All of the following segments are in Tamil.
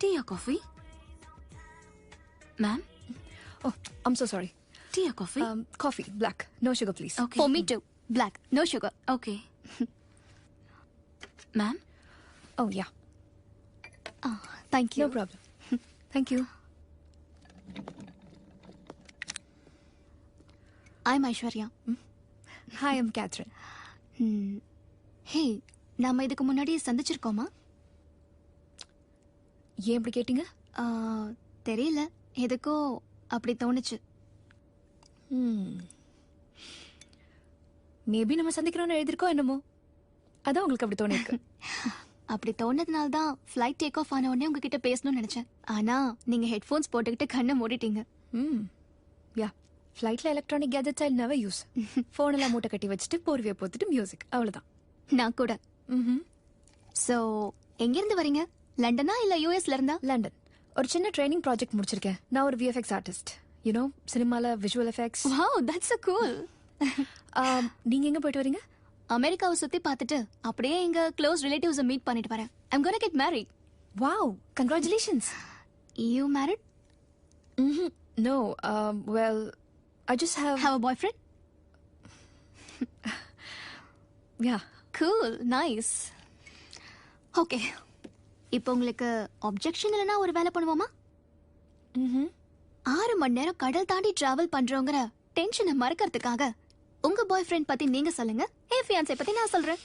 Tea or coffee? Ma'am? Oh, I'm so sorry. Tea or coffee? Coffee, black. No sugar, please. Okay. For me too. Black. No sugar. Okay. Ma'am? Oh, yeah. Thank you. No problem. Thank you. I'm Aishwarya. Hi, I'm Catherine. ஹே, நாம இதுக்கு முன்னாடி சந்திச்சிருக்கோமா? ஏன் இப்படி கேட்டீங்க? தெரியல, எதுக்கோ அப்படி தோணுச்சு. மேபி நம்ம சந்திக்கிறோம்னு எழுதிருக்கோம் என்னமோ, அதான் உங்களுக்கு அப்படி தோணிருக்கு. அப்படி தோணுதுனால தான் ஃப்ளைட் டேக் ஆஃப் ஆன உடனே உங்ககிட்ட பேசணும்னு நினைச்சேன். ஆனா நீங்க ஹெட்ஃபோன்ஸ் போட்டுக்கிட்டு கண்ணை மூடிட்டீங்க. யா, ஃப்ளைட்ல electronic gadgets I never use. Phone எல்லாம் மூட்டை கட்டி வச்சுட்டு போர்வையை போத்துட்டு மியூசிக், அவ்வளவுதான். நான் கூட. சோ எங்கிருந்து வரீங்க? லண்டனா இல்ல யூஎஸ்ல இருந்தா? லண்டன். ஒரு சின்ன ட்ரைனிங் ப்ராஜெக்ட் முடிச்சிருக்கேன். நான் ஒரு விஎஃப்எக்ஸ் ஆர்டிஸ்ட். யூனோ, சினிமால visual effects. Wow, that's so cool. நீங்க எங்க போயிட்டு வரீங்க? அமெரிக்காவை சுத்தி பார்த்துட்டு அப்படியே எங்க க்ளோஸ் ரிலேட்டிவ்ஸை மீட் பண்ணிட்டு வரேன். I'm gonna get married. Wow, congratulations. You married? No, well, I just have a boyfriend? Yeah. Cool, nice. Okay. இப்போ உங்களுக்கு objection இல்லனா ஒரு வேலை பண்ணுவோமா? 6 மணி நேரம் கடல் தாண்டி டிராவல் பண்றோங்கற டென்ஷனை மறக்கிறதுக்காக உங்க பாய் ஃப்ரெண்ட் பத்தி நீங்க சொல்லுங்க, என் ஃபியான்சே பத்தி நான் சொல்றேன்.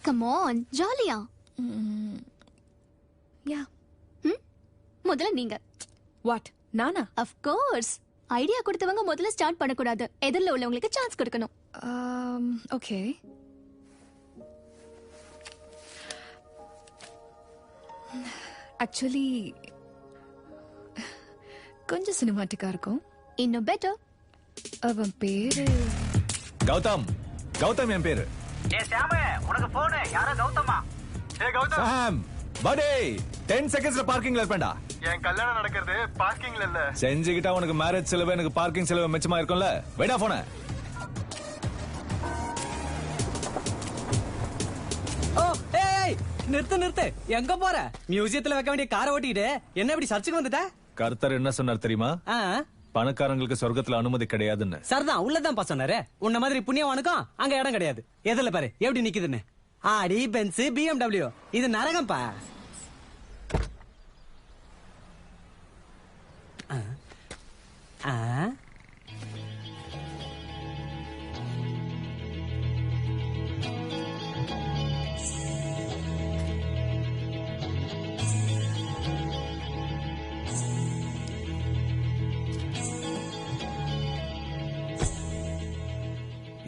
கம் ஆன், ஜாலியா. யா. முதல்ல நீங்க. வாட்? நானா? Of course. ஐடியா கொடுத்தவங்க முதல்ல ஸ்டார்ட் பண்ணக்கூடாது, எதிரில் உள்ளவங்களுக்கு சான்ஸ் கொடுக்கணும். ஓகே. ஆக்சுவலி கொஞ்சம் சினிமாட்டிக்கா இருக்கும். இன்னும் பெட்டர். அவன் பேரு கௌதம். கௌதம் என் பேரு. ஏ சாம், உனக்கு போன். யாரோ கௌதமா? ஏ கௌதம். சாம், படே 10 செகண்ட்ஸ்ல பார்க்கிங்ல இருப்பேன்டா. என் கல்யாணம் நடக்கிறது பார்க்கிங்ல இல்ல. செஞ்சுக்கிட்டா உனக்கு மேரேஜ் செலவு, எனக்கு பார்க்கிங் செலவு மிச்சமா இருக்கும்ல. வெயிடா போன. ஓ, ஏய், நிறுத்து. எங்க போற? மியூசியத்துல வைக்க வேண்டிய காரை ஓட்டிட்டு என்ன இப்படி சர்ச்சுக்கு வந்துட்ட? கர்த்தர் என்ன சொன்னார் தெரியுமா? பணக்காரங்களுக்கு சொர்க்கத்துல அனுமதி கிடையாதுன்னு. சரிதான், உள்ளதான் சொன்னாரு. உன்ன மாதிரி புண்ணியவானுக்கும் அங்க இடம் கிடையாது. எதுல பாரு எப்படி நிக்குதுன்னு. ஆடி, பென்ஸ், BMW, இது நரகம்பா.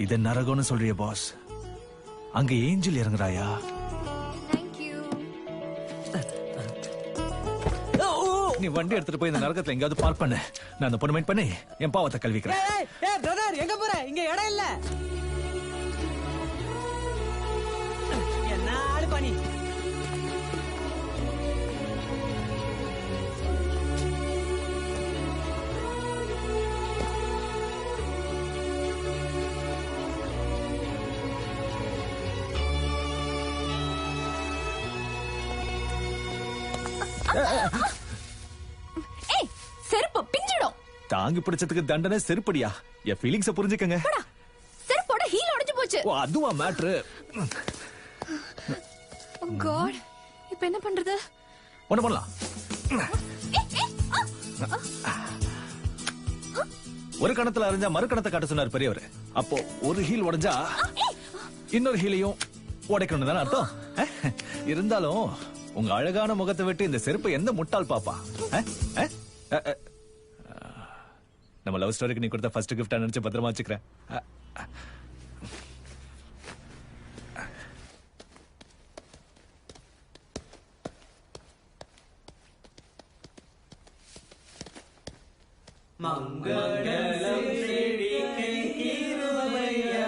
இத நரகம்னு சொல்றிய பாஸ்? அங்க ஏஞ்சல் இறங்குறாயா? நீ வண்டி எடுத்துட்டு போய் இந்த நரகத்துல எங்கயாவது பார்க் பண்ணு. நான் அந்த பொண்ணு மைண்ட் பண்ணி என் பாவத்தை கல்விக்கிறேன். எங்க போற? இங்க இடம் இல்ல. என்ன ஆளு பண்ணி? செருப்பு பிஞ்சிடும். தாங்கி பிடிச்சதுக்கு தண்டனை செருப்படியா? என் ஃபீலிங்ஸ புரிஞ்சுக்கங்க. செருப்போட ஹீல் உடைஞ்சு போச்சு. ஓ, அதுவா மேட்ரு? ஓ காட், இப்போ என்ன பண்றது? ஒண்ணு பண்ணலாம். ஒரு கணத்துல அறிஞ்சா மறு கணத்தை காட்ட சொன்னார் பெரியவர். அப்போ ஒரு ஹீல் உடைஞ்சா இன்னொரு ஹீலையும் உடைக்கணும் தானே அர்த்தம். இருந்தாலும் உங்க அழகான முகத்தை விட்டு இந்த செருப்பு எந்த முட்டாள் பாப்பா? நம்ம லவ் ஸ்டோரிக்கு நீ கொடுத்த ஃபர்ஸ்ட் கிஃப்டா நினைச்சு பத்திரமா வச்சுக்கிறேன். மங்களம் செழிக்கை கிருபையருளும்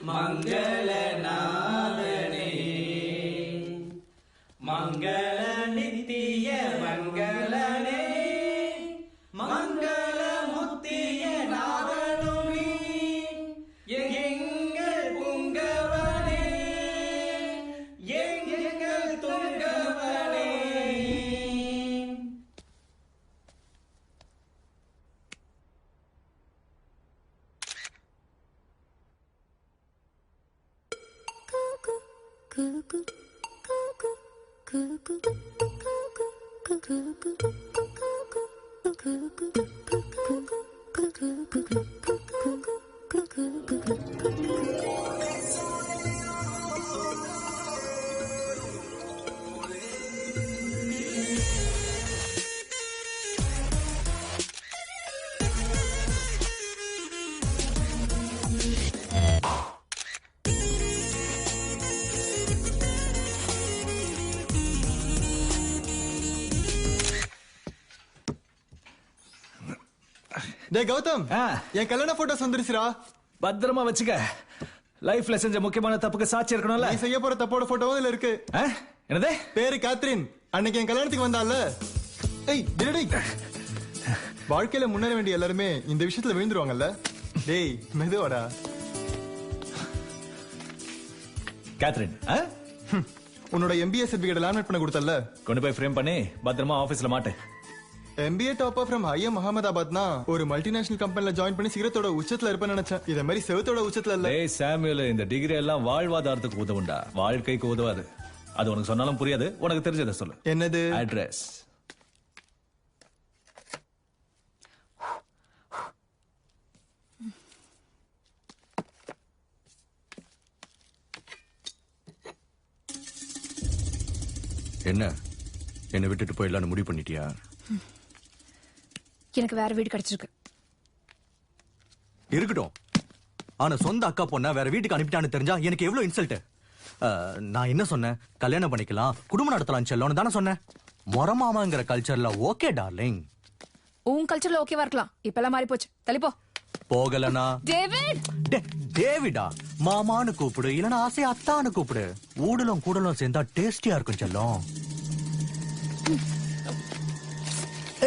மங்களநாதனே, மங்கள நித்திய மங்களனே, மங்கள முத்திய நாதனுமே, எங்கள் புங்கவனே, எங்கள் டேய் கௌதம், ஆ. என் கல்யாண போட்டோஸ் வந்துருச்சுடா. பத்திரமா வச்சுக்க. லைஃப்ல செஞ்ச முக்கியமான தப்புக்கு சாட்சி இருக்கணும்ல. நீ செய்ய போற தப்போட போட்டோவும் இதுல இருக்கு. ஆ? என்னது? பேரு கேத்ரின். அன்னைக்கு என் கல்யாணத்துக்கு வந்தால. ஏய் டேய், டேய். வாழ்க்கையில முன்னேற வேண்டிய எல்லாருமே இந்த விஷயத்துல விழுந்துருவாங்கல்ல. டேய் மெதுவாடா. கேத்ரின், ஆ? உன்னோட MBA சர்டிபிகேட் லேமினேட் பண்ண கொடுத்தல்ல. கொண்டு போய் ஃப்ரேம் பண்ணி பத்திரமா ஆபீஸ்ல மாட்டு. MBA டாப்பர் ஃப்ரம் IIM அகமதாபாத்னா ஒரு மல்டிநேஷனல் கம்பெனில ஜாயின் பண்ணி சிகரத்தோட உச்சத்துல இருப்பேன்னு நினைச்சேன். இத மாதிரி செவத்தோட உச்சத்துல இல்ல. டேய் சாமுவேல், இந்த டிகிரி எல்லாம் வாழ்வாதாரத்துக்கு உதவுண்டா, வாழ்க்கைக்கு உதவாது. அது உனக்கு சொன்னாலும் புரியாது. உனக்கு தெரிஞ்சதை சொல்லு. என்னது? அட்ரஸ். என்ன என்னை விட்டுட்டு போயிடலான்னு முடிவு பண்ணிட்டியா? எனக்கு வேற வீடு கிடைச்சிருக்கு. இருக்கட்டும். ஆனா சொந்த அக்கா பொண்ண வேற வீட்டுக்கு அனுப்பிட்டான்னு தெரிஞ்சா எனக்கு எவ்வளவு இன்சல்ட். நான் என்ன சொன்னேன்? கல்யாணம் பண்ணிக்கலாம், குடும்பம் நடத்தலாம் செல்லோன்னு தானே சொன்னேன். மொரமாமாங்கிற கல்ச்சர்ல ஓகே டார்லிங். உன் கல்ச்சர்ல ஓகேவா இருக்கலாம், இப்பெல்லாம் மாறி போச்சு. தள்ளிப்போ. போகலனா டேவிட், டேவிடா மாமான்னு கூப்பிடு, இல்லனா ஆசையா அத்தான்னு கூப்பிடு. ஊடலும் கூடலும் சேர்ந்தா டேஸ்டியா இருக்கும் செல்லம்.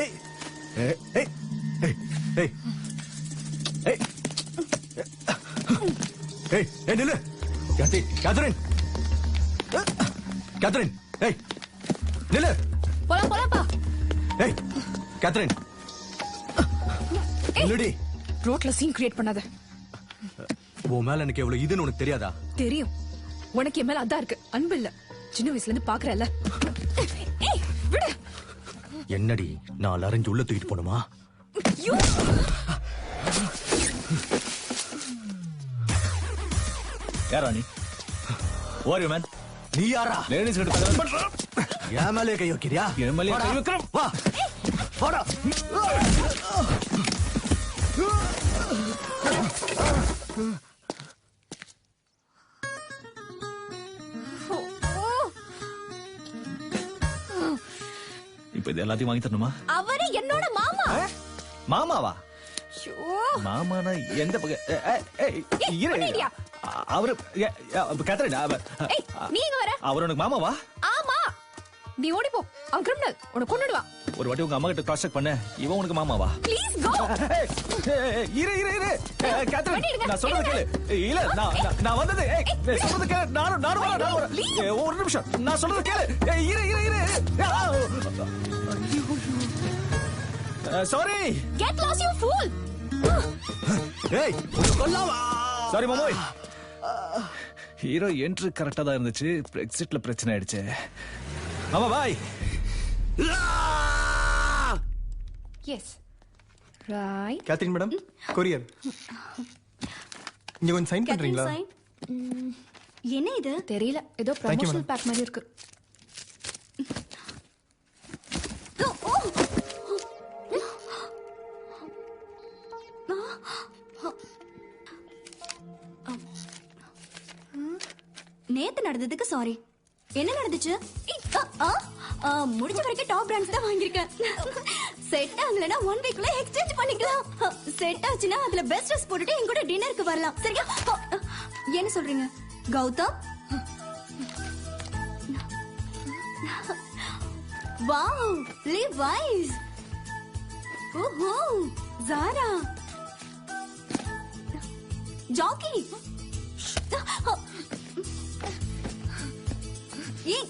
ஏய் ஏய் ஏய் ஏய் ஏய் ஏய் ஏய் ஏய் நில்லு. கேத்ரின் கேத்ரின் ஏய் நில்லு. போலாம் போலாம்ப்பா. ஏய் கேத்ரின் நில்லுடி. ரோட்ல சீன் கிரியேட் பண்ணாத. உன் மேல எனக்கு எவ்வளவு இதுன்னு உனக்கு தெரியாதா? தெரியும். உனக்கு என் மேல அதான் இருக்கு, அன்பு இல்ல. சின்ன வயசுல இருந்து பாக்குறல்ல. ஏய் விடு. என்னடி நான் அரைஞ்சு உள்ள தூக்கிட்டு போணுமா? யூ. யாரா நீ? Who are you, man? நீ யாரா? லேடிஸ் கிட்ட பண்ற? என் மேலே கை வைக்கிறியா? என் மேலே கை வைக்கிறேன். வா வாடா. இப்ப இது எல்லாத்தையும் வாங்கி தரணுமா? அவரு என்னோட மாமா. மாமாவா? ஐயோ. மாமானா எந்த அவரு கேத்ரின், ஏய் நீ எங்க வர? அவர் உனக்கு மாமாவா? ஆமா. நீ ஓடி போ. அவன் கிரிமினல். உன்னை கொன்னுடுவா. ஒரு வாட்டி உங்க அம்மா கிட்ட கிராஸ் செக் பண்ண. இவன் உனக்கு மாமாவா? Please go. இரு இரு இரு. கேத்ரின், நான் சொல்றது கேளு. இல்ல நான் வந்தது. சொல்றது கேளு. நானும் வரேன். ஒரு நிமிஷம். நான் சொல்றது கேளு. இரு இரு இரு. Sorry. Get lost you fool. ஏய் கொல்லாமா. சாரி மாமோய். ஹீரோ என்ட்ரி கரெக்டா தான் இருந்துச்சு. எக்ஸிட்ல பிரச்சனை ஆயிடுச்சு. ஆமா பாய். Yes right. Catherine madam, courier. இங்க கொஞ்சம் சைன் பண்றீங்களா? என்ன இது? தெரியல, ஏதோ you, ப்ரமோஷனல் madam. பேக் மாதிரி இருக்கு. நேத்து நடந்ததுக்கு சாரி. என்ன நடந்துச்சு? முடிஞ்ச வரைக்கும் டாப் பிராண்ட்ஸ் தான் வாங்கியிருக்கேன். செட் ஆகலனா 1 வீக்ல எக்ஸ்சேஞ்ச் பண்ணிக்கலாம். செட் ஆச்சுன்னா அதுல பெஸ்ட் ட்ரெஸ் போட்டுட்டு என் கூட டின்னருக்கு வரலாம். சரியா? என்ன சொல்றீங்க கௌதம்? Wow, Levi's. ஓஹோ, ஜாரா, ஜாக்கி. ஏய்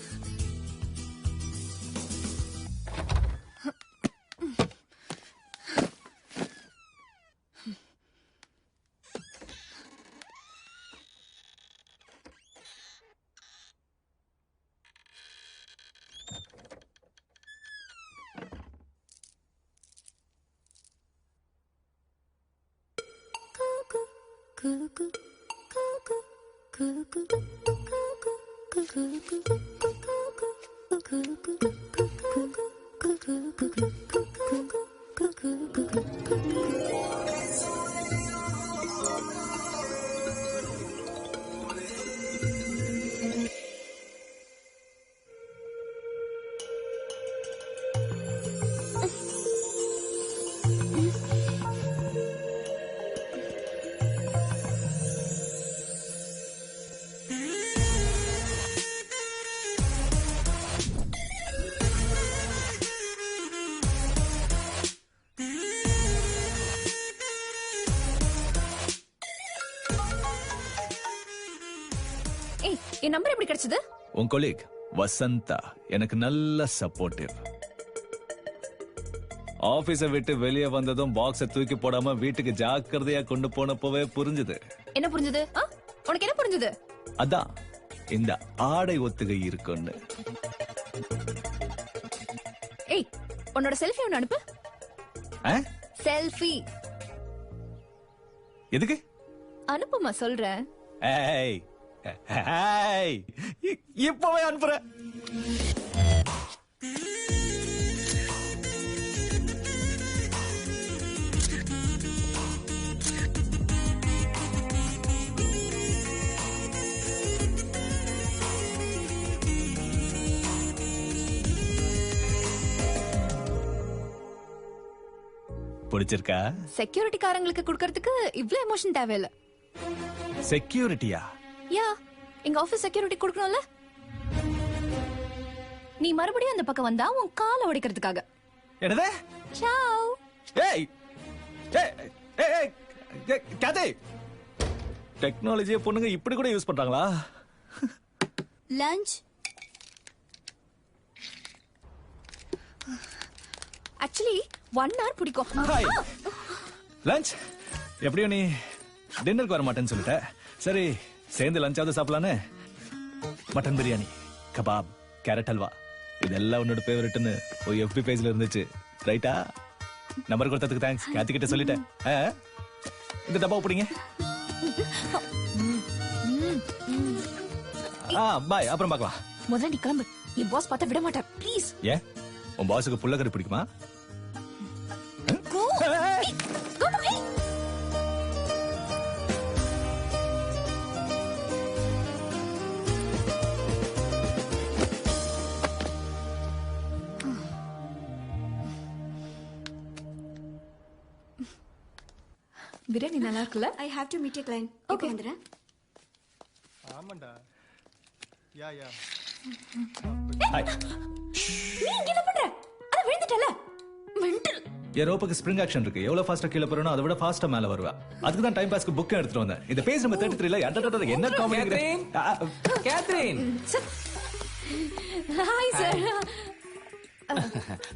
ஏய் என் நம்பர் எப்படி கிடைச்சது? உன் கொலீக் வசந்தா எனக்கு நல்ல சப்போர்ட்டிவ். ஆபீஸை விட்டு வெளியே வந்ததும் பாக்ஸை தூக்கி போடாம வீட்டுக்கு ஜாக்கிரதையா கொண்டு போனப்பவே புரிஞ்சுது. என்ன புரிஞ்சது? உனக்கு என்ன புரிஞ்சது? அதான் இந்த ஆடை ஒத்துகை இருக்குன்னு. ஏய் உன்னோட செல்ஃபி ஒன்னு அனுப்பு. செல்ஃபி எதுக்கு அனுப்புமா சொல்றேன். ஏய் ஏய் இப்பவே அனுப்புறேன். பிடிச்சிருக்கா? செக்யூரிட்டி காரங்களுக்கு கொடுக்கறதுக்கு இவ்ளோ எமோஷன் தேவையில்ல. செக்யூரிட்டியா? யா எங்க ஆபீஸ் செக்யூரிட்டி கொடுக்கணும்ல. நீ மறுபடியும் அந்த பக்கம் வந்தா உன் காலை உடைக்கிறதுக்காக. என்னது? சாவ். ஏய் ஏய் ஏய் காதே டெக்னாலஜியை பொண்ணுங்க இப்படி கூட யூஸ் பண்றாங்களா? லஞ்ச் ஆக்சுவலி 1 hour பிடிக்கும். ஹாய் லஞ்ச் எப்படியும் நீ டின்னருக்கு வர மாட்டேன்னு சொல்லிட்ட. சரி சேர்ந்து லஞ்சாவது சாப்பிடலான்னு mutton biryani, kebab, carrot halwa இதெல்லாம் உன்னோட ஃபேவரட்னு ஒரு FB பேஜ்ல இருந்துச்சு. ரைட்டா? நம்பர் கொடுத்ததுக்கு தேங்க்ஸ். கார்த்திக் கிட்ட சொல்லிட்டேன். இந்த டப்பா பிடிங்க. பாய், அப்புறம் பார்க்கலாம். முதல்ல நீ கிளம்பு. என் பாஸ் பார்த்தா விட மாட்டார். ப்ளீஸ். ஏன் உன் பாஸுக்கு புள்ளக்கறி பிடிக்குமா? Go. Go to me. Biryani நல்லா இருக்குல்ல? I have to meet a client. Okay வந்துறேன். ஆமாண்டா. Yeah hi. நீ இங்க என்ன பண்ற? அத விழுந்துட்டல. மெண்டல். என் ரோப்புக்கு ஸ்ப்ரிங் ஆக்ஷன் இருக்கு. எவ்வளவு ஃபாஸ்டா கீழ போறனோ அதை விட ஃபாஸ்டா மேல வருவா. அதுக்கு தான் டைம் பாஸ்க்கு புக் எடுத்துட்டு வந்தேன். இந்த பேஜ் நம்பர் 33ல என்ன comedy? Catherine hi sir.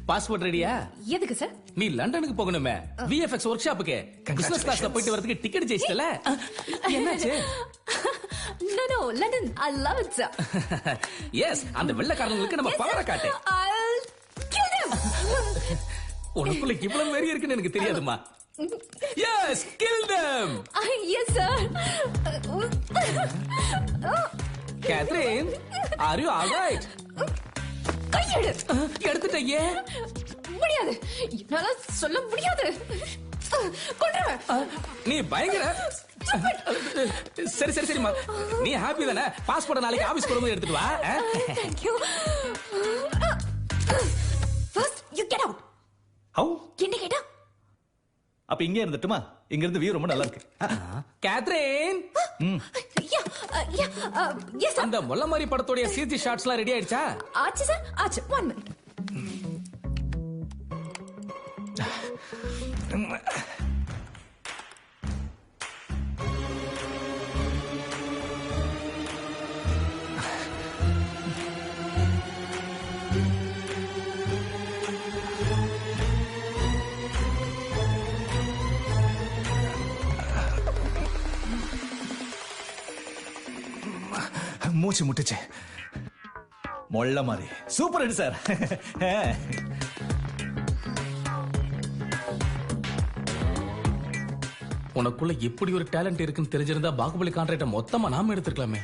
Passport ரெடியா? எதுக்கு சார்? நீ லண்டனுக்கு போகணுமே, VFX ஒர்க் ஷாப்புக்கு. பிசினஸ் கிளாஸ்ல போயிட்டு வரதுக்கு டிக்கெட் ஜெயிச்சிட்டல. என்னாச்சு? No, London. I love it, sir. Yes, அந்த வெள்ளைக்காரங்களுக்கு நம்ம பவரை காட்டு. I'll kill them. உனக்குள்ள இவ்வளவு வெறி இருக்குன்னு எனக்கு தெரியாதுமா. Yes, kill them. Yes, sir. Catherine, are you all right? கையெடு. எடுத்துட்டே. முடியாது. என்னால சொல்ல முடியாது. கொன்றுவேன். நீ பயங்கர. சரி சரிமா, நீ ஹாப்பி தானே? பாஸ்போர்ட் நாளைக்கு ஆபீஸ் போகும்போது எடுத்துட்டு வா. Thank you. First, you get out. How? என்ன கேட்டா? அப்ப இங்க இருந்துட்டுமா? இங்க இருந்து வியூ ரொம்ப நல்லா இருக்கு. Catherine, Yes, sir. அந்த முள்ளமாரி படத்தோட CG ஷாட்ஸ்லாம் ரெடி ஆயிடுச்சா? ஆச்சு சார், ஆச்சு. 1 minute. மூச்சு முட்டுச்சு. மொள்ள மாதிரி சூப்பர் ஹிட் சார். உனக்குள்ள எப்படி ஒரு டேலண்ட் இருக்குன்னு தெரிஞ்சிருந்தா பாகுபலி கான்ட்ராக்ட மொத்தமா நாம எடுத்துக்கலாமே.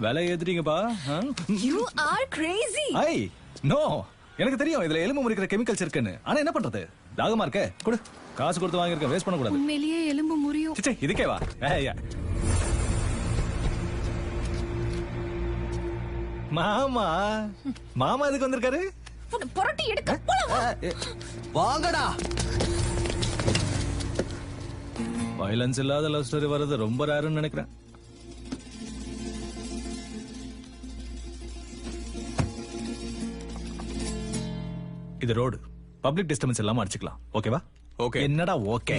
விலை ஏத்துறீங்கப்பா. You are crazy. I know, எனக்கு தெரியும் இதுல எலும்பு முறிக்கிற கெமிக்கல்ஸ் இருக்குன்னு. ஆனா என்ன பண்றது, தாகமா இருக்க கொடு, காசு கொடுத்து வாங்கிருக்க, வேஸ்ட் பண்ண கூடாது. உண்மையிலேயே எலும்பு முறியும். சிச்சே இதுக்கே வா. மாமா மாமா எதுக்கு வந்திருக்காரு? புரட்டி எடுக்க போலாம். வாங்கடா. வயலன்ஸ் இல்லாத லவ் ஸ்டோரி வர்றது ரொம்ப ரேருன்னு நினைக்கிறேன். இது ரோடு, பப்ளிக் டிஸ்டர்பன்ஸ் இல்லாம அடிச்சுக்கலாம். ஓகேவா? ஓகே. என்னடா ஓகே?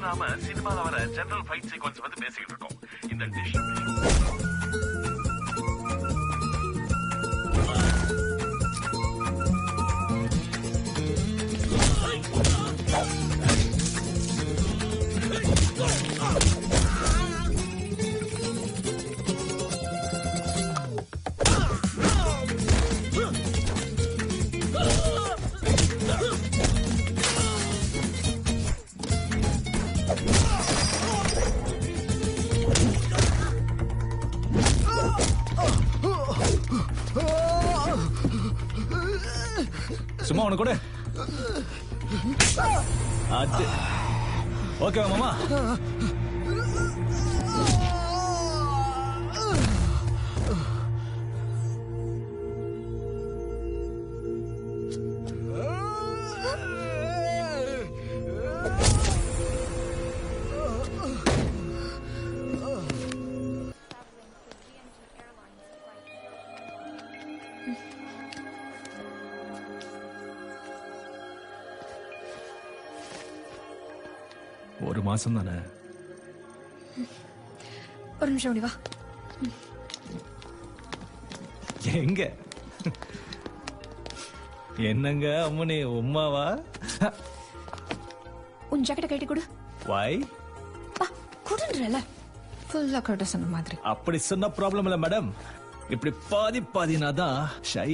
நாம சினிமால வர ஜெனரல் ஃபைட் சீக்வென்ஸ் வந்து பேசிக்கிட்டு இருக்கோம். இந்த டிஷ் சும்மா உனக்கு கூட அது ஓகேவா மாமா? ஒரு மாசம் தானே. ஒரு நிமிஷம் அப்படி வா. எங்க என்னங்க அம்மனி உம்மாவா? உன் ஜாக்கெட்டை கட்டி கொடு. வாய் கொடுன்றல ஃபுல்லா கட்ட சொன்ன மாதிரி. அப்படி சொன்ன ப்ராப்ளம் இல்ல மேடம். இப்படி பாதி பாதினாதான் ஷை.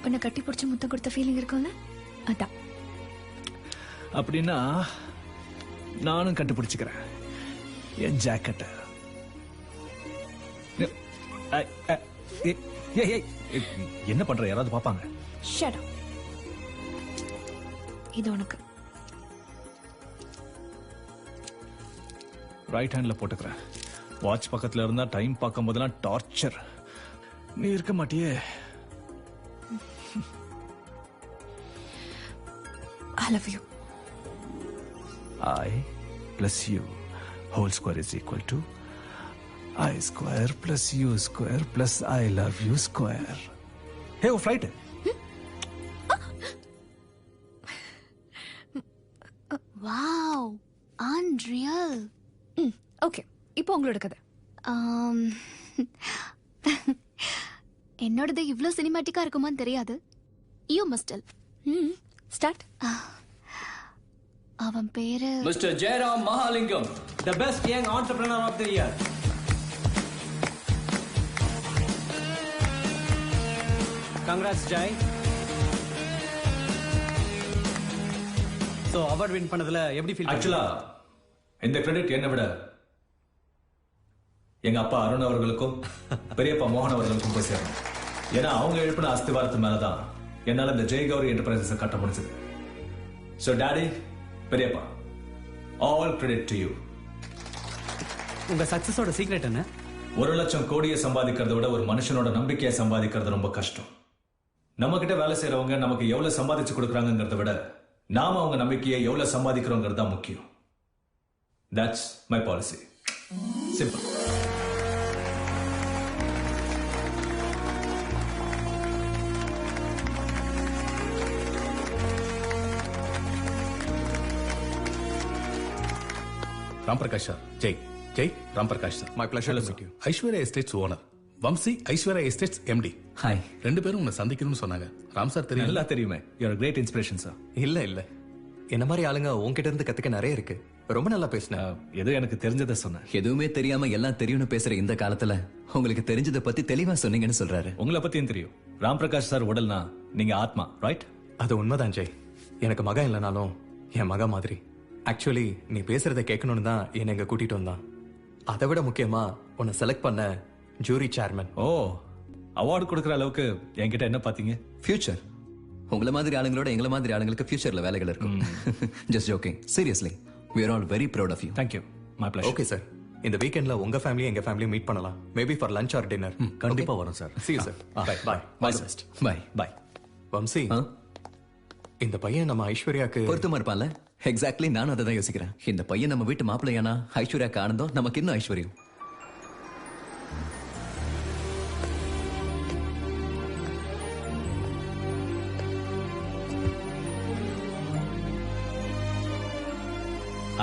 உன்னை கட்டி பிடிச்சி முத்தம் கொடுத்த ஃபீலிங் இருக்கும்ல, அதான். அப்படின்னா நானும் கண்டுபிடிச்சுக்கிறேன் என் ஜாக்கெட்ட. என்ன பண்ற, யாராவது பாப்பாங்க. Shut up. இது உனக்கு. ரைட் ஹேண்ட்ல போட்டுக்கிறேன். வாட்ச் பக்கத்துல இருந்தா டைம் பார்க்கும் போதெல்லாம் டார்ச்சர். நீ இருக்க மாட்டியே. I love you. I plus you whole square is equal to I square plus you square plus I love you square. Hey, oh flight. Wow, unreal. Okay, இப்போ உங்களோட கதை. என்னோடது இவ்ளோ சினிமாட்டிக்கா இருக்குமான்னு தெரியாது. You must del. ஸ்டார்ட். அவன் பேரு Mr. Jairam Mahalingam, the best young entrepreneur of the year. Congrats, Jai. So, award win பண்ணதுல எப்படி ஃபீல் பண்ணீங்க? ஆக்சுவலா இந்த கிரெடிட் என்னை விட எங்க அப்பா அருண் அவர்களுக்கும் பெரியப்பா மோகன் அவர்களுக்கும் போய் சேரும். ஏன்னா அவங்க எழுப்பின அஸ்திவாரத்து மேலதான் என்னால இந்த ஜெய் கௌரி என்டர்பிரைசஸ் கட்ட முடிஞ்சது. So daddy, பெரியப்பா, all credit to you. உங்க சக்சஸோட சீக்ரெட் என்ன? 1 லட்சம் கோடியை சம்பாதிக்கிறத விட ஒரு மனுஷனோட நம்பிக்கையை சம்பாதிக்கிறது ரொம்ப கஷ்டம். நம்ம கிட்ட வேலை செய்யறவங்க நமக்கு எவ்வளவு சம்பாதிச்சு கொடுக்குறாங்கிறத விட நாம அவங்க நம்பிக்கையை எவ்வளவு சம்பாதிக்கிறோங்கிறது தான் முக்கியம். That's my policy. Simple. Ram Prakash sir. Jai Jai Ram Prakash sir. My pleasure to meet you. Aishwarya estates owner Vamsi, Aishwarya estates MD. Hi. ரெண்டு பேரும் உன்னை சந்திக்கணும்னு சொன்னாங்க. ராம் சார் தெரியும். நல்லா தெரியுமே. You are great inspiration sir. இல்ல என்ன மாதிரி ஆளுங்க உன்கிட்ட இருந்து கத்துக்க நிறைய இருக்கு. ரொம்ப நல்லா பேசின. ஏதோ எனக்கு தெரிஞ்சதை சொன்னேன். எதுவுமே தெரியாம எல்லாம் தெரியும்னு பேசுற இந்த காலத்துல உங்களுக்கு தெரிஞ்சதை பத்தி தெளிவா சொன்னீங்கன்னு சொல்றாரு. உங்களை பத்தியும் தெரியும். ராம் பிரகாஷ் சார் உடல்னா நீங்க ஆத்மா, ரைட்? அது உண்மைதான் ஜெய். எனக்கு மகன் இல்லைனாலும் என் மக மாதிரி. ஆக்சுவலி நீ பேசுறத கேட்கணும்னு தான் என்னை இங்க கூட்டிட்டு வந்தான். அதை விட முக்கியமா உன்னை செலக்ட் பண்ண ஜூரி சேர்மன். ஓ, அவார்டு கொடுக்குற அளவுக்கு என்கிட்ட என்ன பாத்தீங்க? ஃபியூச்சர். உங்கள மாதிரி ஆளுங்களோட எங்கள மாதிரி ஆளுங்களுக்கு ஃபியூச்சர்ல வேலைகள் இருக்கும். Just joking. Seriously we are all very proud of you. Thank you. My pleasure. Okay sir. இந்த வீக்கெண்ட்ல உங்க ஃபேமிலி எங்க ஃபேமிலி மீட் பண்ணலாம். Maybe for lunch or dinner. கண்டிப்பா வரும் sir. See you sir. Bye. Bye. All the best. Bye. Bye. Vamsi, இந்த பையன் நம்ம ஐஸ்வர்யாக்கு பொருத்தமா இருப்பான்ல? எக்ஸாக்ட்லி நானும் அதை தான் யோசிக்கிறேன். இந்த பையன் நம்ம வீட்டு மாப்பிள்ளையானா ஐஸ்வர்யாக்கு ஆனந்தம், நமக்கு இன்னும் ஐஸ்வர்யம்.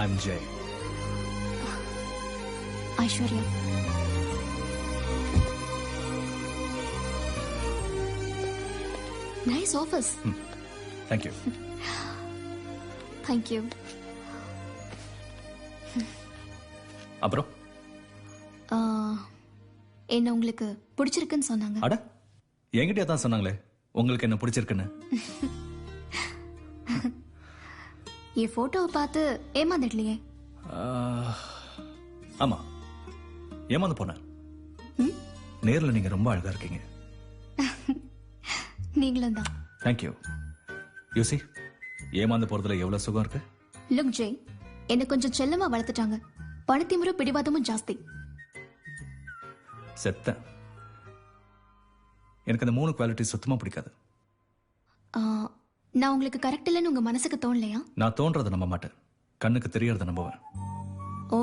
I'm Jay. Aishwarya. Nice office. Thank you. Thank you. அப்புறம் என்ன உங்களுக்கு பிடிச்சிருக்குன்னு சொன்னாங்க. அட, என்கிட்டயே தான் சொன்னாங்களே உங்களுக்கு என்ன பிடிச்சிருக்குன்னு. என் போட்டோவை பார்த்து ஏமாந்துடலையே. ஆமா, ஏமாந்து போனேன். நேர்ல நீங்க ரொம்ப அழகா இருக்கீங்க. நீங்களும் தான். தேங்க்யூ. யூசி, ஏமாந்து போறதுல எவ்வளவு சுகம் இருக்கு. லுக் ஜெய், என்ன கொஞ்சம் செல்லமா வளர்த்துட்டாங்க. பணத்திமுறை பிடிவாதமும் ஜாஸ்தி. செத்த எனக்கு அந்த 3 குவாலிட்டி சுத்தமா பிடிக்காது. நான் உங்களுக்கு கரெக்ட் இல்லைன்னு உங்க மனசுக்கு தோணலையா? நான் தோன்றதை நம்ப மாட்டேன், கண்ணுக்கு தெரியறத நம்புவேன். ஓ,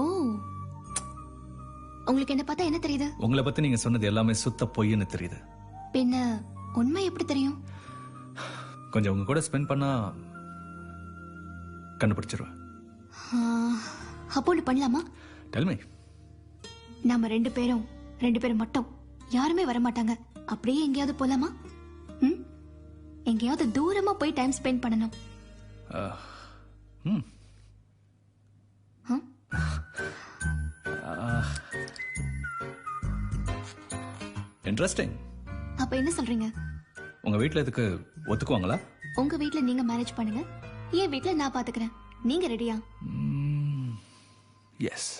உங்களுக்கு என்ன பார்த்தா என்ன தெரியுது? உங்களை பத்தி நீங்க சொன்னது எல்லாமே சுத்த பொய்ன்னு தெரியுது. பின்ன உண்மை எப்படி தெரியும்? கொஞ்சம் உங்க கூட ஸ்பெண்ட் பண்ணா கண்டுபிடிச்சிருவேன். அப்போ ஒண்ணு பண்ணலாமா? Tell me. நாம ரெண்டு பேரும் மட்டும், யாருமே வரமாட்டாங்க. அப்படியே எங்கேயாவது போலாமா? எங்கேயாவது தூரமா போய் டைம் ஸ்பெண்ட் பண்ணணும். இன்ட்ரெஸ்டிங். அப்ப என்ன சொல்றீங்க? உங்க வீட்ல இதுக்கு ஒத்துக்குவாங்களா? உங்க வீட்ல நீங்க மேனேஜ் பண்ணுங்க, என் வீட்ல நான் பாத்துக்கிறேன். நீங்க ரெடியா? எஸ்.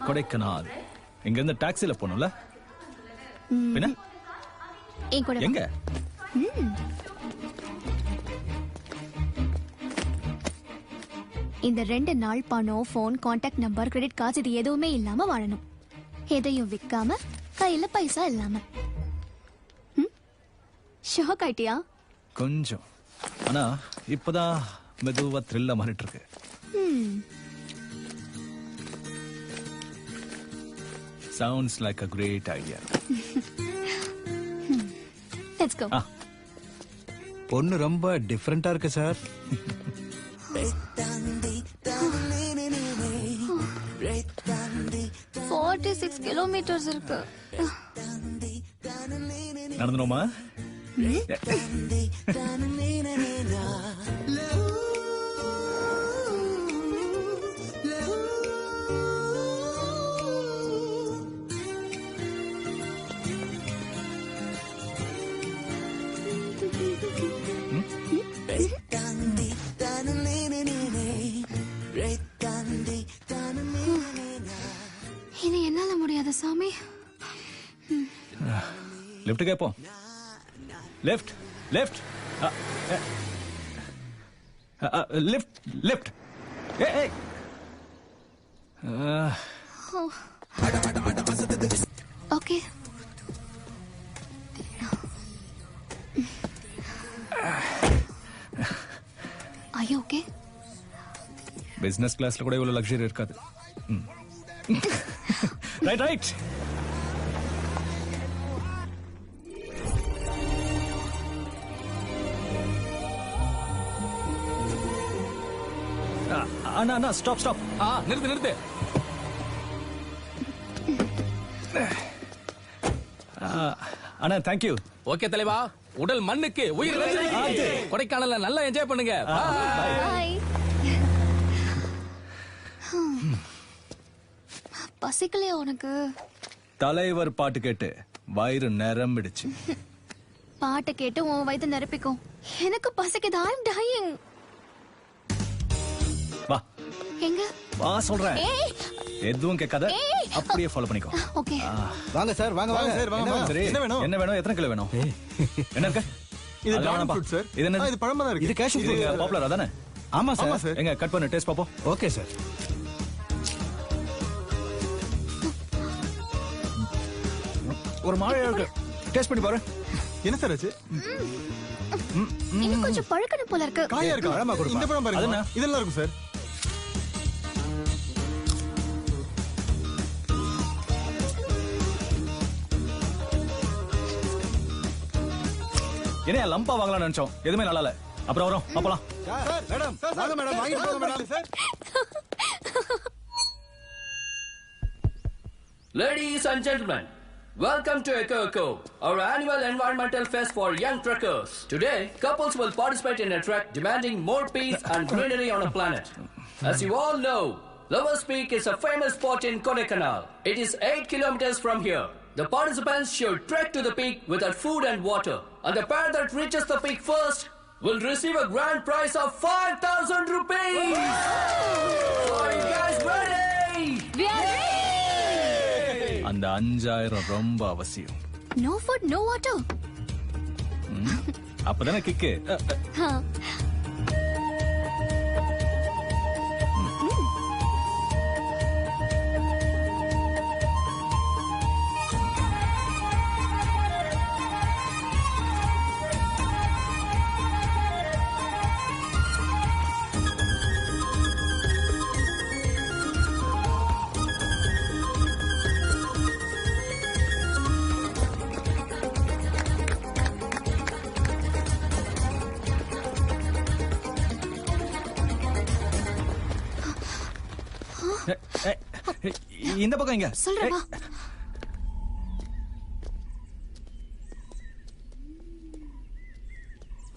கொடைக்கானல். இங்க இருந்து டாக்ஸில போணும்ல? பின்ன என் கூட எங்க? இந்த 2 நாள் பணம், phone, contact number, credit card இது எதுவுமே இல்லாம வாழணும். எதையும் விற்காம, கையில பைசா இல்லாம. ஷாக் ஆயிட்டியா? கொஞ்சம். ஆனா இப்பதான் மெதுவா த்ரில்ல மாறிட்டு இருக்கு. Sounds like a great idea. Let's go. பொண்ணு ரொம்ப டிஃபரெண்டா இருக்கு சார். கிலோமீட்டர்ஸ் இருக்கு. நடந்துனோமா? இது என்னால முடியாத சாமி. லெஃப்ட் கேப்போம். Left left left left. ஏய் okay. Are you okay? Business கிளாஸ்ல கூட இவ்வளவு லக்ஸரி இருக்காது. Right right. அண்ணா ஸ்டாப் நிறுத்து அண்ணா தேங்க்யூ. ஓகே தலைவா, உடல் மண்ணுக்கு உயிர் வெள்ளரிக்கு. கொடைக்கானல்ல நல்லா என்ஜாய் பண்ணுங்க. பாய். பசிக்கலையா உனக்கு? தலைவர் பாட்டு கேட்டு வயிறு நிரம்பிடுச்சு. பாட்டை கேட்டு உன் வயித்தை நிரப்பிக்கும். எனக்கு பசிக்குது. ஐ அம் டையிங். வா எங்க வா சொல்றேன். ஏய் எதுவும் கேட்காத, ஏய். அப்படியே ஃபாலோ பண்ணிக்கோ. ஓகே. வாங்க சார், வாங்க சார், வாங்க. சரி, என்ன வேணும்? என்ன வேணும்? எத்தனை கிலோ வேணும்? என்ன இருக்கு? இது அதெல்லாம் டிராகன் வேணாம்பா. Fruit sir. இது என்ன? இது பழமா தான் இருக்கு. இது cashew fruit. பாப்புலர் அதானே? ஆமா சார். எங்க கட் பண்ணு, டேஸ்ட் பாப்போம். Okay sir. ஒரு மாதிரியா இருக்கு, டேஸ்ட் பண்ணி பாரு. என்ன சார் ஆச்சு? இன்னும் கொஞ்சம் பழுக்கணும் போல இருக்கு. காயா இருக்கு. பழமா கொடுப்பா. இந்த பழம் பாருங்க. அது என்ன? இதெல்லாம் இருக்கும் சார். என்ன லம்பா வாங்கலாம்னு நினைச்சோம், எதுவுமே நல்லா இல்ல. அப்புறம் வரும், அப்பலாம். சார், மேடம், வாங்க மேடம், வாங்கிட்டு போங்க madam. Sir. Ladies and gentlemen, welcome to Eco Eco, our annual environmental fest for young truckers. Today, couples will participate in a trek demanding more peace and greenery on a planet. As you all know, Lovers Peak is a famous spot in Kodaikanal. It is 8 kilometers from here. The participants should trek to the peak without food and water. And the pair that reaches the peak first will receive a grand prize of 5,000 rupees. Are you guys ready? We are ready. அந்த 5000 ரொம்ப அவசியம். No food, no water. அப்பதானே கிக்கு. இந்த பக்கம் இங்க சொல்றவா.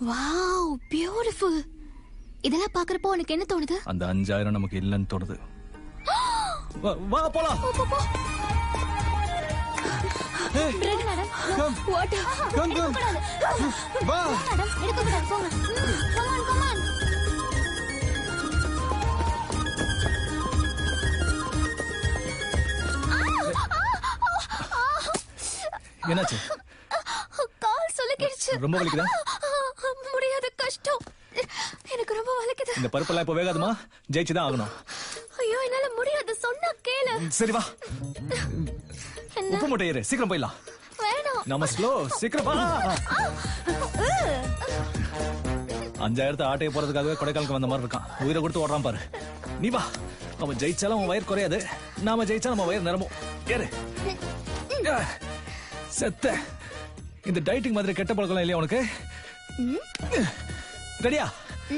Wow, beautiful. இதெல்லாம் பார்க்கறப்போ உனக்கு என்ன தோணுது? அந்த 5000 நமக்கு இல்லன்னு தோணுது. வா போலாம். Bread, madam. Water. Come. வா. Madam, எடுக்கக்கூடாது, போங்க. Come on. என்னாச்சு? கால் சுளுக்கிடுச்சு. ரொம்ப வலிக்குதா? முடியாத கஷ்டம். எனக்கு ரொம்ப வலிக்குது. இந்த பருப்பெல்லாம் இப்ப வேகாதுமா, ஜெயிச்சுதான் ஆகணும். ஐயோ, என்னால முடியாது, சொன்னா கேளு. சரி வா, என்ன? உப்பு மூட்டை ஏறு, சீக்கிரம் போயிடலாம். வேணாம். நம்ம ஸ்லோ, சீக்கிரம் வா. 5000 ஆட்டைய போறதுக்காகவே கொடைக்கானலுக்கு வந்த மாதிரி இருக்கான். உயிரை கொடுத்து ஓடுறான் பாரு. நீ வா, அவன் ஜெயிச்சாலும் அவன் வயிறு குறையாது, நாம ஜெயிச்சா நம்ம வயிறு நிரம்பும். ஏறு. செத்த. இந்த டைட்டிங் மாதிரி கெட்ட பழக்கம் இல்லையா உனக்கு? ரெடியா?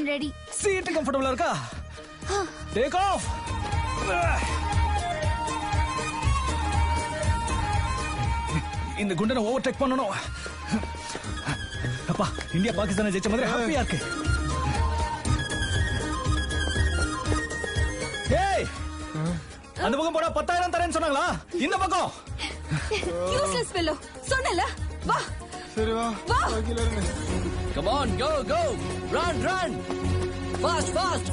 ரெடி. சீட் கம்ஃபர்டபுளா இருக்கா? Take off. இந்த குண்டனை ஓவர்டேக் பண்ணணும். அப்பா, இந்தியா பாகிஸ்தானை ஜெயிச்ச மாதிரி ஹாப்பியா இருக்கு. ஏய், அந்த பக்கம் போனா 10,000 தரேன்னு சொன்னாங்களா? இந்த பக்கம். Useless fellow. சொன்னல. வா. சரி வா. கீழ இறங்கு. Come on, go. Run. Fast.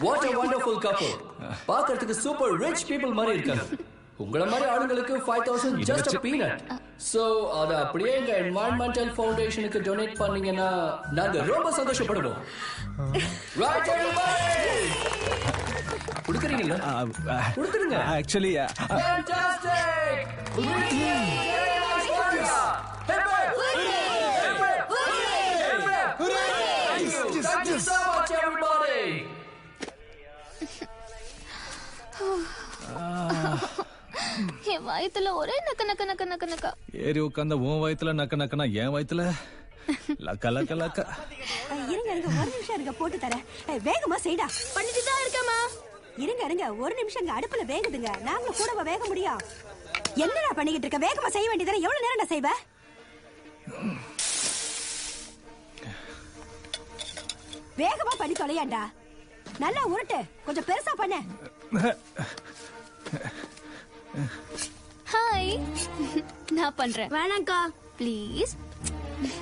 What a wonderful couple. பார்க்கிறதுக்கு சூப்பர் ரிச் பீப்பிள் மாதிரி இருக்காங்க. உங்கள மாதிரி ஆளுங்களுக்கு 5,000 just a peanut. சோ அத அப்படியே எங்க என்வாயன்மெண்டல் ஃபவுண்டேஷனுக்கு டொனேட் பண்ணீங்கன்னா நாங்க ரொம்ப சந்தோஷப்படுவோம். Right everybody? குடுக்குறீங்களா? குடுக்குறீங்க. Actually Fantastic! Really nice work! Thank you so much, everybody! என் வயித்துல ஒரே நக்க நக்க நக்க நக்க நக்க. ஏறி உட்கார்ந்த உன் வயித்துல நக்க நக்கனா என் வயித்துல லக்க லக்க லக்க. இருங்க இருங்க ஒரு நிமிஷம் இருங்க போட்டு தரேன். வேகமா செய்டா. பண்ணிட்டு தான் இருக்கேம்மா. இருங்க இருங்க ஒரு நிமிஷம் இங்க அடுப்புல வேகுதுங்க. நாங்களும் கூடவா வேக முடியும்? என்னடா பண்ணிக்கிட்டு இருக்க? வேகமா செய்ய வேண்டியதானே. எவ்வளவு நேரம் நான் செய்வேன்? வேகமா பண்ணி தொலையாண்டா. நல்லா உருட்டு. கொஞ்சம் பெருசா பண்ணு. ஹாய். நான் பண்றேன். வேணாம்க்கா. ப்ளீஸ்.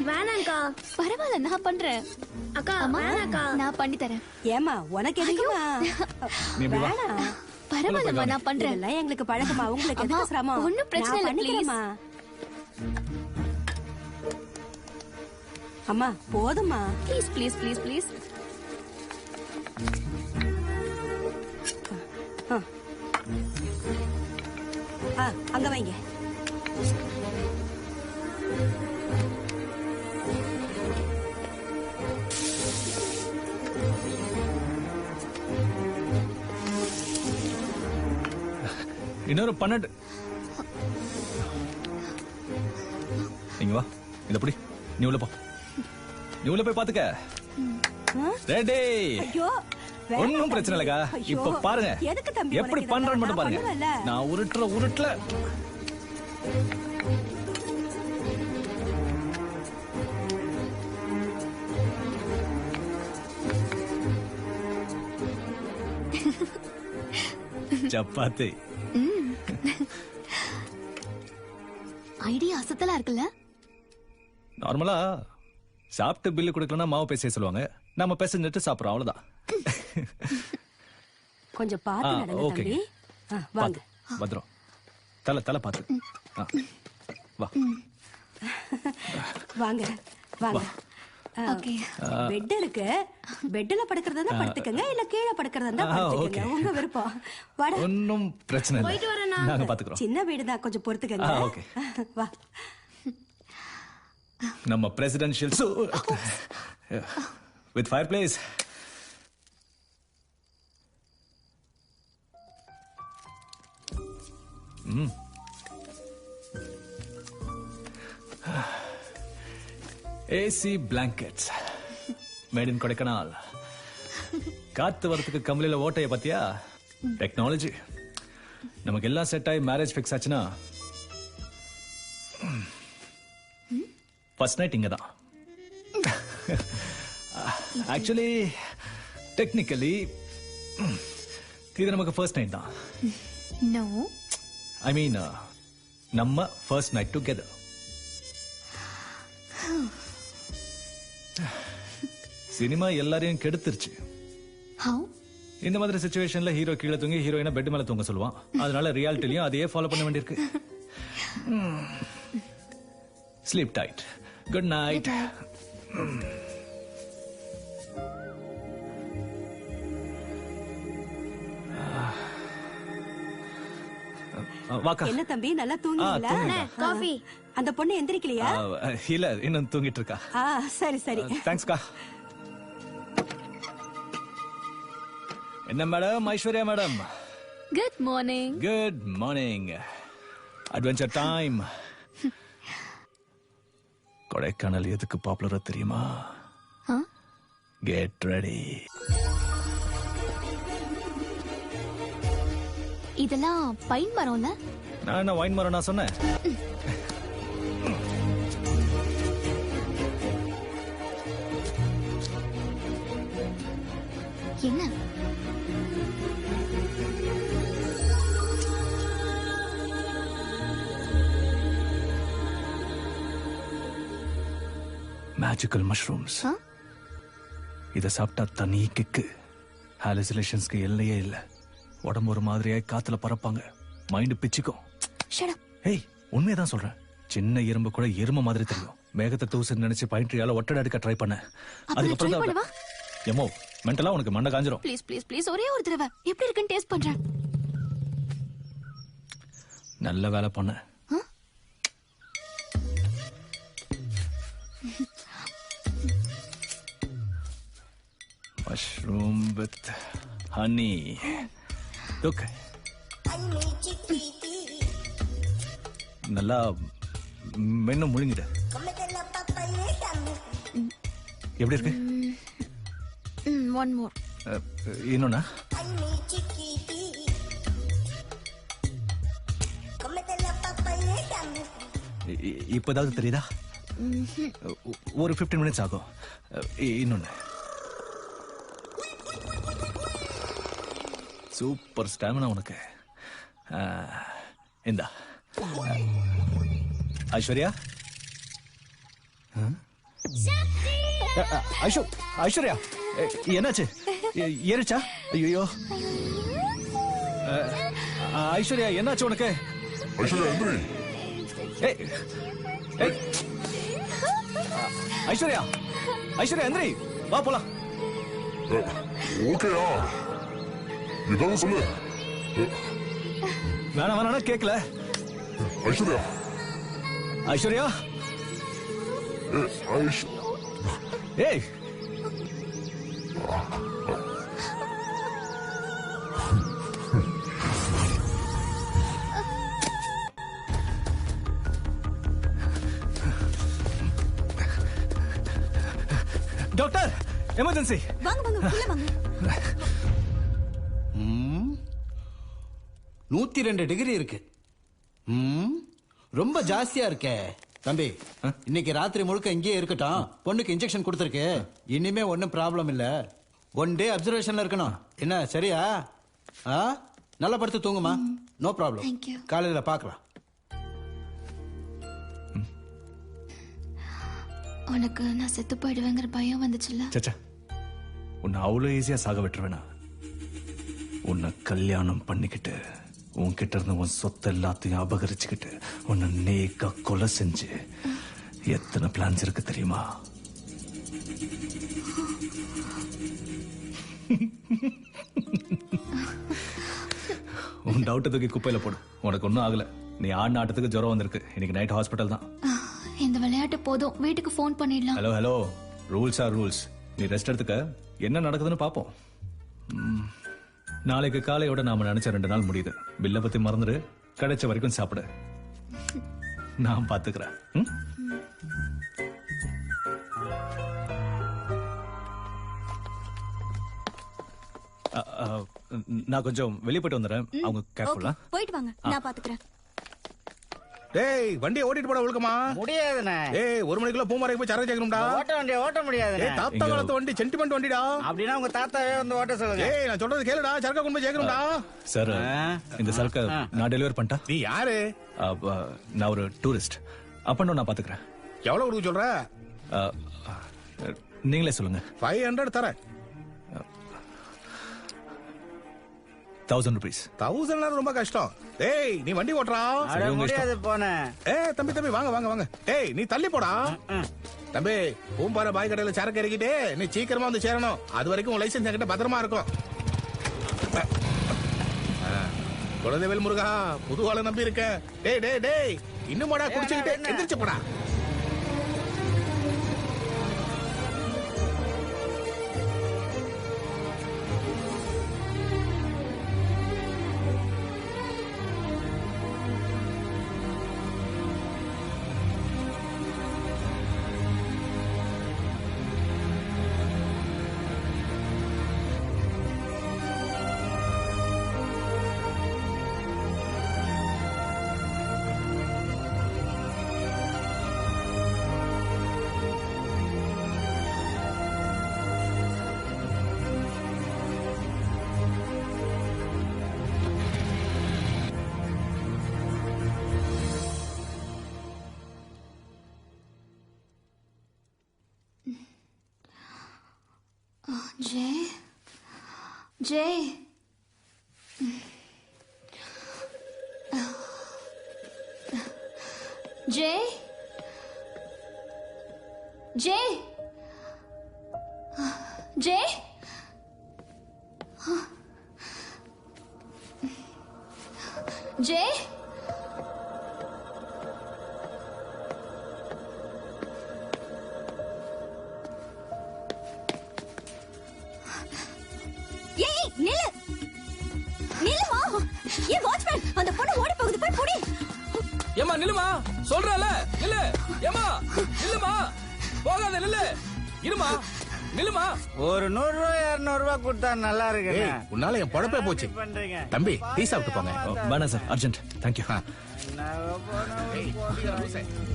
வேணாம்க்கா. பரவாயில்ல நான் பண்றேன். அக்கா அம்மா வேணாம்க்கா. நான் பண்ணி தரேன். ஏமா உனக்கு எதுக்குமா? வேணாம். பரவாயில்லம்மா நான் பண்றேன். இதெல்லாம் எங்களுக்கு பழக்கமா? உங்களுக்கு அம்மா, எதுக்கு சிரமம்? ஒண்ணும் பிரச்சனை இல்ல, பண்ணிக்கிறேம்மா. அம்மா போதுமா? Please please please please. அங்க வைங்க. இன்னொரு 12. இங்க வா. இத புடி. நீ உள்ள போ. நீ உள்ள போய் பாத்துக்க. ரெடி. ஐயோ ஒண்ணும் பிரச்சனை இல்லக்கா. இப்ப பாருங்க எதுக்கு தம்பி எப்படி பண்றேன்னு மட்டும் பாருங்க. நான் உருட்டுல சப்பாத்தி. ஐடியா அசத்தலா இருக்குல்ல? நார்மலா சாப்பிட்டு பில்லு கொடுக்கலன்னா மாவு பேச சொல்லுவாங்க. நம்ம பேசிட்டு சாப்பிடுறோம் அவ்வளவுதான். கொஞ்சம் பார்த்து நடங்க தம்பி. வாங்க. பத்ரம். தலை பார்த்து. வா. வாங்க வாங்க. ஓகே. பெட் இருக்கு. பெட்ல படுக்கறதா படுத்துக்கங்க, இல்ல கீழே படுக்கறதா படுத்துக்கங்க. உங்க விருப்பம். வாடா. ஒண்ணும் பிரச்சனை இல்ல. போயிட்டு வரேனா? நாங்க பாத்துக்கறோம். சின்ன வீடு தான், கொஞ்சம் பொறுத்துக்கங்க. ஓகே. வா. நம்ம presidential with fireplace. AC blankets made in Kodaikanal. காத்து வரதுக்கு கம்பளியில ஓட்டைய பத்தியா? டெக்னாலஜி. நமக்கு எல்லாம் செட் ஆகி மேரேஜ் ஃபிக்ஸ் ஆச்சுன்னா ஃபர்ஸ்ட் நைட் இங்க தான். ஆக்சுவலி டெக்னிக்கலி இது நமக்கு ஃபர்ஸ்ட் நைட் தான். நோ, ஐ மீன் நம்ம ஃபர்ஸ்ட் நைட் டுகெதர். சினிமா எல்லாரையும் கெடுத்துருச்சு. ஹவ்? இந்த மாதிரி சிச்சுவேஷன்ல ஹீரோ கீழே தூங்கி ஹீரோயினா பெட் மேல தூங்க சொல்லுவான். அதனால ரியாலிட்டிலையும் அதையே ஃபாலோ பண்ண வேண்டியிருக்கு. Sleep tight. Good night. வாக்கா. என்ன தம்பி நல்லா தூங்குறீங்களா? காஃபி. அந்த பொண்ணு எந்திரிக்கலையா? இல்ல, இன்னும் தூங்கிட்டு இருக்கா. சரி சரி. தேங்க்ஸ்க்கா. என்ன madam? Aishwarya madam. Good morning. Good morning. Adventure time. Kodaikanal எதுக்கு பாப்புலரா தெரியுமா? Get ready. இதெல்லாம் பைன் மரம்ல? நான் என்ன வைன் மரம் நான் சொன்னேன்? என்ன? Magical mushrooms. இத சாப்பிட்டா தனி கிக்கு. ஹாலுசினேஷன்ஸ்க்கு எல்லையே இல்ல. உடம்பு ஒரு மாதிரியாய் காத்துல பறப்பாங்க. மைண்ட் பிச்சுக்கும். Shut up. ஏய், உண்மையதான் சொல்றேன். சின்ன எறும்பு கூட எருமை மாதிரி தெரியும். மேகத்தை தூசு நினைச்சு பயின்றியால ஒட்டடை எடுக்க ட்ரை பண்ண. அதுக்கப்புறம் தான் எமோ மென்டலா உனக்கு மண்டை காஞ்சிரும். ப்ளீஸ் ப்ளீஸ் ப்ளீஸ் ஒரே ஒரு தடவை எப்படி இருக்குன்னு டேஸ்ட் பண்றேன். நல்ல வேலை பண்ண. Mushroom with honey. லுக், நல்லா மென்னு முழுங்கிடு. எப்படி இருக்கு? One more. இன்னொன்னா? இப்ப ஏதாவது தெரியுதா? ஒரு 15 மினிட்ஸ் ஆகும். இன்னொன்னு. சூப்பர் ஸ்டாமினா உனக்கு. இந்தா. ஐஸ்வர்யா, ஐஸ்வர்யா என்னாச்சு? ஏறிச்சா? ஐயோ ஐஸ்வர்யா என்னாச்சு உனக்கு? ஐஸ்வர்யா, ஐஸ்வர்யா எந்திரி, வா போலாம். ஓகேயா? ஏதாவது சொல்லு. வேணாம் வேணாம் கேட்கல. ஐஸ்வர்யா, ஐஸ்வர்யா, ஏய் டாக்டர், எமர்ஜென்சி. வாங்க வாங்க உள்ள வாங்க. 102 டிகிரி இருக்கு. ரொம்ப ஜாஸ்தியா இருக்கே தம்பி. இன்னைக்கு ராத்திரி முழுக்க இங்கேயே இருக்கட்டும். பொண்ணுக்கு இன்ஜெக்ஷன் கொடுத்துருக்கு. இனிமே ஒன்னும் ப்ராப்ளம் இல்ல. 1 டே அப்சர்வேஷன்ல இருக்கணும். என்ன சரியா? நல்லா படுத்து தூங்குமா. No problem. காலையில பாக்கலாம். உனக்கு நான் செத்து போயிடுவேங்கிற பயம் வந்துச்சுல்ல? சச்சா, உன்னை அவ்வளோ ஈஸியா சாக விட்டுருவேனா? உன்னை கல்யாணம் பண்ணிக்கிட்டு உன்கிட்ட இருந்து உன் சொத்து எல்லாத்தையும் அபகரிச்சுக்கிட்டு உன்னை நேக்கா கொலை செஞ்சு எத்தனை பிளான்ஸ் இருக்கு தெரியுமா? உன் டவுட்டை தூக்கி குப்பையில போடு. உனக்கு ஒன்றும் ஆகல. நீ ஆடின ஆட்டத்துக்கு ஜுரம் வந்திருக்கு. இன்னைக்கு நைட் ஹாஸ்பிட்டல் தான். இந்த விளையாட்டு போதும், வீட்டுக்கு ஃபோன் பண்ணிடலாம். Hello hello, rules are rules. நீ ரெஸ்ட் எடுத்துக்க. என்ன நடக்குதுன்னு பாப்போம். நாளைக்கு காலையோட நாம நினைச்ச 2 நாள் முடியுது. பில்ல பத்தி மறந்துடு. கிடைச்ச வரைக்கும் சாப்பிடு. நான் பாத்துக்கிறேன். நான் கொஞ்சம் வெளியே போயிட்டு வந்துடுறேன். அவங்க கேர்ஃபுல்லா போயிட்டு வாங்க, நான் பாத்துக்கிறேன். டேய், வண்டியை ஓட்டிட்டு போட ஒழுக்கமா? முடியாதுண்ணே. ஏய், 1 மணிக்குள்ள பூமரைக்கு போய் சரக்கு கேட்கணும்டா. ஓட்ட முடியாது. ஏய், தாத்தா காலத்து வண்டி, சென்டிமெண்ட் வண்டிடா. அப்படின்னா உங்க தாத்தாவே வந்து ஓட்ட சொல்லுங்க. ஏய், நான் சொல்றது கேளுடா. சரக்கு கொண்டு போய் கேட்கணும்டா. சார், இந்த சரக்கு நான் டெலிவரி பண்ணிட்டா? நீ யாரு? நான் ஒரு டூரிஸ்ட். அப்ப நான் பாத்துக்கிறேன். எவ்வளவு கொடுக்க சொல்ற? நீங்களே சொல்லுங்க. 500 தரேன். 1000 rupees. 1000 ரொம்ப கஷ்டம். டேய், நீ வண்டி ஓட்டுறா? முடியாது போன. ஏய் தம்பி வாங்க வாங்க வாங்க. ஏய், நீ தள்ளி போடா. தம்பி, பூம்பாறை பாய் கடையில சரக்கு இறக்கிட்டு நீ சீக்கிரமா வந்து சேரணும். அது வரைக்கும் உன் லைசன்ஸ் என்கிட்ட பத்திரமா இருக்கும். குலதேவேல் முருகா, புது ஆளை நம்பி இருக்க. டேய் டேய் டேய், இன்னும் போடா குடிச்சுக்கிட்டு எந்திரிச்சு போடா. ஜெய், ஜெய் ஜெய் ஜெய் ஜெய் ஏய் நில்லு நில்லுமா ஏ வாட்ச்மேன் அந்த பொண்ணு ஓடி போகுது போய் புடி ஏமா நில்லுமா சொல்றல நில்லு ஏமா நில்லுமா போகாத நில்லு இருமா நில்லுமா ஒரு 100 ரூபாய் 200 ரூபாய் கொடுத்தா நல்லா இருக்கு. உன்னால என் பொழப்பே போச்சு. தம்பி டீ சாப்பிட்டு போங்க. வேணாம் சார் அர்ஜென்ட். தேங்க்யூ.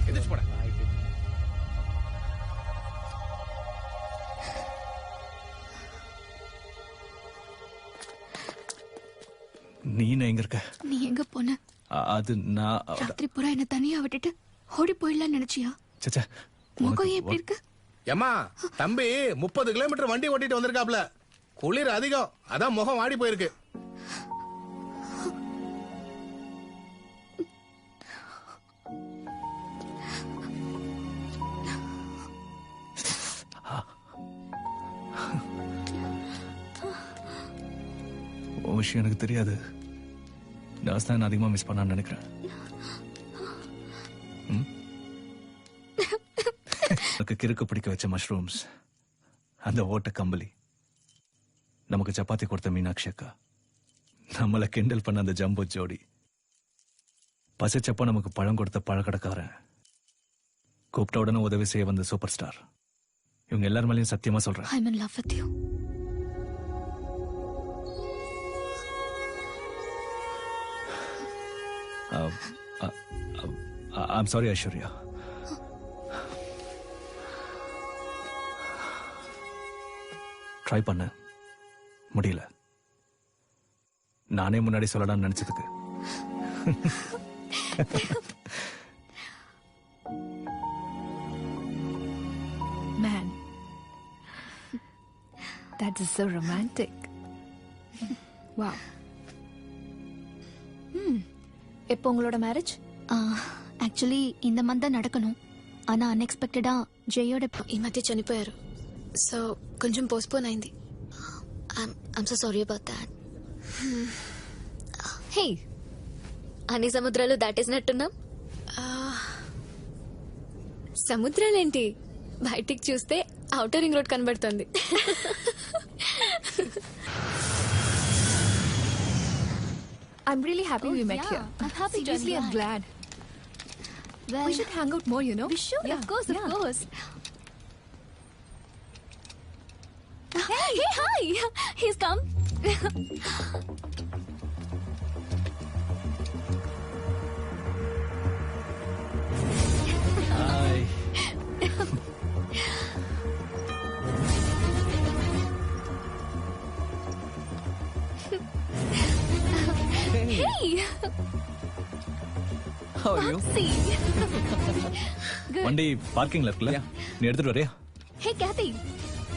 எந்திரிச்சு போட. நீ எங்க இருக்க? நீ எங்க போன? அது நான் ராத்திரி பூரா என்ன தனியா விட்டுட்டு ஓடி போயிடலாம் நினைச்சியா? சச்சா முகம் எப்படி இருக்கு? ஏமா தம்பி 30 கிலோமீட்டர் வண்டி ஓட்டிட்டு வந்திருக்காப்ல. குளிர் அதிகம், அதான் முகம் வாடி போயிருக்கு. விஷயம் எனக்கு தெரியாது. டாஸ் தான் அதிகமா மிஸ் பண்ணான்னு நினைக்கிறேன். நமக்கு கிறுக்கு பிடிக்க வச்ச மஷ்ரூம்ஸ், அந்த ஓட்ட கம்பளி, நமக்கு சப்பாத்தி கொடுத்த மீனாட்சி அக்கா, நம்மளை கிண்டல் பண்ண அந்த ஜம்போ ஜோடி, பசிச்சப்ப நமக்கு பழம் கொடுத்த பழக்கடைக்காரன், கூப்பிட்ட உடனே உதவி செய்ய வந்த சூப்பர் ஸ்டார், இவங்க எல்லார் மேலேயும் சத்தியமா சொல்றேன். I'm in love with you. I'm sorry, Aishwarya. Try பண்ண முடியல. நானே முன்னாடி சொல்லலாம்னு நினைச்சதுக்கு. Man, that is so romantic. Wow. எப்போ உங்களோட மேரேஜ்? యాక్చువల్లీ இந்த మంత్ நடக்கணும். ஆனா అన్ఎక్స్పెక్టెడా జయోడ ఈ మధ్య చనిపోయారు. సో కొంచెం పోస్ట్పోన్ అయింది. I'm so sorry about that. Hey, అన్ని సముద్రాలు దాటేసినట్టున్నాం. సముద్రాలేంటి, బయటికి చూస్తే ఔటర్ రింగ్ రోడ్ కనబడుతుంది. I'm really happy we met here. I'm happy. Seriously, I'm glad. Well, We should hang out more, you know. we should, Yeah, of course, yeah. of course. Hey, hi! He's come. Hi. Hey! How are you? See. Good. வண்டி பார்க்கிங்ல இருக்குல்ல, நீ எடுத்துட்டு வரியா? Hey, Kathy.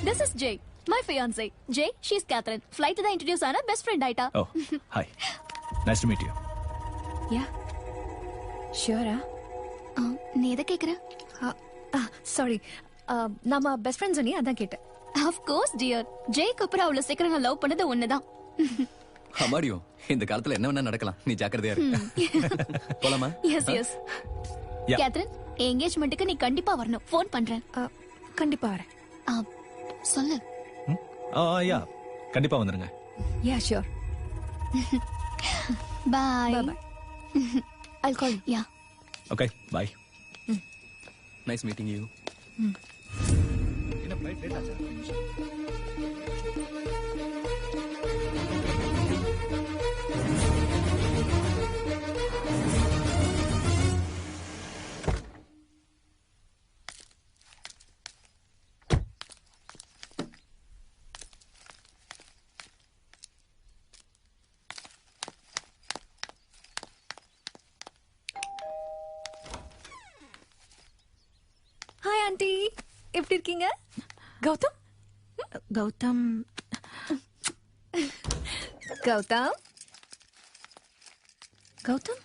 This is Jay, my fiancé. Jay, she's Catherine. Flight to the introduce Anna, best friend Aita. Oh, hi. Nice to meet you. Yeah. Sure. நீ எதை கேக்குற? சாரி, நாம பெஸ்ட் ஃப்ரெண்ட்ஸ் நீ அதான் கேட்டேன். Of course, dear. ஜெய்க்கு அப்புறம் அவ்வளவு சீக்கிரம் நான் லவ் பண்ணது ஒண்ணுதான். அம்மாடியோ, இந்த காலத்துல என்ன வேணா நடக்கலாம். நீ ஜாக்கிரதையா இரு. போலாமா? Yes, yes. Yeah. Catherine, என்கேஜ்மெண்ட்டுக்கு நீ கண்டிப்பா வரணும். ஃபோன் பண்றேன். கண்டிப்பா வரேன். சொல்லு. யா, கண்டிப்பா வந்துருங்க. Yeah, sure. Bye. Bye. I'll call you. Yeah. Okay, bye. Nice meeting you. என்ன flight late ஆச்சா? ஹாய் ஆண்டி, எப்படி இருக்கீங்க? கௌதம் கௌதம் கௌதம் கௌதம்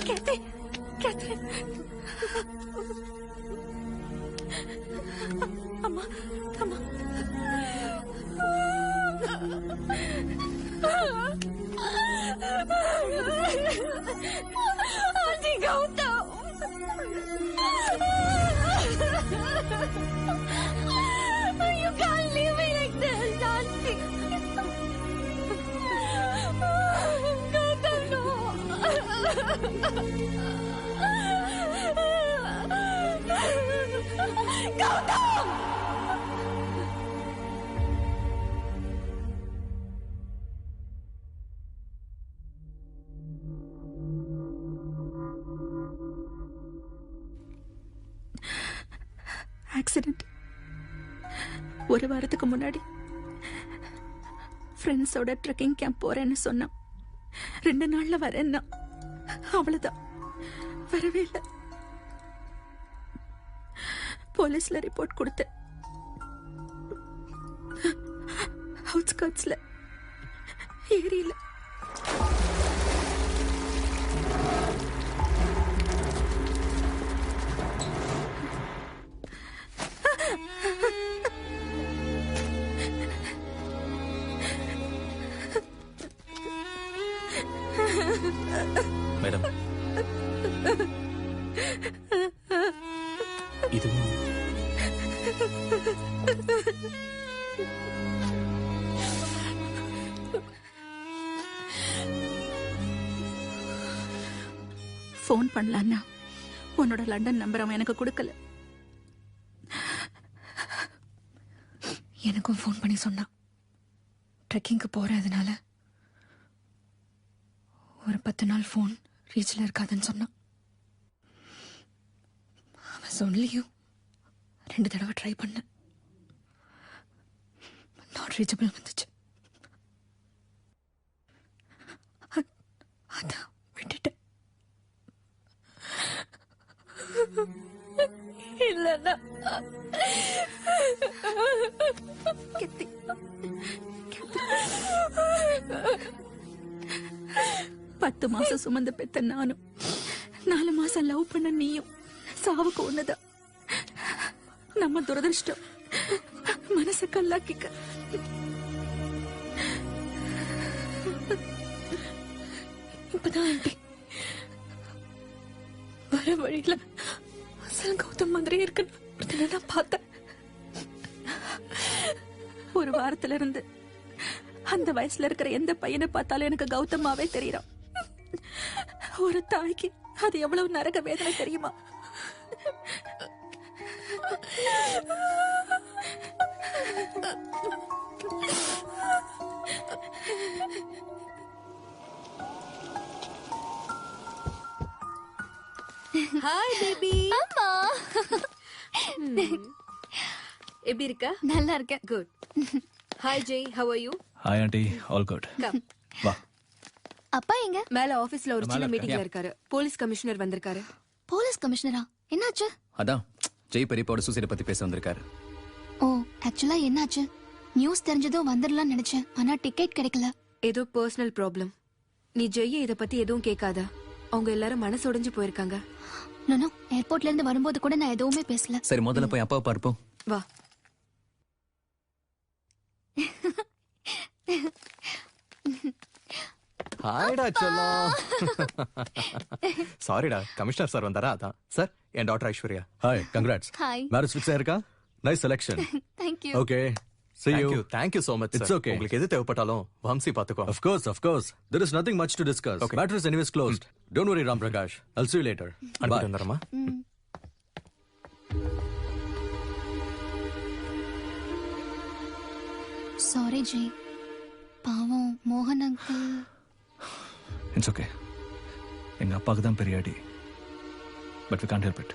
கேத்தே கேத்தே அம்மா அம்மா aunty Gautam You can't leave me like this, Auntie. Gautam, no. Gautam! Accident. ஒரு வாரத்துக்கு முன்னாடி ஃப்ரெண்ட்ஸோட ட்ரெக்கிங் கேம்ப் போறேன்னு சொன்னான். 2 நாள்ல வரேன்னா அவ்வளவுதான், வரவே இல்லை. போலீஸ்ல ரிப்போர்ட் கொடுத்தேன். அவுட்ஸ்கர்ட்ஸ்ல ஏரியில மேடம், இதுவும் ஃபோன் பண்ணலான்னா உன்னோட லண்டன் நம்பர் அவன் எனக்கு கொடுக்கல. எனக்கும் ஃபோன் பண்ணி சொன்னான். ட்ரெக்கிங்க்கு போறதுனால ஒரு 10 நாள் ஃபோன் ரீச்ல இருக்காதுன்னு சொன்னான். அவன் சொல்லியும் 2 தடவை ட்ரை பண்ண, நாட் ரீச்சபிள் வந்துச்சு. அதான் விட்டுட்டேன். இல்லைன்னா கெத்தி 10 மாசம் சுமந்து பெத்த நானும் 4 மாசம் லவ் பண்ண நீயும் சாவுக்கு ஒண்ணுதான். நம்ம துரதிருஷ்டம் மனச கல்லாக்கிக்க. இப்பதான் ஆண்டி வர வழியில அசல் கௌதம் மாதிரி இருக்குன்னு நான் பார்த்தேன். ஒரு வாரத்துல இருந்து அந்த வயசுல இருக்கிற எந்த பையனை பார்த்தாலும் எனக்கு கௌதமாவே தெரியறான். ஒரு தாய்க்கு அது எவ்வளவு நரக வேதனை தெரியுமா? Hi baby. அம்மா, எப்படி இருக்க? நல்லா இருக்கேன். Good. Hi Jai, how are you? Hi aunty, all good. Come. வா. அப்பா எங்க? மேல ஆபீஸ்ல ஒரு சின்ன மேல மீட்டிங்ல இருக்கேன். இருக்காரு. போலீஸ் கமிஷனர் வந்திருக்காரு. போலீஸ் கமிஷனரா? என்னாச்சு? அதான் ஜெய் பெரியப்பாவோட சூசைட பத்தி பேச வந்திருக்காரு. ஓ, ஆக்சுவலா என்னாச்சு? நியூஸ் தெரிஞ்சதும் வந்துடலாம்னு நினைச்சேன், ஆனா டிக்கெட் கிடைக்கல. ஏதோ பர்சனல் ப்ராப்ளம். நீ ஜெய்ய இத பத்தி எதுவும் கேட்காத. அவங்க எல்லாரும் மனசு உடைஞ்சு போயிருக்காங்க. நோ, ஏர்போர்ட்ல இருந்து வரும்போது கூட நான் எதுவுமே பேசல. சரி, முதல்ல போய் அப்பாவை பார்ப்போம். வா. ஹாய்டா செல்லம். சாரிடா, கமிஷனர் சார் வந்தாரா? அதான். சார், என் daughter Aishwarya. Hi, congrats. Hi. Marriage fix ஆயிருக்கா? Nice selection. Thank you. Okay, see you. Thank you so much. It's okay. உங்களுக்கு எது தேவைப்பட்டாலும் வம்சி பாத்துக்கோ. Of course. There is nothing much to discuss. Okay. Matter is anyways closed. Don't worry, Ram Prakash. I'll see you later. Bye. வந்துறமா? சாரி ஜெய். பாவம் மோகன் அங்கிள். It's okay. எங்க அப்பாவுக்கு தான் பெரிய அடி. But we can't help it.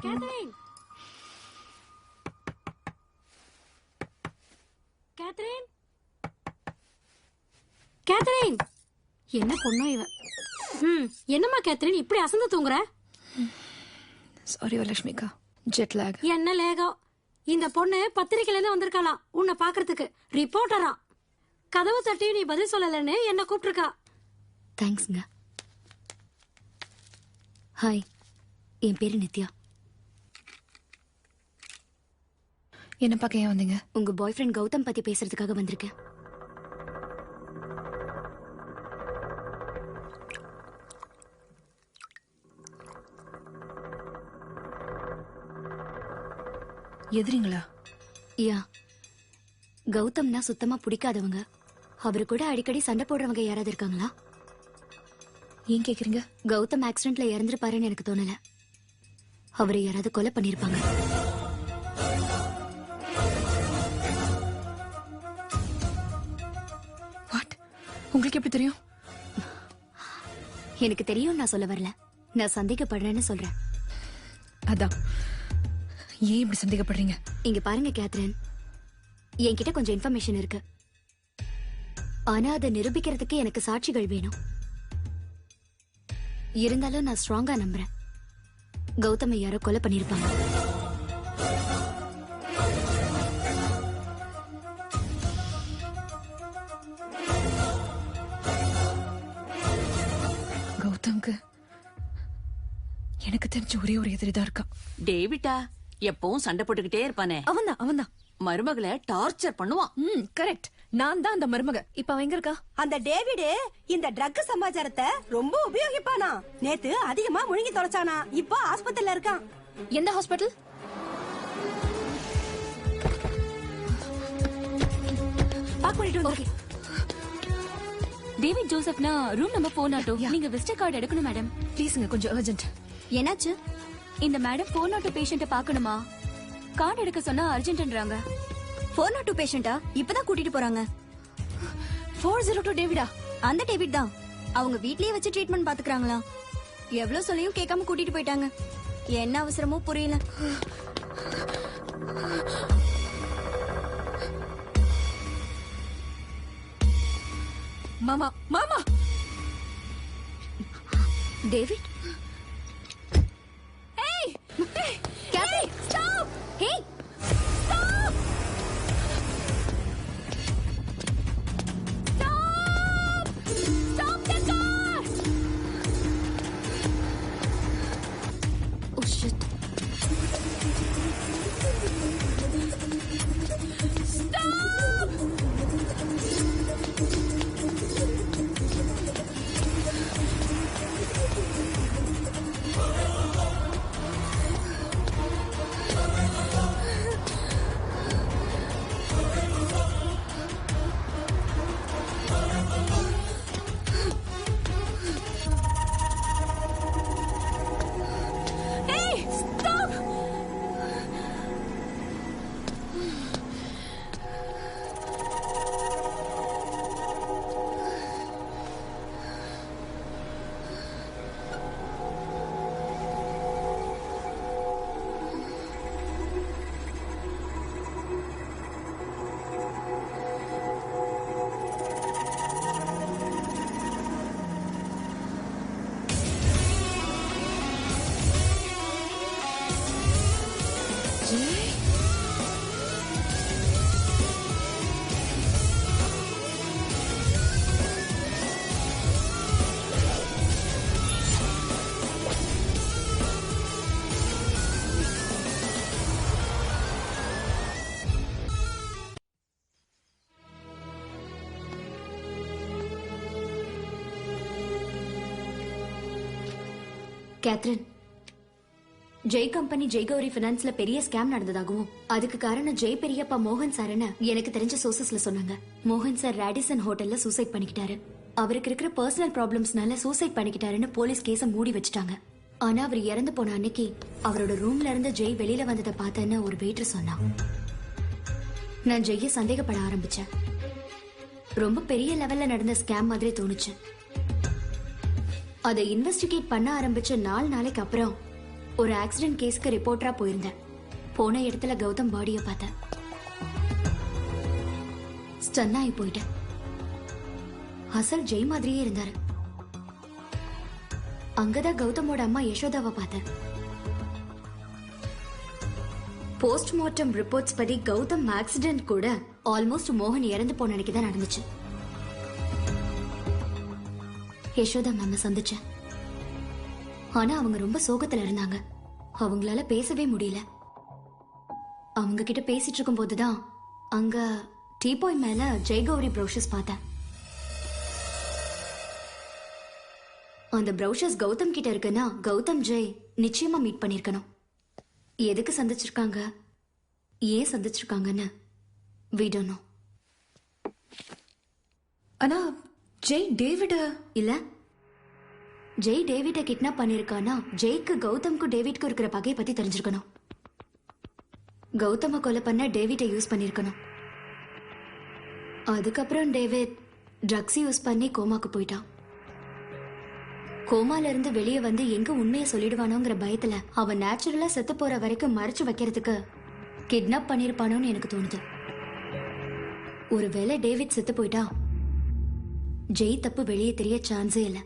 Catherine Catherine Catherine என்ன பொண்ணோ இவன். என்னம்மா கேத்ரின் இப்படி அசந்து தூங்குற? சாரி வரலட்சுமிக்கா, ஜெட் லேக். என்ன லேகம்? இந்த பொண்ணு பத்திரிக்கையில இருந்து வந்திருக்கலாம் உன்னை பாக்குறதுக்கு. ரிப்போர்ட்டரா? கதவு தட்டி நீ பதில் சொல்லலன்னு என்ன கூப்பிட்டுருக்கா. தேங்க்ஸ்ங்க. ஹாய், என் பேரு நித்யா. என்ன பார்க்க ஏன் வந்தீங்க? உங்க பாய் ஃப்ரெண்ட் கௌதம் பத்தி பேசுறதுக்காக வந்திருக்கேன். எதிரிங்களா? யா, கௌதம்னா சுத்தமா பிடிக்காதவங்க. அவரு கூட அடிக்கடி சண்டை போடுறவங்க யாராவது இருக்காங்களா? ஏன் கேக்குறீங்க? கௌதம் ஆக்சிடென்ட்ல இறந்துருப்பாருன்னு எனக்கு தோணல. அவரை யாராவது கொலை பண்ணிருப்பாங்க. வாட்? உங்களுக்கு எப்படி தெரியும்? எனக்கு தெரியும் நான் சொல்ல வரல. நான் சந்தேகப்படுறேன்னு சொல்றேன். அதான், ஏன் இப்படி சந்தேகப்படுறீங்க? இங்க பாருங்க கேத்ரின், என்கிட்ட கொஞ்சம் இன்ஃபர்மேஷன் இருக்கு. ஆனா அதை நிரூபிக்கிறதுக்கு எனக்கு சாட்சிகள் வேணும். இருந்தாலும் நான் ஸ்ட்ராங்கா நம்புறேன் கௌதமை யாரோ கொலை பண்ணிருப்பாங்க. கௌதம்க்கு எனக்கு தெரிஞ்ச ஒரே ஒரு எதிரிதான் இருக்கான். டேவிட்டா எப்பவும் சண்டை போட்டுக்கிட்டே இருப்பானே, அவன்தான் மருமகளை டார்ச்சர் பண்ணுவான். கரெக்ட், நான் தான் அந்த மருமக. இப்ப அவன் எங்க இருக்கா? அந்த டேவிடு இந்த ட்ரக் சமாச்சாரத்தை ரொம்ப உபயோகிப்பானா. நேத்து அதிகமா முழுங்கி தொலைச்சானா. இப்போ ஆஸ்பத்திரியில இருக்கான். எந்த ஹாஸ்பிட்டல்? பாக் பண்ணிட்டு வந்து. டேவிட் ஜோசப்னா ரூம் நம்பர் 402. நீங்க விசிட்டர் கார்டு எடுக்கணும் மேடம். ப்ளீஸ்ங்க, கொஞ்சம் அர்ஜென்ட். என்னாச்சு? இந்த மேடம் 402 பேஷண்ட்ட பார்க்கணுமா? கார்டு எடுக்க சொன்னா அர்ஜென்ட்ன்றாங்க. 402 பேஷண்டா? இப்பதான் கூட்டிட்டு போறாங்க. 402 டேவிடா? அந்த டேவிட் தான். அவங்க வீட்லயே வச்சு ட்ரீட்மெண்ட் பாத்துக்கறாங்களா? எவ்வளவு சொல்லியும் கேட்காம கூட்டிட்டு போயிட்டாங்க. என்ன அவசரமோ புரியல. மாமா, மாமா! டேவிட்? ஏய்! கேத்ரி, stop! Hey! Stop! Stop the car! Oh shit. Stop! Hey, stop! Catherine, Jai company Jaigauri பினான்ஸ்ல பெரிய ஸ்கேம் நடந்ததாகவும் அதுக்கு காரணம் ஜெய் பெரியப்பா மோகன் சார்னு எனக்கு தெரிஞ்ச சோர்சஸ்ல சொன்னாங்க. மோகன் சார் ராடிசன் ஹோட்டல்ல சூசைட் பண்ணிக்கிட்டாரு. அவருக்கு இருக்கிற பர்சனல் ப்ராப்ளம்ஸ்னால சூசைட் பண்ணிக்கிட்டாருன்னு போலீஸ் கேஸ மூடி வச்சுட்டாங்க. ஆனா அவர் இறந்து போன அன்னைக்கு அவரோட ரூம்ல இருந்து ஜெய் வெளியில வந்ததை பார்த்தேன்னு ஒரு வெயிட்டர் சொன்னான். நான் ஜெய்ய சந்தேகப்பட ஆரம்பிச்சேன். ரொம்ப பெரிய லெவல்ல நடந்த ஸ்கேம் மாதிரி தோணுச்சு. அதை இன்வெஸ்டிகேட் பண்ண ஆரம்பிச்ச 4 நாளைக்கு அப்புறம் ஒரு ஆக்சிடென்ட் கேஸ்க்கு ரிப்போர்ட்டரா போயிருந்தேன். போன இடத்துல கௌதம் பாடியை பார்த்தேன். ஸ்டன் ஆகி போயிட்டேன். அசல் ஜெய் மாதிரியே இருந்தாரு. அங்கதான் கௌதமோட அம்மா யசோதாவை பார்த்தேன். போஸ்ட்மார்ட்டம் ரிப்போர்ட்ஸ் படி கௌதம் ஆக்சிடென்ட் கூட ஆல்மோஸ்ட் மோகன் இறந்து போன அன்னைக்கு தான் நடந்துச்சு. யசோதா மேம சந்திச்சேன். ஆனா அவங்க ரொம்ப சோகத்துல இருந்தாங்க. அவங்களால பேசவே முடியல. அவங்க கிட்ட பேசிட்டு இருக்கும் போதுதான் அங்க டீபாய் மேல ஜெய்கௌரி ப்ரௌஷர்ஸ் பார்த்தேன். அந்த ப்ரௌஷர்ஸ் கௌதம் கிட்ட இருக்குன்னா கௌதம் ஜெய் நிச்சயமா மீட் பண்ணிருக்கணும். எதுக்கு சந்திச்சிருக்காங்க, ஏன் சந்திச்சிருக்காங்கன்னு we don't know. ஆனா ஜெய் டேவிட இல்ல, ஜெய் டேவிட கிட்னாப் பண்ணிருக்கானா ஜெய்க்கு கௌதம்க்கு டேவிட்க்கு இருக்கிற பகையை பத்தி தெரிஞ்சிருக்கணும். கௌதம கொலை பண்ண டேவிட்டை யூஸ் பண்ணிருக்கணும். அதுக்கப்புறம் டேவிட் ட்ரக்ஸ் யூஸ் பண்ணி கோமாக்கு போயிட்டான். கோமால இருந்து வெளியே வந்து எங்க உண்மையை சொல்லிடுவானோங்கிற பயத்துல அவன் நேச்சுரலா செத்து போற வரைக்கும் மறைச்சு வைக்கிறதுக்கு கிட்னாப் பண்ணிருப்பானோன்னு எனக்கு தோணுது. ஒருவேளை டேவிட் செத்து போயிட்டா ஜெய் தப்பு வெளியே தெரிய சான்ஸே இல்ல.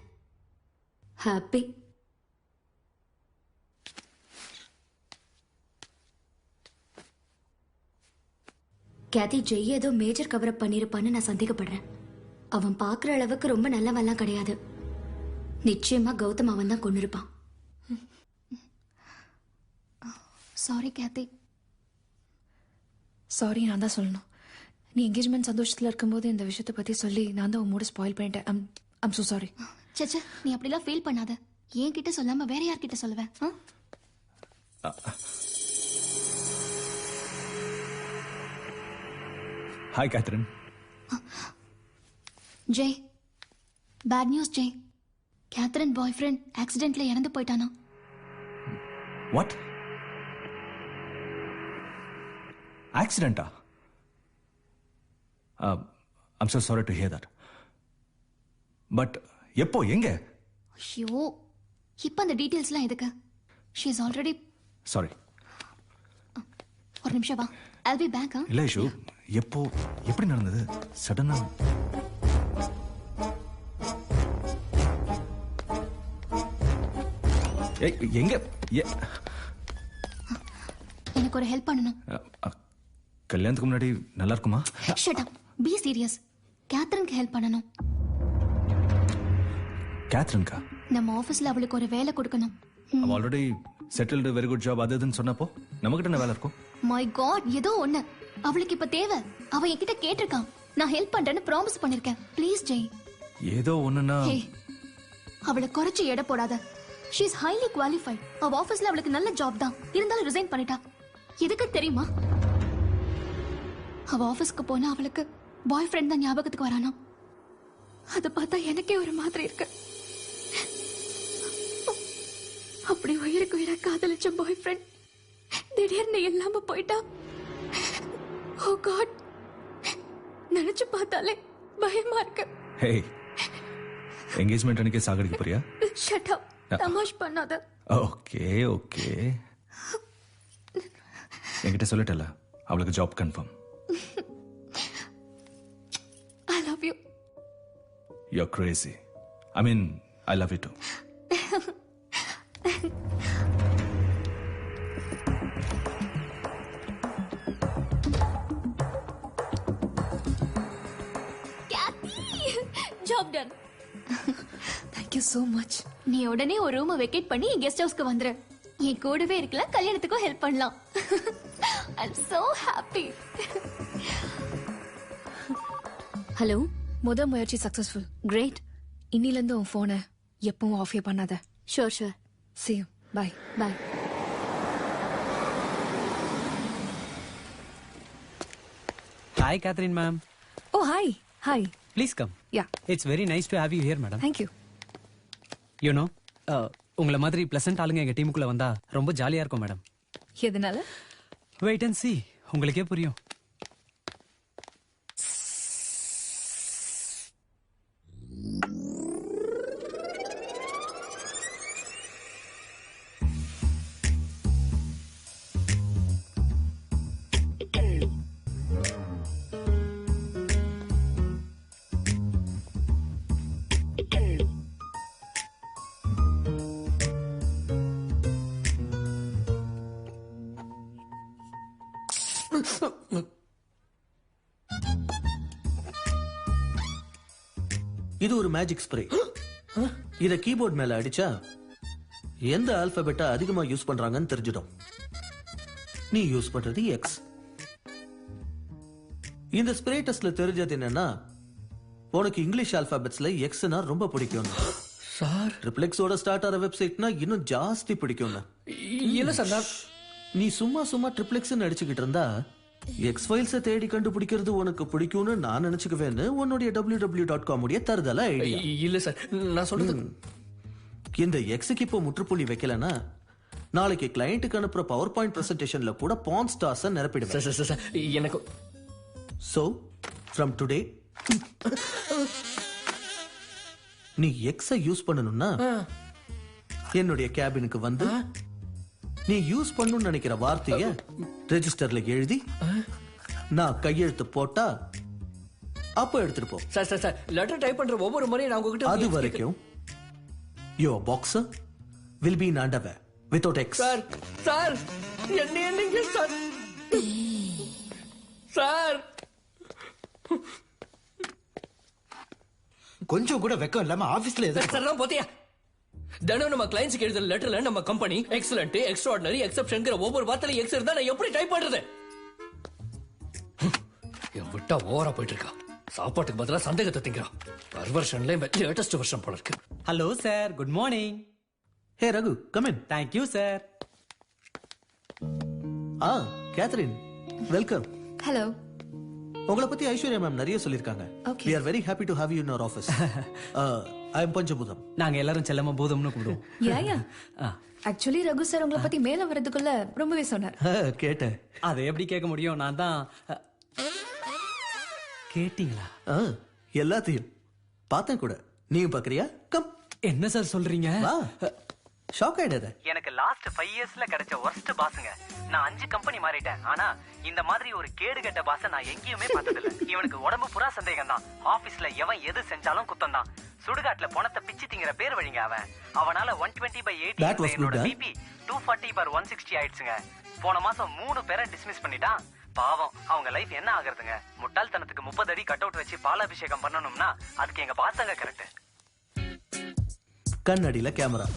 ஹாப்பி. கேத்தி ஜெய் ஏதோ மேஜர் கவர் அப் பண்ணிருப்பான்னு நான் சந்தேகப்படுறேன். அவன் பாக்குற அளவுக்கு ரொம்ப நல்லவெல்லாம் கிடையாது. நிச்சயமா கௌதம் அவன் தான் கொண்டிருப்பான். சாரி கேத்தி. சாரி, நான் தான் சொல்லணும். நீ என்கேஜ்மெண்ட் சந்தோஷத்துல இருக்கும்போது இந்த விஷயத்தை பத்தி சொல்லி நான் தான் உன் மூட ஸ்பாயில் பண்ணிட்டேன். I'm so sorry. சச்சா, நீ அப்படிலாம் ஃபீல் பண்ணாத. என் கிட்ட சொல்லாம வேற யார்கிட்ட சொல்லுவேன்? Hi Catherine. Jai, bad news Jai. Catherine boyfriend ஆக்சிடென்ட்ல இறந்து போயிட்டானா? வாட்? ஆக்சிடென்ட்டா? I'm so sorry to hear that. But எப்போ, எங்க? ஐயோ, இப்ப அந்த டீடைல்ஸ்லாம் எதுக்கு? she is already. சாரி. ஒரு நிமிஷம் வா. I'll be back. இல்ல இஷு, எப்போ, எப்படி நடந்தது? சடனா எங்க? எனக்கு ஒரு ஹெல்ப் பண்ணணும். கல்யாணத்துக்கு முன்னாடி நல்லா இருக்குமா? Shut up, be serious. கேத்ரின்க்கு ஹெல்ப் பண்ணணும். கேத்ரின்கா? நம்ம ஆபீஸ்ல அவளுக்கு ஒரு வேலை கொடுக்கணும். அவ already settled, very good job அதுன்னு சொன்னப்போ நமக்கிட்ட என்ன வேலை இருக்கும்? மை காட், ஏதோ ஒண்ணு அவளுக்கு இப்ப தேவை. அவ என்கிட்ட கேட்டிருக்கான். நான் ஹெல்ப் பண்றேன்னு ப்ராமிஸ் பண்ணிருக்கேன். ப்ளீஸ் ஜெய். ஏதோ ஒண்ணுனா அவளை குறைச்சு எடை போடாத. she is highly qualified. அவ ஆபீஸ்ல அவளுக்கு நல்ல ஜாப் தான். இருந்தாலும் ரிசைன் பண்ணிட்டா. எதுக்கு தெரியுமா? அவ ஆபீஸ்க்கு போனா அவளுக்கு பாய் ஃப்ரெண்ட் தான் ஞாபகத்துக்கு வரானா. அத பார்த்தா எனக்கே ஒரு மாதிரி இருக்கு. அப்படி உயிருக்கு உயிரை காதலிச்ச பாய் ஃப்ரெண்ட் திடீர்னு இல்லாம போயிட்டா. ஓ காட், நினைச்சு பார்த்தாலே பயமா இருக்கு. ஹே, என்கேஜ்மெண்ட் அன்னைக்கு சாகடிக்க போறியா? ஷட் அப், தமாஷ் பண்ணாத. ஓகே ஓகே, என்கிட்ட சொல்லிட்டல அவளுக்கு job confirm. I love you. You're crazy. I mean, I love you too. Job done. Thank you so much. நீ உடனே ஒரு ரூமை வெக்கேட் பண்ணி கெஸ்ட் ஹவுஸ்க்கு வந்துரு. என் கூடவே இருக்கலாம், கல்யாணத்துக்கும் ஹெல்ப் பண்ணலாம். I'm so happy. ஹலோ. முத முயற்சி சக்சஸ்ஃபுல். கிரேட். இன்னில இருந்து உன் போனை எப்பவும் ஆஃப் பண்ணாத. Sure sure. See you. Bye. Bye. Hi, Catherine ma'am. Oh, hi. Hi. Please come. Yeah. It's very nice to have you here, madam. Thank you. You know, உங்களை மாதிரி பிளசன்ட் ஆளுங்க எங்க டீமுக்குள்ள வந்தா ரொம்ப ஜாலியா இருக்கும் மேடம். எதனால? வெயிட் அண்ட் see, உங்களுக்கே புரியும். இது ஒரு மேஜிக் ஸ்ப்ரே. இத கீபோர்ட் மேல அடிச்சா எந்த ஆல்பபெட்டா அதிகமா யூஸ் பண்றாங்கன்னு தெரிஞ்சிடும். நீ யூஸ் பண்றது எக்ஸ். இந்த ஸ்ப்ரே டெஸ்ட்ல தெரிஞ்சது என்னன்னா உனக்கு இங்கிலீஷ் ஆல்பபெட்ஸ்ல எக்ஸ்னா ரொம்ப பிடிக்கும் சார். ட்ரிப்ளெக்ஸோட ஸ்டார்ட் ஆற வெப்சைட்னா இன்னும் ஜாஸ்தி பிடிக்கும். இல்ல சார், நீ சும்மா ட்ரிப்ளெக்ஸ் அடிச்சுக்கிட்டு இருந்தா எக்ஸ் ஃபைல்ஸை தேடி கண்டுபிடிக்கிறது உனக்கு பிடிக்கும்னு நான் நினைச்சுக்குவேன்னு உன்னுடைய www.com உடைய தருதல ஐடியா. இல்ல சார், நான் சொல்றது இந்த எக்ஸுக்கு இப்போ முற்றுப்புள்ளி வைக்கலன்னா நாளைக்கு கிளையண்ட்டுக்கு அனுப்புற பவர் பாயிண்ட் பிரசன்டேஷன்ல கூட பான் ஸ்டார்ஸ் நிரப்பிடுவேன். எனக்கு சோ ஃப்ரம் டுடே நீ எக்ஸை யூஸ் பண்ணணும்னா என்னுடைய கேபினுக்கு வந்து நீ யூஸ் பண்ணணும்னு நினைக்கிற வார்த்தைய ரெஜிஸ்டர்ல எழுதி நான் கையெழுத்து போட்டா அப்ப எடுத்துட்டு போ. சார் லெட்டர் டைப் பண்ற ஒவ்வொரு முறையும் நான் உங்ககிட்ட அது வரைக்கும் your boxer will be in underwear without X. Sir என்னங்க சார்? சார் கொஞ்சம் கூட வெக்கம் இல்லாம ஆபீஸ்ல சார் போத்தியா தினம் நம்ம கிளைண்ட்ஸ்க்கு எழுதுற லெட்டர்ல நம்ம கம்பெனி எக்ஸலன்ட், எக்ஸ்ட்ராடினரி, எக்ஸெப்ஷன்ங்கிற ஒவ்வொரு வார்த்தையில எக்ஸ் இருந்தா நான் எப்படி டைப் பண்றது? என் விட்டா ஓவரா போயிட்டு இருக்கா. சாப்பாட்டுக்கு பதிலா சந்தேகத்தை திங்கிறான். பர்வர்ஷன்ல லேட்டஸ்ட் வெர்ஷன் போல இருக்கு. Hello sir, good morning. Hey Raghu, come in. Thank you sir. Catherine, welcome. Hello. உங்களை பத்தி ஐஸ்வர்யா மேம் நிறைய சொல்லிருக்காங்க. Okay. We are very happy to have you in our office. I am பஞ்சபூதம். நாங்க எல்லாரும் செல்லமா பூதம்னு கூப்பிடுவோம். யா ஆக்சுவலி ரகு சார் உங்களை பத்தி மேல வரதுக்குள்ள ரொம்பவே சொன்னார். கேட்டேன். அதை எப்படி கேட்க முடியும்? நான் தான் கேட்டீங்களா? எல்லாத்தையும் பார்த்தேன் கூட. நீங்க பாக்குறியா? கம். என்ன சார் சொல்றீங்க? ஷாக் ஆயிடாத. எனக்கு லாஸ்ட் 5 இயர்ஸ்ல கிடைச்ச worst பாஸ்ங்க. நான் 5 கம்பெனி மாறிட்டேன். ஆனா இந்த மாதிரி ஒரு கேடு கெட்ட பாஸ நான் எங்கேயுமே பார்த்ததில்ல. இவனுக்கு உடம்பு புறா சந்தேகம் தான். ஆபீஸ்ல எவன் எது செஞ்சாலும் குத்தம் தான். சுடுகாட்டுல பணத்தை பிச்சு திங்கிற பேர் வழிங்க அவன். அவனால 120/80 என்னோட பிபி 240/160 ஆயிடுச்சுங்க. போன மாசம் 3 பேரை டிஸ்மிஸ் பண்ணிட்டான். பாவம், அவங்க லைஃப் என்ன ஆகுறதுங்க? முட்டாள்தனத்துக்கு 30 அடி கட் அவுட் வச்சு பாலாபிஷேகம் பண்ணணும்னா அதுக்கு எங்க பாசங்க கரெக்ட். கண்ணடியில கேமரா.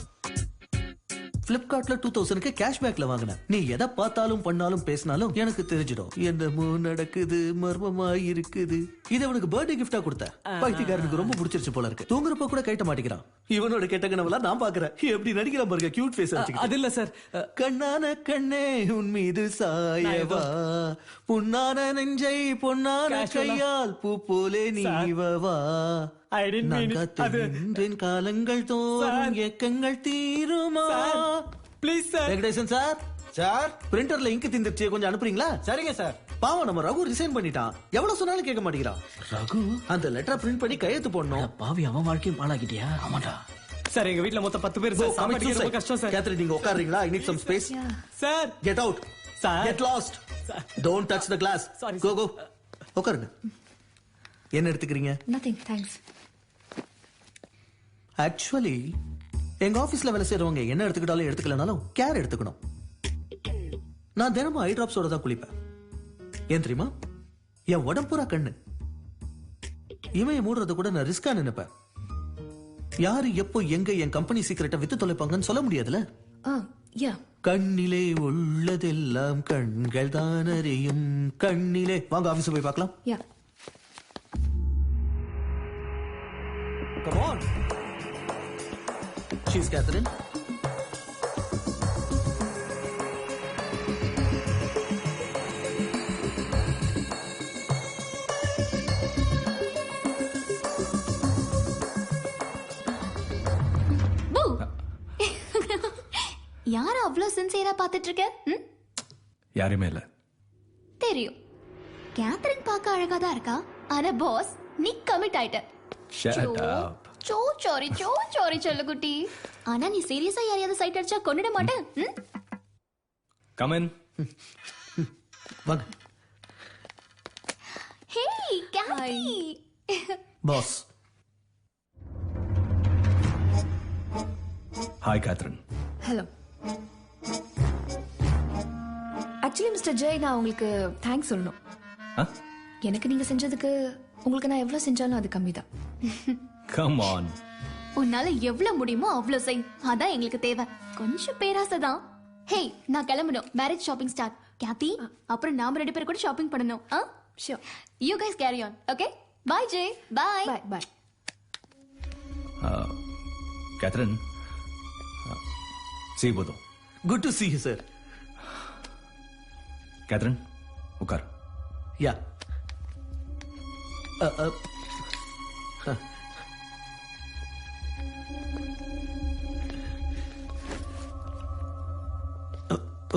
பிளிப்கார்ட்ல 2000க்கு கேஷ்பேக்ல வாங்கினேன். நீ எதை பார்த்தாலும் பண்ணாலும் பேசினாலும் எனக்கு தெரிஞ்சிடும் என்னமோ நடக்குது, மர்மமா இருக்குது. இது அவனுக்கு பர்த்டே கிஃப்டா கொடுத்த. பைத்தியக்காரனுக்கு ரொம்ப பிடிச்சிருச்சு போல இருக்கு. தூங்குறப்ப கூட கைட்ட மாட்டேங்கிறான். இவனோட கெட்ட கனவெல்லாம் நான் பாக்குறேன். எப்படி நடிக்கிறான் பாருங்க, கியூட் ஃபேஸ் வச்சுக்கிட்டு. அது இல்ல சார். கண்ணான கண்ணே உன் மீது சாயவா, புண்ணான நெஞ்சை பொன்னான கையால் பூ போலே நீவவா. காலங்கள் தோறும் ஏக்கங்கள் தீருமா. Please sir. Venkatesan sir. Sir, பிரிண்டர்ல இங்க் தீந்துருச்சு, கொஞ்சம் அனுப்புறீங்களா? சரிங்க சார். பாவம், நம்ம ரகு ரிசைன் பண்ணிட்டான். எவ்வளவு சொன்னாலும் கேட்க மாட்டேங்கிறான். ரகு அந்த லெட்டரை பிரிண்ட் பண்ணி கையெழுத்து போடணும். பாவி, அவன் வாழ்க்கையும் பாழாக்கிட்டியா? ஆமாடா சார். எங்க வீட்ல மொத்தம் 10 பேர் சார். சாப்பாட்டுக்கு ரொம்ப கஷ்டம் சார். கேத்ரின், நீங்க உட்காருறீங்களா? I need some space. Sir, get out. Sir, get lost. Don't touch the glass. Go go. உட்காருங்க. என்ன எடுத்துக்கிறீங்க? Nothing, thanks. ஆக்சுவலி எங்க ஆபீஸ்ல வேலை செய்யறவங்க என்ன எடுத்துக்கிட்டாலும் எடுத்துக்கலனாலும் கேர் எடுத்துக்கணும். நான் தினமும் ஐ டிராப்ஸோட தான் குளிப்பேன். ஏன் தெரியுமா? என் உடம்புறா கண்ணு. இமையை மூடுறது கூட நான் ரிஸ்கா நினைப்பேன். யாரு எப்போ எங்க என் கம்பெனி சீக்கிரட்டை வித்து தொலைப்பாங்கன்னு சொல்ல முடியாதுல. கண்ணிலே உள்ளதெல்லாம் கண்கள் தான் அறியும். கண்ணிலே. வாங்க ஆபீஸ் போய் பார்க்கலாம். Come on. She's Catherine. யார அவ்வளவு சின்சியரா பாத்துட்டு இருக்க? யாருமே இல்ல. தெரியும். கேத்ரின் பார்க்க அழகா தான் இருக்கா. ஆனா பாஸ், நீ கமிட் ஆயிட்ட. Shut up. சோரி செல்லகுட்டி. ஆனா நீ சீரியஸா யாரையாவது சைட் அடிச்சா கொன்னிட மாட்டேன். Come in. வாங்க. Hey Cathy. Boss. Hi Catherine. Hello. Actually mister Jai, நான் உங்களுக்கு தேங்க்ஸ் சொல்லணும். எனக்கு நீங்க செஞ்சதுக்கு உங்களுக்கு நான் எவ்வளவு செஞ்சாலும் அது கம்மிதான். Come on. உன்னால எவ்வளவு முடியுமோ அவ்வளவு செய். அதான் எங்களுக்கு தேவை. கொஞ்சம் பேராசை தான். ஹே, நான் கிளம்பணும். Marriage shopping start. கேத்தி, அப்புறம் நாம 2 பேரும் கூட ஷாப்பிங் பண்ணணும். Sure. You guys carry on. Okay, bye Jai. Bye bye bye. Catherine, see you both. Good to see you, sir. Catherine, உட்கார். Yeah.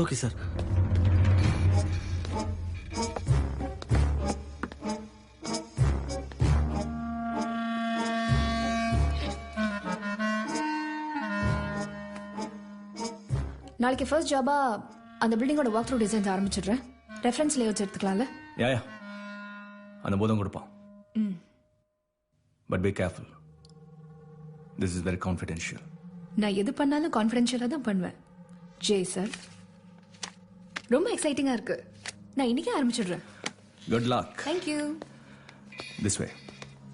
Okay, sir. நாளைக்கு ஃபர்ஸ்ட் ஜாபா அந்த பில்டிங்கோட வாக் த்ரூ டிசைன்ஸ் ஆரம்பிச்சிடுறேன். ரெஃபரன்ஸ் லேஅவுட்ஸ் எடுத்துக்கலாம்ல? யா அந்த போதும் கொடுப்பான். But be careful. This is very confidential. நான் எது பண்ணாலும் கான்ஃபிடென்ஷியலாக தான் பண்ணுவேன். ஜெய் சார், ரொம்ப எக்ஸைட்டிங்கா இருக்கு. நான் இன்னைக்கே ஆரம்பிச்சிடுறேன். Good luck. Thank you. This way.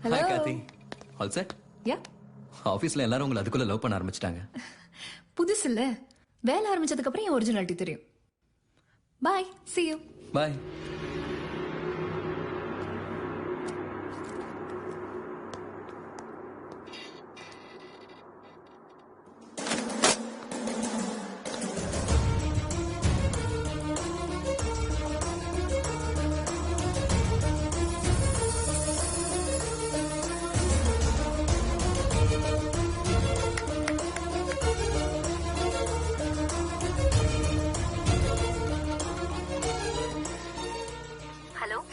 Hello. Hi Karthi. All set? Yeah. ஆபீஸ்ல எல்லாரும் உங்களை அதுக்குள்ள லவ் பண்ண ஆரம்பிச்சிட்டாங்க. புதுசு இல்ல, வேலை ஆரம்பிச்சதுக்கு அப்புறம் என் ஒரிஜினாலிட்டி தெரியும். Bye, see you. Bye.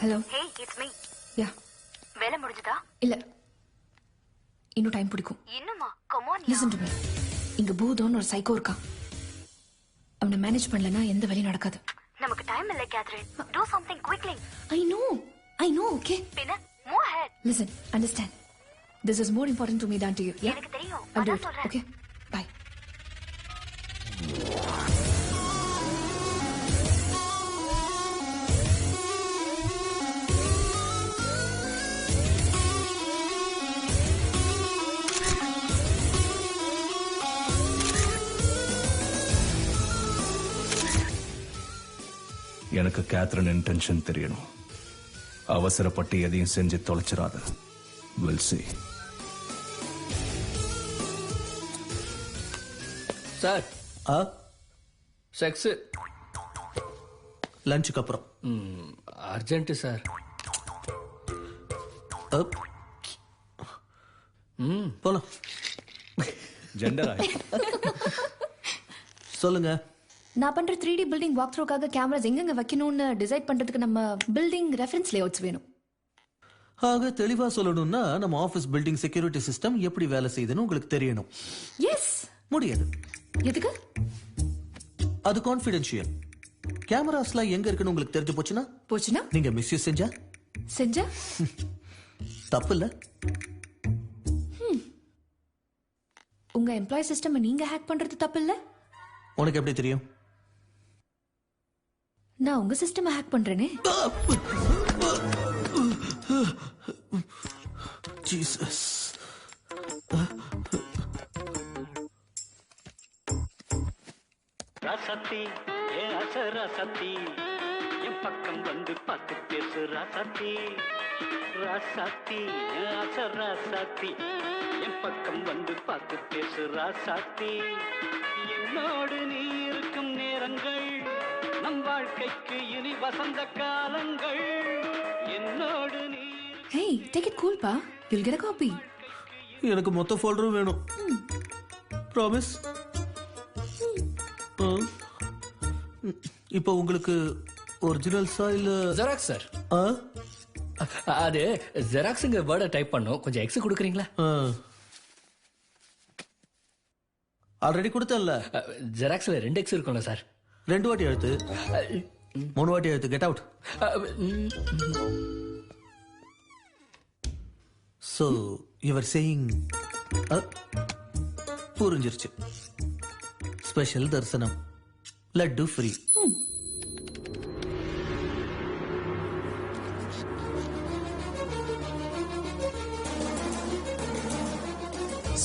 Hello. Hey, it's me. Yeah. வேலை முடிஞ்சதா? இல்ல, இன்னும் டைம் பிடிக்கும். இன்னுமா? Come on. Listen to me. இங்க பூதோன்னு ஒரு சைக்கோ இருக்கான். அவனை மேனேஜ் பண்ணலனா எந்த வேலையும் நடக்காது. நமக்கு டைம் இல்ல Catherine. Do something quickly. I know, okay? பின்ன move ahead. Listen, understand. This is more important to me than to you. Yeah? எனக்கு தெரியும். I'll do அதான் it. சொல்றேன். Okay? Bye. எனக்கு கேத்ரின் இன்டென்ஷன் தெரியணும். அவசரப்பட்டு எதையும் செஞ்சு தொலைச்சிடாத. We'll see. சார், செக்ஸ் லஞ்சுக்கு அப்புறம். Urgent sir. போலாம். ஜெண்டரா சொல்லுங்க. நான் பண்ற 3D பில்டிங் வாக் த்ரூக்காக கேமராஸ் எங்கெங்க வைக்கணும்னு டிசைட் பண்றதுக்கு நம்ம பில்டிங் ரெஃபரன்ஸ் லேஅவுட்ஸ் வேணும். ஆக தெளிவா சொல்லணும்னா நம்ம ஆபீஸ் பில்டிங் செக்யூரிட்டி சிஸ்டம் எப்படி வேலை செய்யுதுன்னு உங்களுக்கு தெரியணும். எஸ். முடியாது. எதுக்கு? அது கான்ஃபிடென்ஷியல். கேமராஸ்லாம் எங்க இருக்குன்னு உங்களுக்கு தெரிஞ்சு போச்சுன்னா நீங்க மிஸ்யூஸ் செஞ்சா தப்பு இல்ல. உங்க எம்ப்ளாய் சிஸ்டம் நீங்க ஹேக் பண்றது தப்பு இல்ல. உனக்கு எப்படி தெரியும்? நான் உங்க சிஸ்டம் ஹேக் பண்றேனே. ஜீசஸ். ராசாத்தி ஏ ராசாத்தி என் பக்கம் வந்து பார்த்து பேசு ராசாத்தி. ராசாத்தி ராசாத்தி என் பக்கம் வந்து பார்த்து பேசு ராசாத்தி. என்னோடு நீ இருக்கும் நேரங்கள் நம் வாழ்க்கைக்கு இனி வசந்த காலங்கள். என்னோடு நீ. Hey, take it cool பா. You'll get a copy. எனக்கு மொத்த ஃபோல்டரும் வேணும். ப்ராமிஸ். இப்போ உங்களுக்கு ஒரிஜினல்ஸா இல்ல ஜெராக்ஸ் சார்? அது ஜெராக்ஸ்ங்க வேர்டை டைப் பண்ணோம். கொஞ்சம் எக்ஸ் கொடுக்குறீங்களா? ஆல்ரெடி கொடுத்தேன்ல. ஜெராக்ஸ்ல 2 எக்ஸ் இருக்கும்ல சார்? 2 வாட்டி எழுத்து, 3 வாட்டி எழுத்து. Get out. So you were saying புரிஞ்சிருச்சு. ஸ்பெஷல் தரிசனம், laddu free.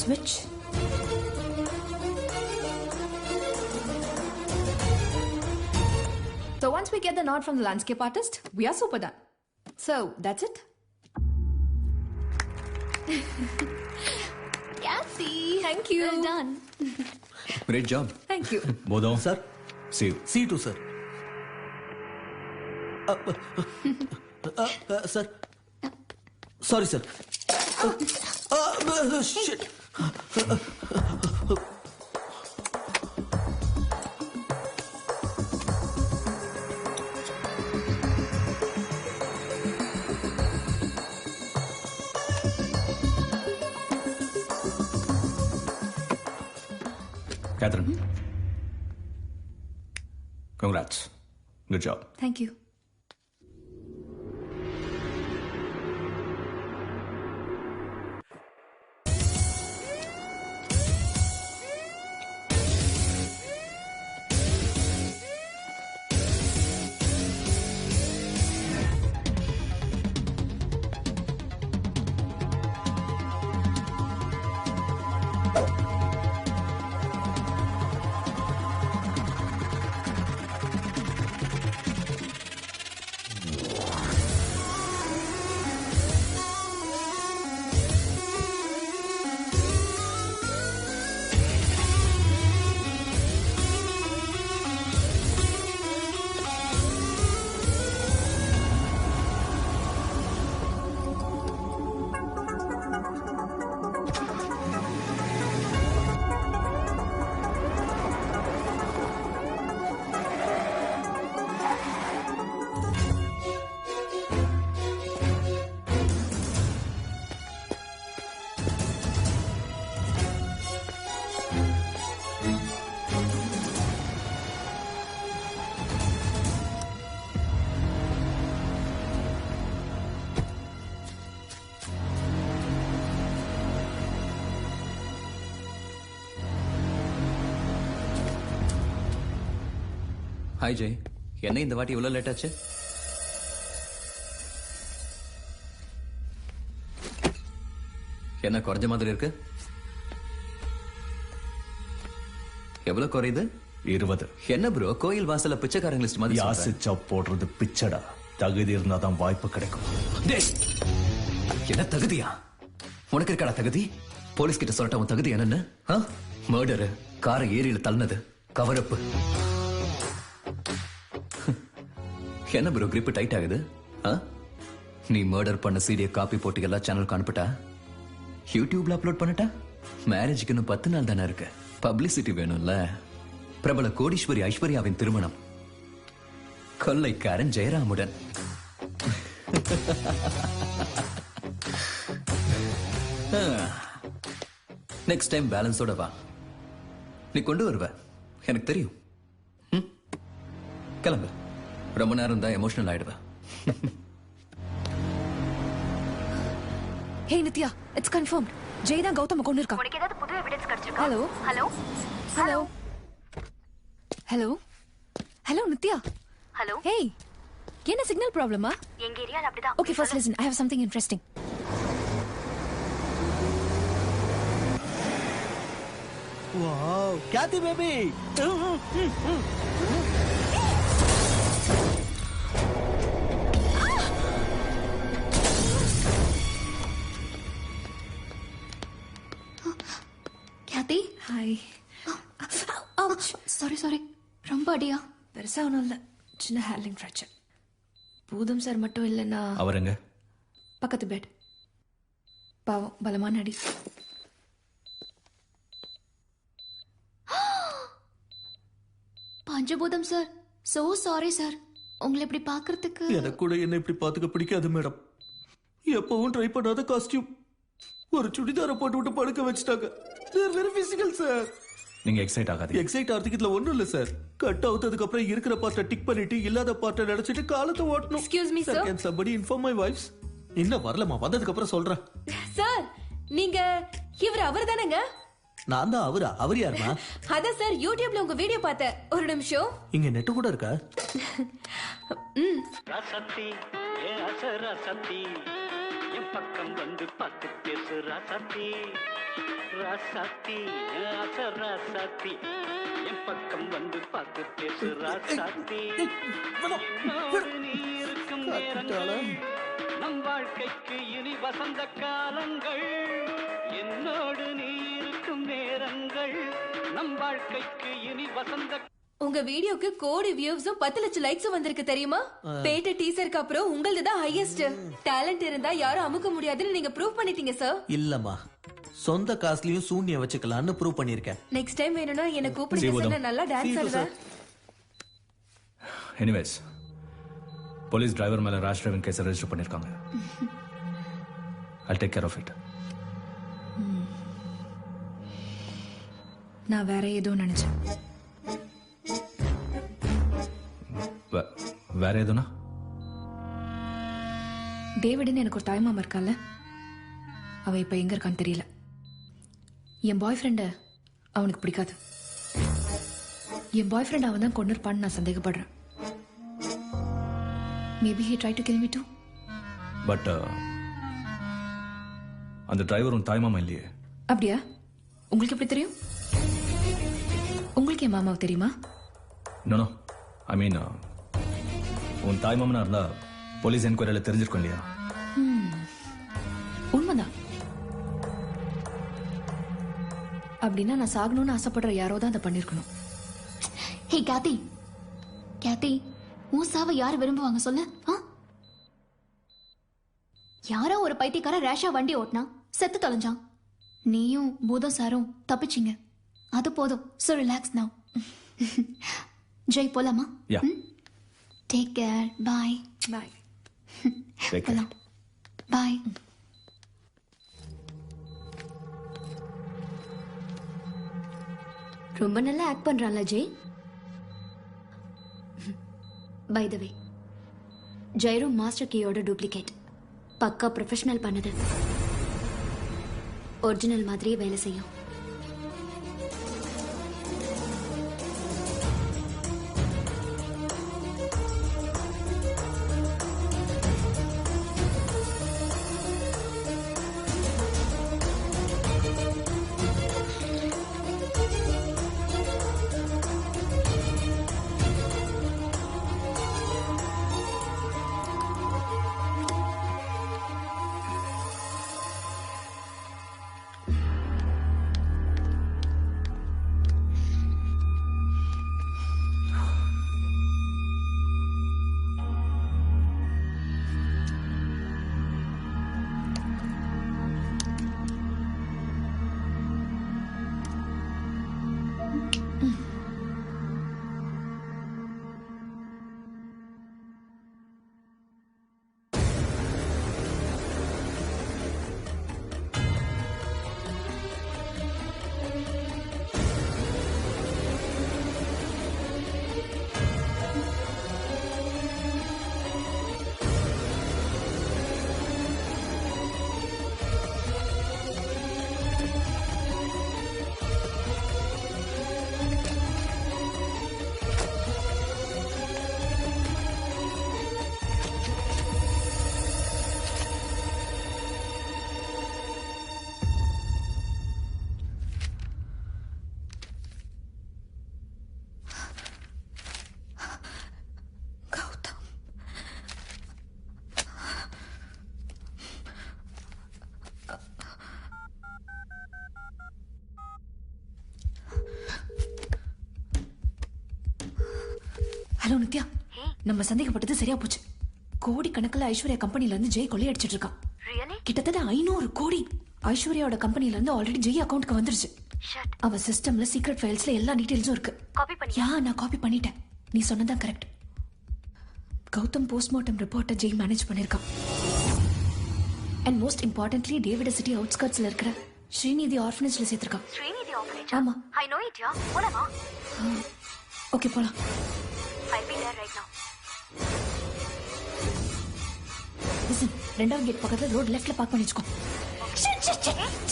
switch. So once we get the nod from the landscape artist, we are super done. So that's it. Kathy. Thank you. Well done. Great job. Thank you. Bodho. Sir. See you. See you too, sir. Sir. Sorry, sir. Shit. Catherine. Congrats. Good job. Thank you. Hi Jai, என்ன இந்த வாட்டி இவ்வளோ லேட் ஆச்சு? என்ன குறைஞ்ச மாதிரி இருக்கு? எவ்வளவு குறையுது? 20. என்ன ப்ரோ கோயில் வாசல்ல பிச்சைக்காரங்க லிஸ்ட் மாதிரி சொல்ற? யாசிச்சா போடுறது பிச்சடா. தகுதி இருந்தா தான் வாய்ப்பு கிடைக்கும். டேய், என்ன தகுதியா? உனக்கு இருக்கடா தகுதி? போலீஸ் கிட்ட சொல்லட்ட உன் தகுதி என்னன்னு? மர்டரு, காரை ஏரியில தள்ளினது, கவரப்பு. என்ன ப்ரோ கிரிப் டைட் ஆகுது? நீ மர்டர் பண்ண சீடியை காப்பி போட்டு எல்லா சேனலுக்கு அனுப்பிட்டா, யூடியூப்ல அப்லோட் பண்ணிட்டா, மேரேஜுக்கு இன்னும் 10 நாள் தானே இருக்கு. பப்ளிசிட்டி வேணும்ல. பிரபல கோடீஸ்வரி ஐஸ்வர்யாவின் திருமணம் கொள்ளைக்காரன் ஜெயராமுடன். நெக்ஸ்ட் டைம் பேலன்ஸோட வா. நீ கொண்டு வருவ, எனக்கு தெரியும். கிளம்பு. ரொம்ப நேரம் தான் எமோஷனல் ஆயிடுவ. Hey Nithya, it's confirmed. Jai தான் கௌதம் கொண்டு இருக்கா. உனக்கு ஏதாவது புது எவிடன்ஸ் கிடைச்சிருக்கா? Hello hello hello hello hello Nithya. Hello. Hey, என்ன சிக்னல் ப்ராப்ளமா? எங்க ஏரியால அப்படிதான். Okay, first listen. I have something interesting. Wow, Cathy baby. Cathy. Hi. Sorry ரொம்ப அடியா? பெருசா ஒன்றும் இல்லை, சின்ன ஹேர்லிங் ஃப்ராக்சர். பூதம் சார் மட்டும் இல்லைன்னா அவருங்க பக்கத்து பெட். பாவம், பலமான அடி. பஞ்சபூதம் சார், சோ சாரி சார். உங்களை இப்படி பாக்குறதுக்கு. எனக்கு கூட என்ன இப்படி பாத்துக்க பிடிக்காது மேடம். எப்பவும் ட்ரை பண்ணாத காஸ்டியூம், ஒரு சுடிதாரை போட்டு விட்டு படுக்க வச்சுட்டாங்க. Very physical sir. நீங்க எக்ஸைட் ஆகாதீங்க. எக்ஸைட் ஆகிறதுக்கு இதுல ஒண்ணும் இல்ல சார். கட் அவுத்ததுக்கு அப்புறம் இருக்கிற பார்ட்டை டிக் பண்ணிட்டு இல்லாத பார்ட்டை நினைச்சிட்டு காலத்தை ஓட்டணும். Excuse me sir. Can somebody inform my wives? இன்னும் வரலமா, வந்ததுக்கு அப்புறம் சொல்றேன். சார், நீங்க அவர் தானேங்க? நான் தான் அவரா? அவர் யாருமா? அதான் சார், யூடியூப்ல உங்க வீடியோ பார்த்தேன். ஒரு நிமிஷம். இங்க நெட் கூட இருக்கா? ரசத்தி ஏ அசரசத்தி என் பக்கம் வந்து பார்த்து பேசு ராசாத்தி ராசாத்தி ராசாத்தி என் பக்கம் வந்து பார்த்து பேசு ராசாத்தி என்னோடு நீ இருக்கும் நேரங்கள் நம் வாழ்க்கைக்கு இனி வசந்த காலங்கள் என்னோடு நீ இருக்கும் நேரங்கள் நம் வாழ்க்கைக்கு இனி வசந்த உங்க வீடியோக்கு கோடி வியூஸும் 10 லட்சம் லைக்ஸும் வந்திருக்கு தெரியுமா? பேட்ட டீசருக்கு அப்புறம் உங்களது தான் ஹையஸ்ட். டேலண்ட் இருந்தா யாரும் அமுக்க முடியாதுன்னு நீங்க ப்ரூவ் பண்ணிட்டீங்க சார். இல்லம்மா, சொந்த காசுலயும் சூன்யம் வச்சுக்கலாம்னு ப்ரூவ் பண்ணிருக்கேன். நெக்ஸ்ட் டைம் வேணும்னா என்ன கூப்பிடுங்க சார், நான் நல்லா டான்ஸ் ஆடுவேன். எனிவேஸ், போலீஸ் டிரைவர் மேல ராஷ் டிரைவிங் கேஸ் ரெஜிஸ்டர் பண்ணிருக்காங்க. I'll take care of it. நான் வேற ஏதோ நினைச்சேன். வேற எதுனா? டேவிட்னு எனக்கு ஒரு தாய்மாமா இருக்கான்ல, அவன் இப்ப எங்க இருக்கான்னு தெரியல. என் பாய் ஃப்ரெண்ட அவனுக்கு பிடிக்காது. என் பாய் ஃப்ரெண்ட் அவன் தான் கொண்டிருப்பான்னு நான் சந்தேகப்படுறேன். Maybe he tried to kill me too. But அந்த டிரைவர் உன் தாய்மாமா இல்லையே. அப்படியா? உங்களுக்கு எப்படி தெரியும்? உங்களுக்கு என் மாமாவை தெரியுமா? நோ ஐ மீன் உன் தாய்மாமனா இருந்தா போலீஸ் என்கொயரியில தெரிஞ்சிருக்கும் இல்லையா? உண்மைதான். அப்படின்னா நான் சாகணும்னு ஆசைப்படுற யாரோ தான் அதை பண்ணிருக்கணும். ஹே கேத்தி, கேத்தி, உன் சாவை யாரு விரும்புவாங்க சொல்லு? யாரோ ஒரு பைத்தியக்கார ரேஷா வண்டி ஓட்டினா செத்து தொலைஞ்சான். நீயும் பூதம் சாரும் தப்பிச்சிங்க. அது போதும். So relax now. ஜெய் போலாமா? யா. Take care. Bye. Bye. Take care. Bye. ரொம்ப நல்லா ஆக்ட் பண்றான்ல ஜெய். பை த வே, ஜெயரும் மாஸ்டர் கீயோட டூப்ளிகேட். பக்கா ப்ரொஃபஷனல் பண்ணது. ஒரிஜினல் மாதிரியே வேலை செய்யும். ஹலோ நித்யா, நம்ம சந்தேகப்பட்டது சரியா போச்சு. கோடி கணக்கில் ஐஸ்வர்யா கம்பெனில இருந்து ஜெய் கொள்ளையடிச்சிட்டு இருக்கான். கிட்டத்தட்ட 500 கோடி ஐஸ்வர்யாவோட கம்பெனில இருந்து ஆல்ரெடி ஜெய் அக்கவுண்ட்க்கு வந்துருச்சு. அவ சிஸ்டம்ல சீக்ரெட் ஃபைல்ஸ்ல எல்லா டீடைல்ஸும் இருக்கு. நான் காப்பி பண்ணிட்டேன். நீ சொன்னதான் கரெக்ட். கௌதம் போஸ்ட்மார்ட்டம் ரிப்போர்ட்டை ஜெய் மேனேஜ் பண்ணிருக்கான். And most importantly David city அவுட்ஸ்கர்ட்ஸ்ல இருக்கிற ஸ்ரீநிதி ஆர்ஃபனேஜ்ல சேர்த்திருக்கான். ஸ்ரீநிதி ஆர்ஃபனேஜ்? ஆமா. I no it. யா, போலாமா? ஓகே போலாம். I'll be there right now. Listen, ரெண்டாவது கேட் பக்கத்துல ரோட் லெஃப்ட்ல பார்க் பண்ணி வச்சுக்கோ.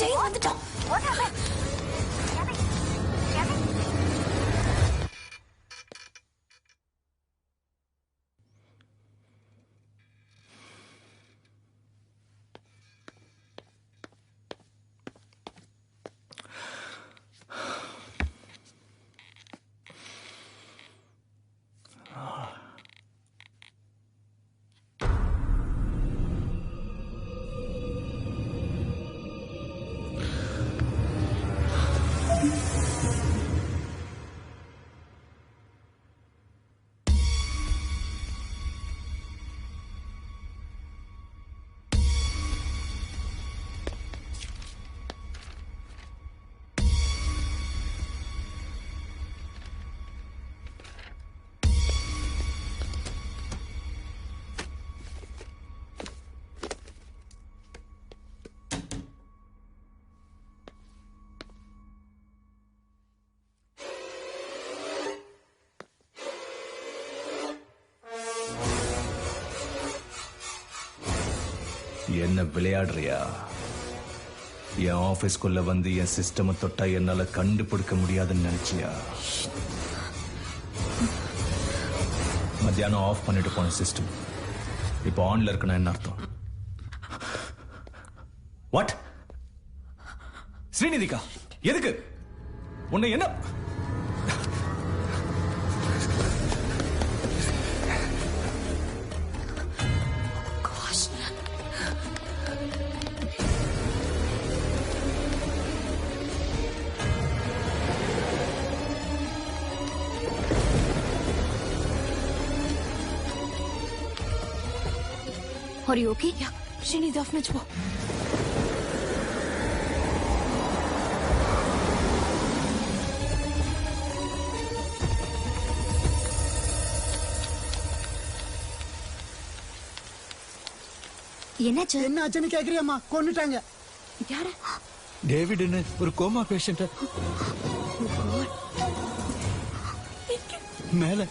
ஜெய் வந்துட்டான். What happened? என்ன விளையாடுறியா? என் ஆபீஸ்க்குள்ள வந்து என் சிஸ்டம் தொட்டா என்னால கண்டுபிடிக்க முடியாதுன்னு நினைச்சியா? மத்தியானம் ஆஃப் பண்ணிட்டு போன சிஸ்டம் இப்போ ஆன்ல இருக்குன்னா என்ன அர்த்தம்? வாட்? ஸ்ரீநிதிகா, எதுக்கு உன்னை என்ன? Are you okay? Yeah, Srini, off match. என்னாச்சு? என்ன ஆச்சுன்னு கேக்குறியம்மா? கொன்னுட்டாங்க. யாரு? டேவிட்னு ஒரு கோமா பேஷண்ட். மேல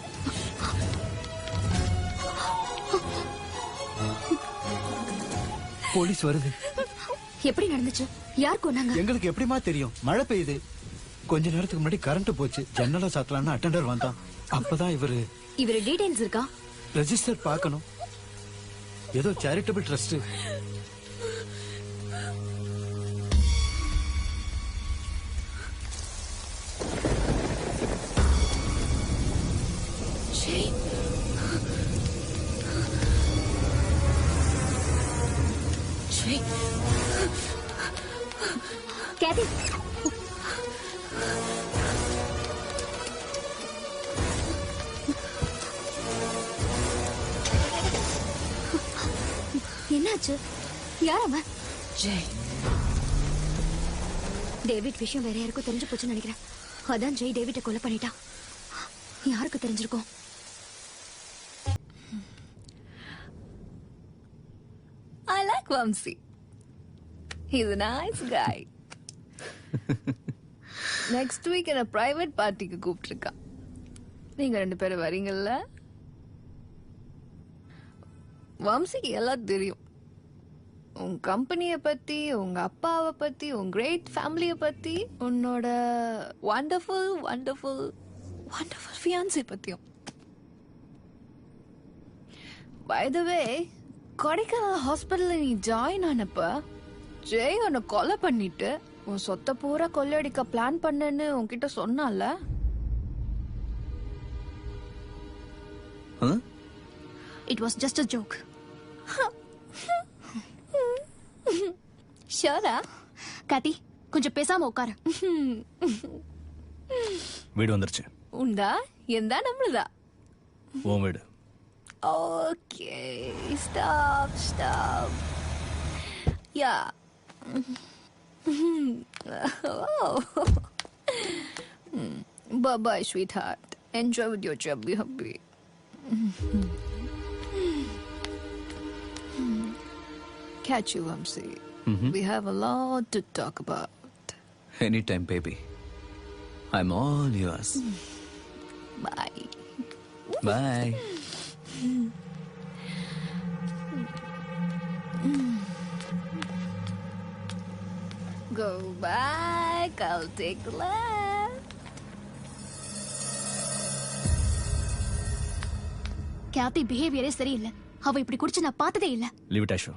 போலீஸ் வருது. எப்படி நடந்துச்சு? யார் கொன்னாங்க? எங்களுக்கு எப்படிமா தெரியும்? மழை பெய்யுது. கொஞ்ச நேரத்துக்கு முன்னாடி கரண்ட் போச்சு. ஜன்னலை சாத்தலான்னு அட்டெண்டர் வந்தான். அப்பதான் இவரு டீடைல்ஸ் இருக்கா? ரெஜிஸ்டர் பார்க்கணும். ஏதோ சேரிட்டபிள் ட்ரஸ்ட். Kathy. என்னாச்சு? யார் அவன்? ஜெய். டேவிட் விஷயம் வேற யாருக்கும் தெரிஞ்சு போச்சுன்னு நினைக்கிறேன். அதான் ஜெய் டேவிட்டை கொலை பண்ணிட்டான். யாருக்கு தெரிஞ்சிருக்கும்? I like Vamsi. He's a nice guy. Next week in a private partyக்கு கூப்பிட்டுருக்கான். நீங்க 2 பேரும் வரீங்கல்ல? வம்சிக்கு எல்லாம் தெரியும். உன் கம்பெனியை பத்தி, உங்க அப்பாவை பத்தி, உன் கிரேட் ஃபேமிலியை பத்தி, உன்னோட வண்டர்ஃபுல் வண்டர்ஃபுல் வண்டர்ஃபுல் ஃபியான்சி பத்தியும். பை த வே, கொடைக்கானல் ஹாஸ்பிட்டல்ல நீ ஜாயின் ஆனப்ப ஜெய் உன்னை கொலை பண்ணிட்டு உன் சொத்தை பூரா கொள்ளையடிக்க பிளான் பண்ணேன்னு உன்கிட்ட சொன்னால? It was just a joke. ஷோரா? காத்தி, கொஞ்சம் பேசாம உட்காரு. வீடு வந்துருச்சு. உண்டா? எந்தா நம்மளுதா? உன் வீடு. Okay, stop. Yeah. Bye-bye, sweetheart. Enjoy with your chubby hubby. Catch you, Vamsi. We have a lot to talk about. Anytime, baby. I'm all yours. Bye. Bye. Go back, I'll take the left. கேத்தி பிஹேவியரே சரியில்லை. அவ இப்படி குடிச்சு நான் பார்த்ததே இல்ல. Leave it Aishu.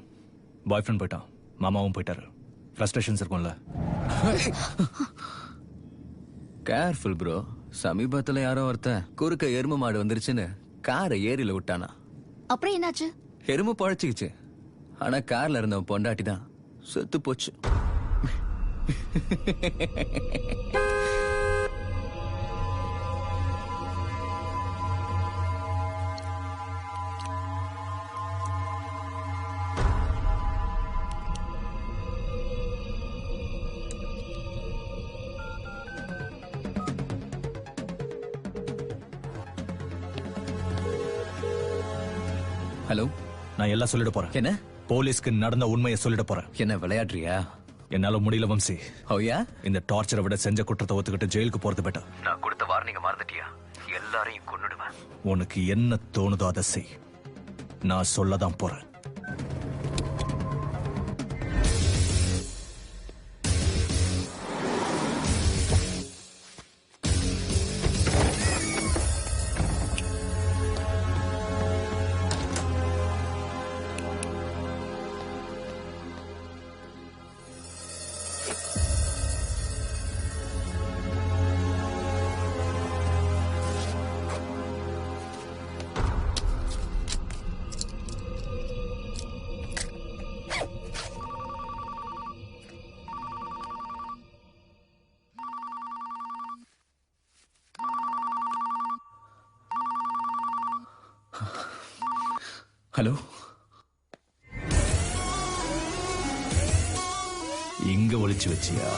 Boyfriend போயிட்டான், மாமாவும் போயிட்டாரு. ஃப்ரஸ்ட்ரேஷன்ஸ் இருக்கும்ல. Careful bro. சமீபத்துல யாரோ ஒருத்தன் குறுக்க எருமை மாடு வந்துருச்சுன்னு காரை ஏரியில விட்டானா. அப்புறம் என்னாச்சு? எருமை பழச்சிக்கிச்சு. ஆனா கார்ல இருந்தவன் பொண்டாட்டி தான் செத்து போச்சு. ஹலோ, நான் எல்லாம் சொல்லிட போறேன். என்ன? போலீஸ்க்கு நடந்த உண்மையை சொல்லிட போறேன். என்ன விளையாடுறியா? என்னால முடியல வம்சி. ஹோயா? இந்த டார்ச்சரை விட செஞ்ச குற்றத்தை ஒத்துக்கிட்டு ஜெயிலுக்கு போறது பெட்டர். நான் கொடுத்த வார்னிங்க மறந்துட்டியா? எல்லாரையும் கொன்னுடுவேன். உனக்கு என்ன தோணுதோ அதை செய். நான் சொல்லதான் போறேன். ஹலோ, இங்க ஒளிச்சு வச்சியா?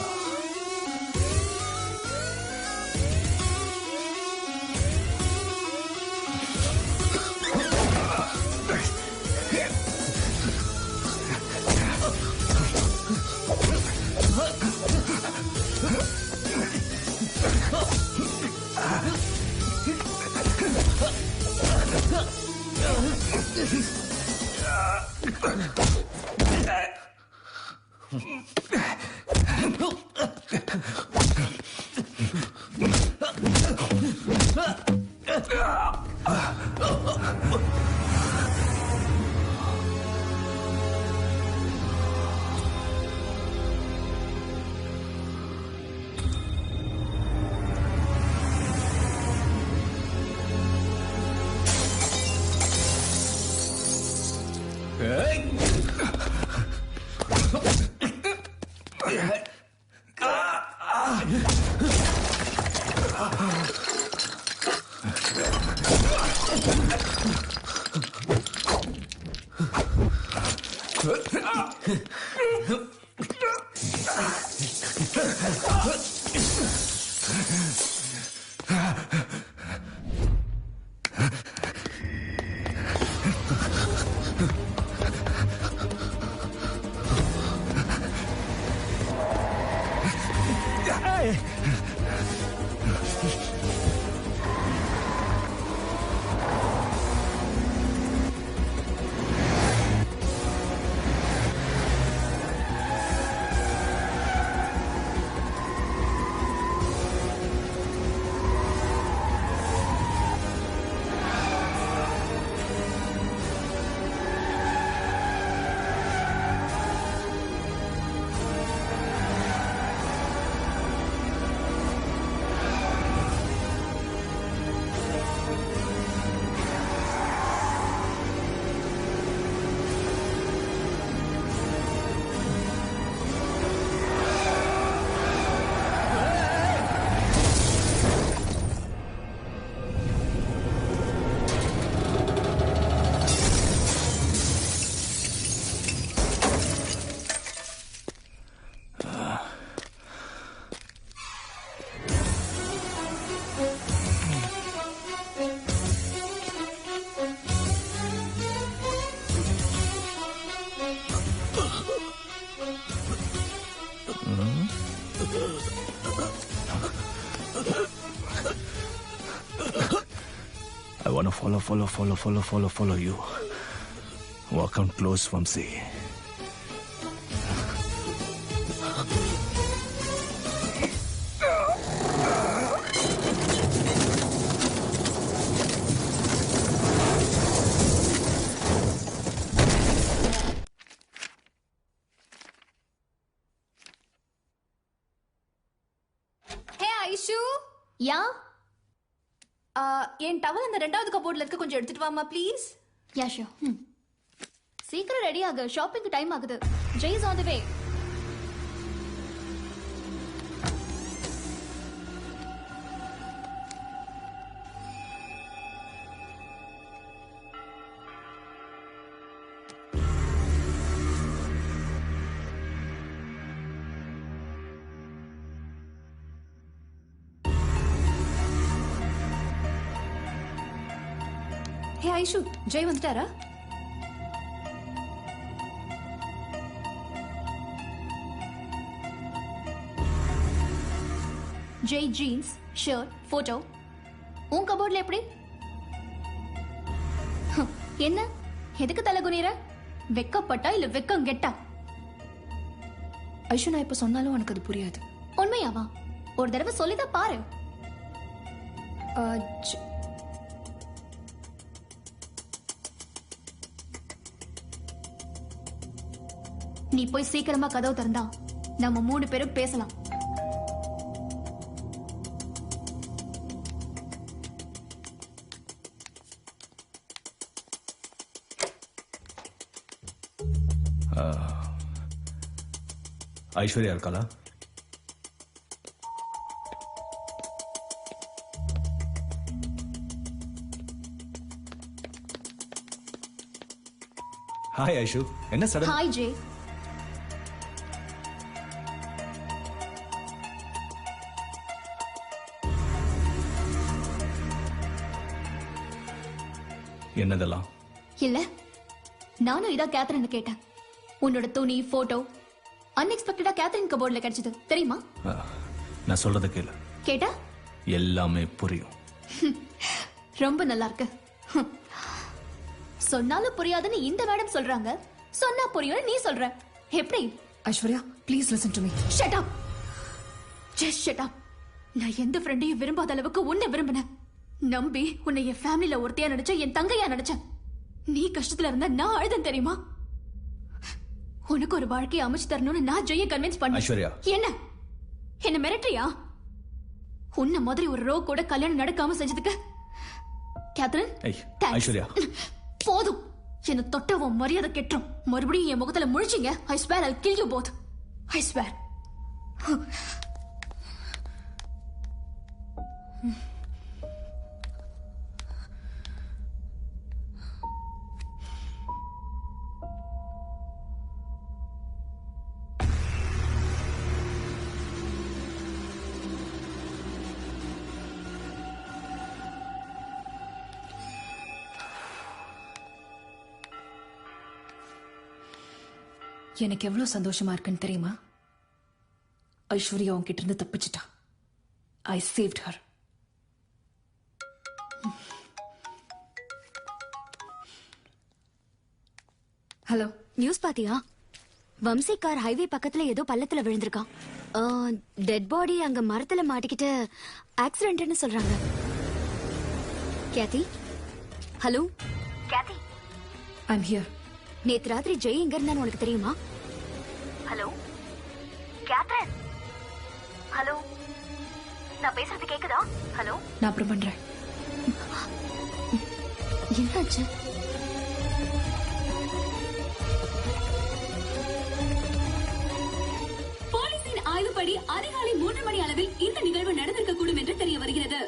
I want to follow you. Walk on close, Vamsi. Hey, Aishu. Yeah? N towel அந்த ரெண்டாவது கபோர்ட்ல இருக்க கொஞ்சம் எடுத்துட்டு வாமா ப்ளீஸ். Yeah sure. சீக்கிரம் ரெடி ஆகு, ஷாப்பிங்க்கு டைம் ஆகுது. ஜெய் இஸ் ஆன் தி வே. ஹே ஐஷு, ஜெய் வந்துட்டாரா? Jai jeans, shirt, photo. உன் கபோர்ட்ல எப்படி? என்ன எதுக்கு தலை குனிற? வெக்கப்பட்டா இல்ல வெக்கம் கெட்டா? ஐஷு, நான் இப்ப சொன்னாலும் உனக்கு அது புரியாது. உண்மையாவா? ஒரு தடவை சொல்லிதான் பாரு. நீ போய் சீக்கிரமா கதவு திறந்தா நம்ம 3 பேரும் பேசலாம். ஐஸ்வர்யா இருக்காளா? ஹாய் ஐஷு, என்ன சடன்? Hi J. என்னதெல்லாம்? இல்ல, நானும் இதா கேத்ரின் கேட்டேன். உன்னோட துணி போட்டோ அன்எக்ஸ்பெக்டடா கேத்ரின் கபோர்ட்ல கிடைச்சது தெரியுமா? நான் சொல்றத கேளு. கேட்டா எல்லாமே புரியும். ரொம்ப நல்லா இருக்கு. சொன்னாலும் புரியாதுன்னு இந்த மேடம் சொல்றாங்க, சொன்னா புரியும் நீ சொல்ற. எப்படி? Aishwarya please listen to me. Shut up. Just shut up. நான் எந்த ஃப்ரெண்டையும் விரும்பாத அளவுக்கு உன்னை விரும்பினேன். நம்பி உன்னை என் ஃபேமிலில ஒருத்தையா நினைச்சேன், என் தங்கையா நினைச்சேன். நீ கஷ்டத்துல இருந்த நான் அழுதேன் தெரியுமா? உனக்கு ஒரு வாழ்க்கையை அமைச்சு தரணும்னு நான் ஜெய கன்வின்ஸ் பண்ணேன். ஐஸ்வர்யா, என்ன மிரட்டுறியா? உன்ன மாதிரி ஒரு ரோ கூட கல்யாணம் நடக்காம செஞ்சதுக்கு கேத்ரின் ஐஸ்வர்யா போதும். என்ன தொட்டவும் மரியாதை கெட்டுரும். மறுபடியும் என் முகத்துல முழிச்சிங்க, I swear I'll kill you both. I swear. எனக்கு எவ்வளவு சந்தோஷமா இருக்குன்னு தெரியுமா? ஐஸ்வர்யா உன்கிட்ட இருந்து தப்பிச்சிட்டா. ஐ சேவ்ட் ஹர். ஹலோ, நியூஸ் பாத்தியா? வம்சி கார் ஹைவே பக்கத்துல ஏதோ பள்ளத்துல விழுந்திருக்கான். டெட் பாடி அங்க மரத்துல மாட்டிக்கிட்டு ஆக்சிடென்ட்னு சொல்றாங்க. Kathy, hello Kathy. I'm here. நேத்து ராத்திரி ஜெய் எங்க இருந்தான்னு உனக்கு தெரியுமா? Hello Catherine. ஹலோ, நான் பேசுறது கேக்குதா? ஹலோ, நான் அப்புறம் பண்றேன். என்னாச்சு? போலீசின் ஆய்வுப்படி அதிகாலை 3 மணி அளவில் இந்த நிகழ்வு நடந்திருக்க கூடும் என்று தெரிய வருகிறது.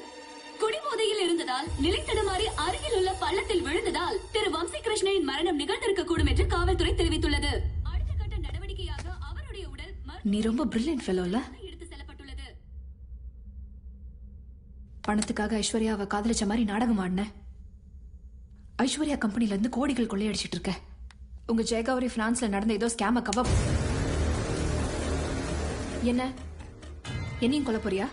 குடிபோதையில் இருந்ததால் நிலை தடுமாறி அருகில் உள்ள பள்ளத்தில் விழுந்ததால் திரு வம்சி கிருஷ்ணனின் மரணம் நிகழ்ந்திருக்க கூடும் என்று காவல்துறை தெரிவித்துள்ளது. அடுத்த கட்ட நடவடிக்கையாக அவருடைய உடல் நீ ரொம்ப பிரில்லியன்ட் ஃபெலோல. எடுத்து செல்லப்பட்டுள்ளது. பணத்துக்காக ஐஸ்வர்யாவை காதலிச்ச மாதிரி நாடகம் ஆடின. ஐஸ்வர்யா கம்பெனில இருந்து கோடிகள் கொள்ளையடிச்சிட்டு இருக்க. உங்க ஜெயகௌரி பிரான்ஸ்ல நடந்த ஏதோ ஸ்கேம கவ. என்னையும் கொல்ல போறியா?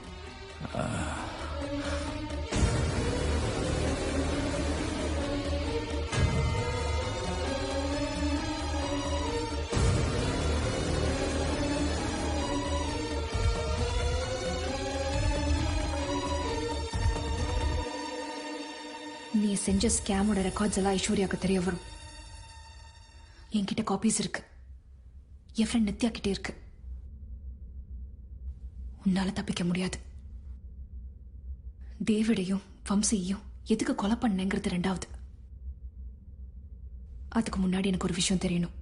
நீ செஞ்ச ஸ்கேமோட ரெக்கார்ட்ஸ் எல்லாம் ஐஸ்வர்யாவுக்கு தெரிய வரும். என்கிட்ட காப்பீஸ் இருக்கு, என் ஃப்ரெண்ட் நித்யா கிட்டே இருக்கு. உன்னால தப்பிக்க முடியாது. டேவிடையும் வம்சியையும் எதுக்கு கொலை பண்ணேங்கிறது ரெண்டாவது. அதுக்கு முன்னாடி எனக்கு ஒரு விஷயம் தெரியணும்.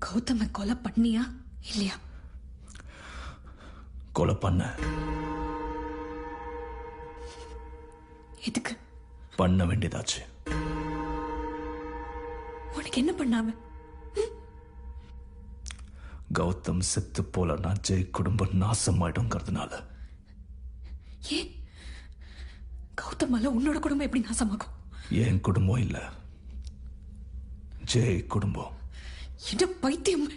கௌதம கொலை பண்ணியா இல்லையா? கொலை பண்ண. எதுக்கு பண்ண வேண்டியதாச்சு? உனக்கு என்ன பண்ணாம? கௌதம் செத்து போலனா ஜெய் குடும்பம் நாசமாயிடும்ங்கிறதுனால. ஏன் கௌதமால உன்னோட குடும்பம் எப்படி நாசமாகும்? என் குடும்பம் இல்ல, ஜெய் குடும்பம். என்ன பைத்தியம்!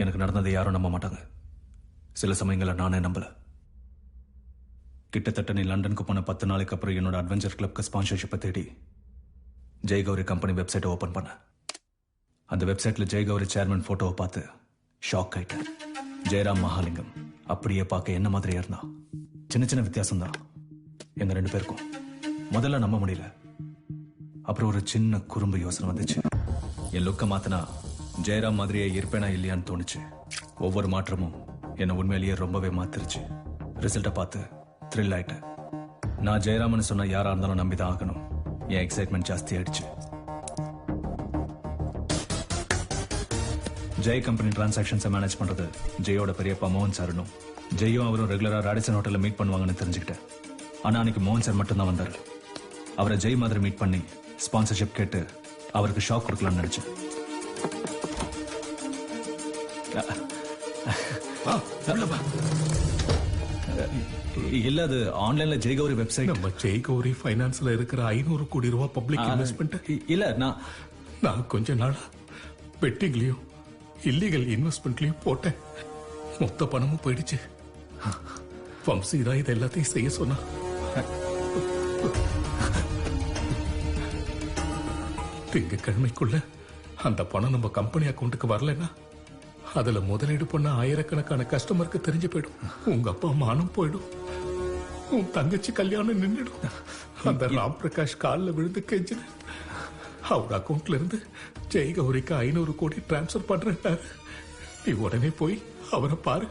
எனக்கு நடந்ததை யாரும் நம்ப மாட்டாங்க. சில சமயங்களில் நானே நம்பல. கிட்டத்தட்ட நீ லண்டனுக்கு போன 10 நாளைக்கு அப்புறம் என்னோட அட்வென்ச்சர் கிளப்க்கு ஸ்பான்சர்ஷிப்பை தேடி ஜெய்கௌரி கம்பெனி வெப்சைட்டை ஓபன் பண்ண. அந்த வெப்சைட்ல ஜெய்கௌரி சேர்மன் போட்டோவை பார்த்து ஷாக் ஆயிட்டேன். ஜெயராம் மகாலிங்கம் அப்படியே பார்க்க என்ன மாதிரியே இருந்தா. சின்ன சின்ன வித்தியாசம் தான் எங்க 2 பேருக்கும். முதல்ல நம்ப முடியல. அப்புறம் ஒரு சின்ன குறும்பு யோசனை வந்துச்சு. என் லுக்க மாத்தினா ஜெயராம் மாதிரியே இருப்பேனா இல்லையான்னு தோணுச்சு. ஒவ்வொரு மாற்றமும் என்னை உண்மையிலேயே ரொம்பவே மாத்திருச்சு. ரிசல்ட்டை பார்த்து த்ரில் ஆயிட்டேன். நான் ஜெயராமன் சொன்ன யாரா இருந்தாலும் நம்பிதான் ஆகணும். என் எக்ஸைட்மெண்ட் ஜாஸ்தி ஆயிடுச்சு. ஜெய் கம்பெனி டிரான்சாக்ஷன்ஸை மேனேஜ் பண்றது ஜெயோட பெரியப்பா மோகன் சாரனும் ஜெயும் அவரும் ரெகுலரா ராடிசன் ஹோட்டல்ல மீட் பண்ணுவாங்கன்னு தெரிஞ்சுக்கிட்டேன். ஆனா அன்னைக்கு மோகன் சார் மட்டும் தான் வந்தாரு. அவரை ஜெய் மாதிரி மீட் பண்ணி ஸ்பான்சர்ஷிப் கேட்டு அவருக்கு ஷாக் கொடுக்கலாம்னு நினைச்சேன். இல்ல, அது ஆன்லைன்ல ஜெய்கௌரி வெப்சைட். நம்ம ஜெய்கௌரி ஃபைனான்ஸ்ல இருக்கிற 500 கோடி ரூபாய் பப்ளிக் இன்வெஸ்ட்மெண்ட். இல்ல, நான் கொஞ்ச நாளா பெட்டிங்லயும் இல்லீகல் இன்வெஸ்ட்மெண்ட்லயும் போட்டேன். மொத்த பணமும் போயிடுச்சு. வம்சி தான் இது எல்லாத்தையும் செய்ய சொன்னா. திங்கக்கிழமைக்குள்ள அந்த பணம் நம்ம கம்பெனி அக்கௌண்ட்டுக்கு வரலன்னா அதுல முதலீடு பண்ண ஆயிரக்கணக்கான கஸ்டமருக்கு தெரிஞ்சு போயிடும். உங்க அப்பா மானம் போயிடும். உன் தங்கச்சி கல்யாணம் நின்றுடும். அந்த ராம் பிரகாஷ் காலில் விழுந்து கெஞ்சின. அவர் அக்கௌண்ட்ல இருந்து ஜெய்கௌரிக்கு 500 கோடி டிரான்ஸ்பர் பண்றாரு. நீ உடனே போய் அவரை பாரு.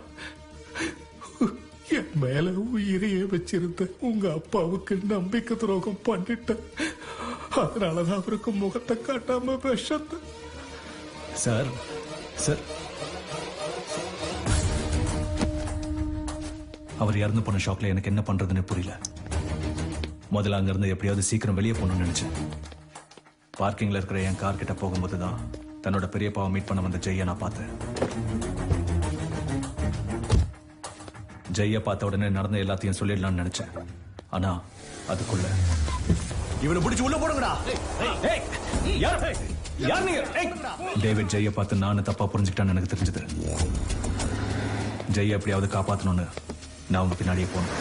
என் மேல உயிரையே வச்சிருந்த உங்க அப்பாவுக்கு நம்பிக்கை துரோகம் பண்ணிட்ட. அதனாலதான் அவருக்கு முகத்தை காட்டாம விஷத்தை. சார் சார் அவர் இறந்து போன ஷாக்ல எனக்கு என்ன பண்றதுன்னு புரியல. முதல்ல அங்க இருந்து எப்படியாவது சீக்கிரம் வெளியே போகணும்னு நினைச்சேன். பார்க்கிங்ல இருக்கிற என் கார் கிட்ட போகும்போது தான் தன்னோட பெரியப்பாவை மீட் பண்ண வந்த ஜெய்ய நான் பார்த்தேன். ஜெய்ய பார்த்த உடனே நடந்த எல்லாத்தையும் சொல்லிடலாம்னு நினைச்சேன். ஆனா அதுக்குள்ள இவனை பிடிச்சு உள்ள போடுங்கடா. டேவிட் ஜெய்ய பார்த்து நானும் தப்பா புரிஞ்சுக்கிட்டான்னு எனக்கு தெரிஞ்சது. ஜெய்ய எப்படியாவது காப்பாத்தணும்னு நான் உங்க பின்னாடியே போனேன்.